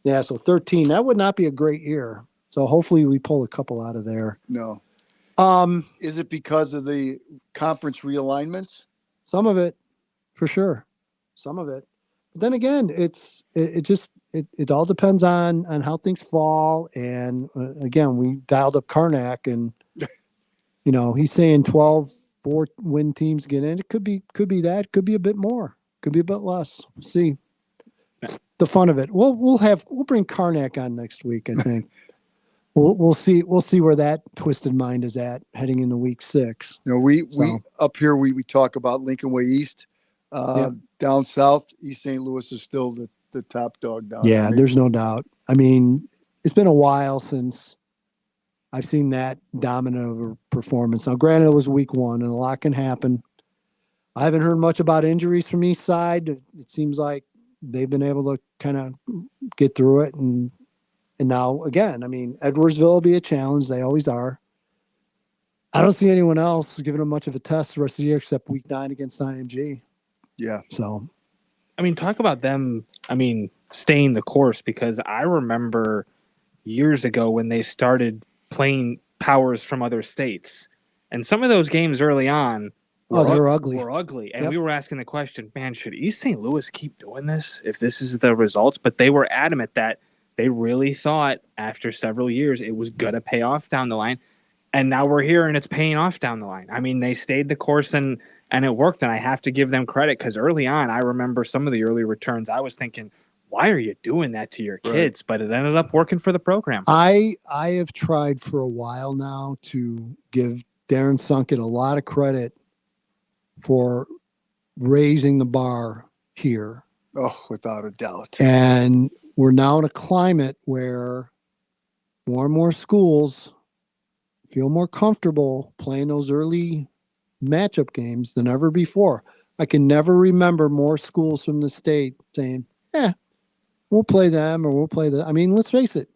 Speaker 4: Yeah, so 13. That would not be a great year. So hopefully we pull a couple out of there.
Speaker 5: No. Is it because of the conference realignments?
Speaker 4: Some of it, for sure. Some of it. But then again, it all depends on how things fall. And again, we dialed up Karnak, and he's saying 12 4-win teams get in. It could be that. Could be a bit more. Could be a bit less. We'll see. It's the fun of it. We'll bring Karnak on next week, I think. We'll see where that twisted mind is at heading into week 6.
Speaker 5: We up here we talk about Lincoln Way East. Down south, East St. Louis is still the top dog down.
Speaker 4: Yeah, there's no doubt. It's been a while since I've seen that dominant of a performance. Now, granted, it was week 1 and a lot can happen. I haven't heard much about injuries from East Side. It seems like they've been able to kind of get through it. And now, again, Edwardsville will be a challenge. They always are. I don't see anyone else giving them much of a test the rest of the year except week 9 against IMG.
Speaker 5: Yeah.
Speaker 4: So,
Speaker 19: talk about them, staying the course, because I remember years ago when they started playing powers from other states, and some of those games early on
Speaker 4: were ugly.
Speaker 19: And we were asking the question, man, should East St. Louis keep doing this if this is the results? But they were adamant that they really thought after several years it was going to pay off down the line. And now we're here and it's paying off down the line. They stayed the course and it worked. And I have to give them credit, because early on, I remember some of the early returns. I was thinking, why are you doing that to your kids? But it ended up working for the program.
Speaker 4: I have tried for a while now to give Darren Sunkett a lot of credit for raising the bar here
Speaker 5: Oh, without a doubt.
Speaker 4: And we're now in a climate where more and more schools feel more comfortable playing those early matchup games than ever before. I can never remember more schools from the state saying, we'll play them or we'll play the. I mean, let's face it.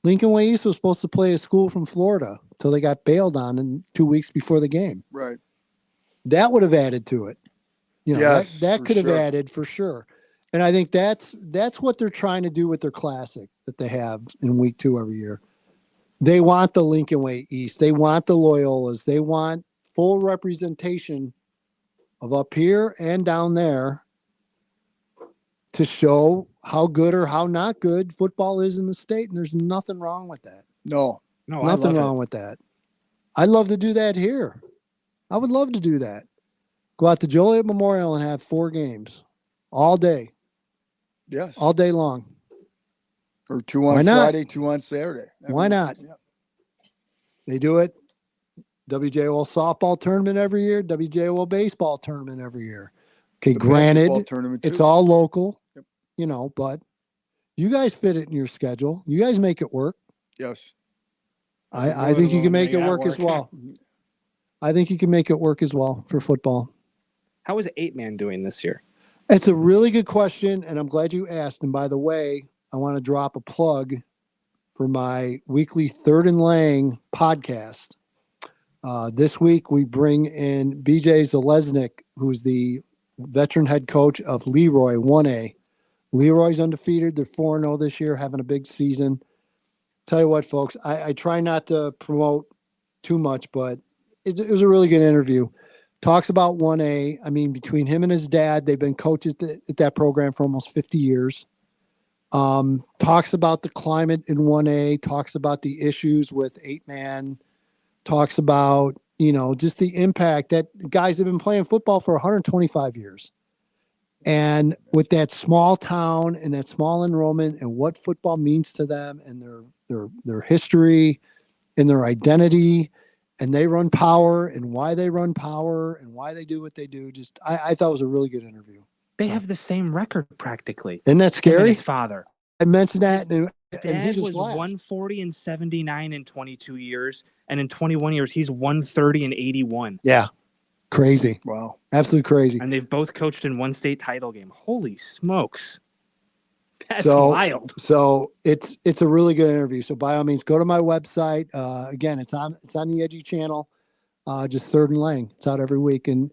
Speaker 4: Lincoln Way East was supposed to play a school from Florida until they got bailed on in 2 weeks before the game.
Speaker 5: Right.
Speaker 4: That would have added to it.
Speaker 5: Yes,
Speaker 4: that could have
Speaker 5: sure.
Speaker 4: added for sure. And I think that's what they're trying to do with their classic that they have in week 2 every year. They want the Lincoln Way East. They want the Loyolas. They want full representation of up here and down there to show how good or how not good football is in the state. And there's nothing wrong with that.
Speaker 5: No,
Speaker 4: nothing wrong with that. I'd love to do that here. I would love to do that. Go out to Joliet Memorial and have 4 games all day.
Speaker 5: Yes.
Speaker 4: All day long.
Speaker 5: Or 2 on Friday, 2 on Saturday.
Speaker 4: Why not?
Speaker 5: Yeah.
Speaker 4: They do it. WJOL softball tournament every year, WJOL baseball tournament every year. Okay,
Speaker 5: The
Speaker 4: granted,
Speaker 5: basketball tournament
Speaker 4: it's
Speaker 5: too.
Speaker 4: all local,
Speaker 5: Yep.
Speaker 4: but you guys fit it in your schedule. You guys make it work.
Speaker 5: Yes.
Speaker 4: I think you can make it work as well. I think you can make it work as well for football.
Speaker 19: How is 8-man doing this year?
Speaker 4: It's a really good question, and I'm glad you asked. And by the way, I want to drop a plug for my weekly Third and Lang podcast. This week, we bring in BJ Zalesnik, who's the veteran head coach of Leroy 1A. Leroy's undefeated. They're 4-0 this year, having a big season. Tell you what, folks, I try not to promote too much, but it was a really good interview. Talks about 1A. I mean, between him and his dad, they've been coaches at that program for almost 50 years. Talks about the climate in 1A, talks about the issues with 8-man, talks about, just the impact that guys have been playing football for 125 years. And with that small town and that small enrollment and what football means to them and their history and their identity, and they run power and why they run power and why they do what they do. I thought it was a really good interview.
Speaker 19: They have the same record practically.
Speaker 4: Isn't that scary?
Speaker 19: Him and his father.
Speaker 4: I mentioned that. And he
Speaker 19: Dad
Speaker 4: just
Speaker 19: was
Speaker 4: laughed.
Speaker 19: 140 and 79 in 22 years. And in 21 years, he's 130 and 81.
Speaker 4: Yeah. Crazy.
Speaker 5: Wow.
Speaker 4: Absolutely crazy.
Speaker 19: And they've both coached in one state title game. Holy smokes. That's
Speaker 4: so
Speaker 19: wild.
Speaker 4: So it's a really good interview. So by all means, go to my website. Again, it's on the Edgy channel. Just Third and Lang. It's out every week. And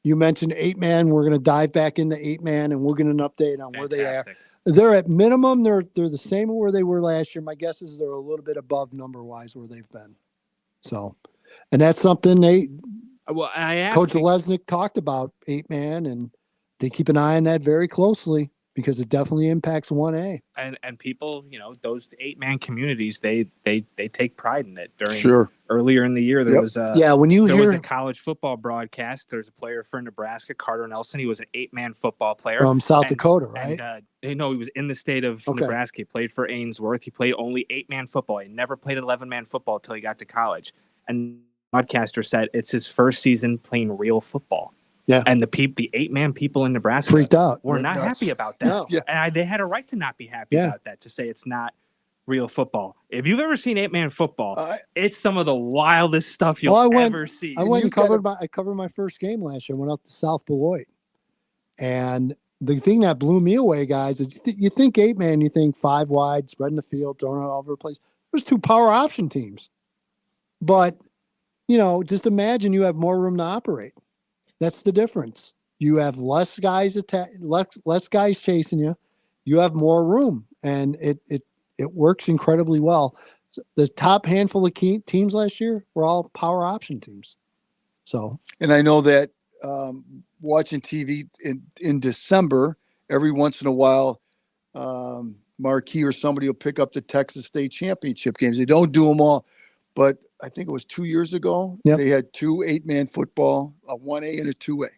Speaker 4: you mentioned 8-man. We're going to dive back into 8-man, and we'll get an update on where they are. They're at minimum. They're the same where they were last year. My guess is they're a little bit above number wise where they've been. So, and that's something Coach Lesnick talked about 8-man, and they keep an eye on that very closely because it definitely impacts 1A.
Speaker 19: And people, those 8-man communities, they take pride in it. Earlier in the year, there was a college football broadcast. There's a player for Nebraska, Carter Nelson. He was an 8-man football player
Speaker 4: from South Dakota, right?
Speaker 19: He was in the state of Nebraska. He played for Ainsworth. He played only 8-man football. He never played 11-man football until he got to college. And the broadcaster said it's his first season playing real football.
Speaker 4: Yeah.
Speaker 19: And the 8-man people in Nebraska
Speaker 4: freaked out.
Speaker 19: Were not happy about that.
Speaker 4: No. Yeah.
Speaker 19: And they had a right to not be happy about that, to say it's not real football. If you've ever seen 8-man football, it's some of the wildest stuff you'll ever see.
Speaker 4: I went and covered my first game last year. I went up to South Beloit. And the thing that blew me away, guys, is you think 8-man, you think 5 wide, spreading the field, throwing it all over the place. There's 2 power option teams. But, just imagine you have more room to operate. That's the difference. You have less guys less guys chasing you. You have more room, and it works incredibly well. The top handful of teams last year were all power option teams. So,
Speaker 5: and I know that watching TV in December, every once in a while, Marquee or somebody will pick up the Texas State Championship games. They don't do them all. But I think it was 2 years ago, They had 2 8-man football, a 1A and a 2A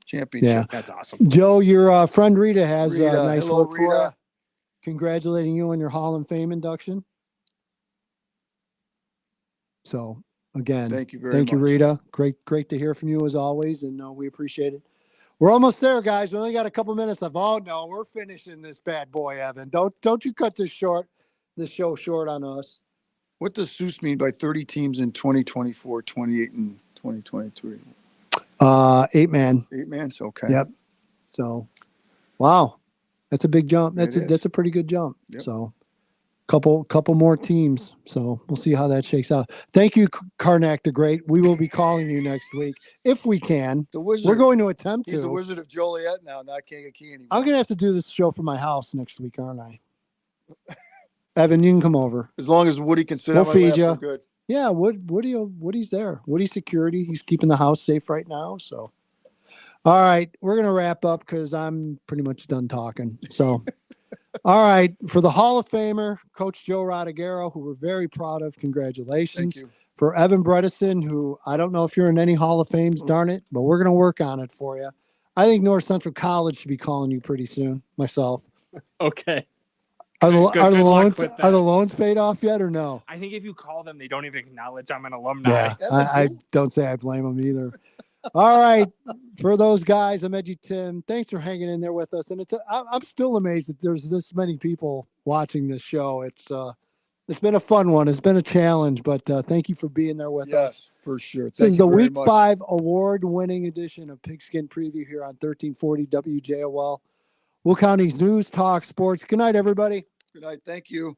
Speaker 5: championship.
Speaker 4: Yeah.
Speaker 19: That's awesome.
Speaker 4: Joe, your friend Rita has a nice
Speaker 5: hello,
Speaker 4: work for
Speaker 5: Rita.
Speaker 4: you. Congratulating you on your Hall of Fame induction. So, again,
Speaker 5: thank you very
Speaker 4: much.
Speaker 5: much.
Speaker 4: Rita. Great to hear from you as always, and we appreciate it. We're almost there, guys. We only got a couple minutes left. Oh no, we're finishing this bad boy, Evan. Don't you cut this show short on us.
Speaker 5: What does Seuss mean by 30 teams in 2024, 28 in 2023?
Speaker 4: 8 man.
Speaker 5: 8 man. Okay.
Speaker 4: Yep. So, wow, that's a big jump.
Speaker 5: It is.
Speaker 4: That's a pretty good jump.
Speaker 5: Yep.
Speaker 4: So, couple more teams. So we'll see how that shakes out. Thank you, Karnak the Great. We will be calling you next week if we can.
Speaker 5: The Wizard.
Speaker 4: We're going to attempt
Speaker 5: He's
Speaker 4: to.
Speaker 5: the Wizard of Joliet now, not Kankakee anymore.
Speaker 4: I'm gonna have to do this show from my house next week, aren't I? Evan, you can come over.
Speaker 5: As long as Woody can sit
Speaker 4: We'll
Speaker 5: on my
Speaker 4: feed
Speaker 5: lap,
Speaker 4: you.
Speaker 5: we're good.
Speaker 4: Yeah, Woody's there. Woody's security. He's keeping the house safe right now. So, all right, we're gonna wrap up because I'm pretty much done talking. So, all right, for the Hall of Famer, Coach Joe Rodriguero, who we're very proud of. Congratulations.
Speaker 5: Thank you.
Speaker 4: For Evan Bredesen, who I don't know if you're in any Hall of Fames, darn it, but we're gonna work on it for you. I think North Central College should be calling you pretty soon. Myself.
Speaker 19: Okay.
Speaker 4: Are the
Speaker 19: Good luck with that.
Speaker 4: loans paid off yet or no?
Speaker 19: I think if you call them, they don't even acknowledge I'm an alumni.
Speaker 4: Yeah, I don't say I blame them either. All right, for those guys, I'm Edgy Tim. Thanks for hanging in there with us, and I'm still amazed that there's this many people watching this show. It's been a fun one. It's been a challenge, but thank you for being there with us.
Speaker 5: Yes, for sure.
Speaker 4: This is the Week 5 award-winning edition of Pigskin Preview here on 1340 WJOL, Will County's News Talk Sports. Good night, everybody.
Speaker 5: Good night. Thank you.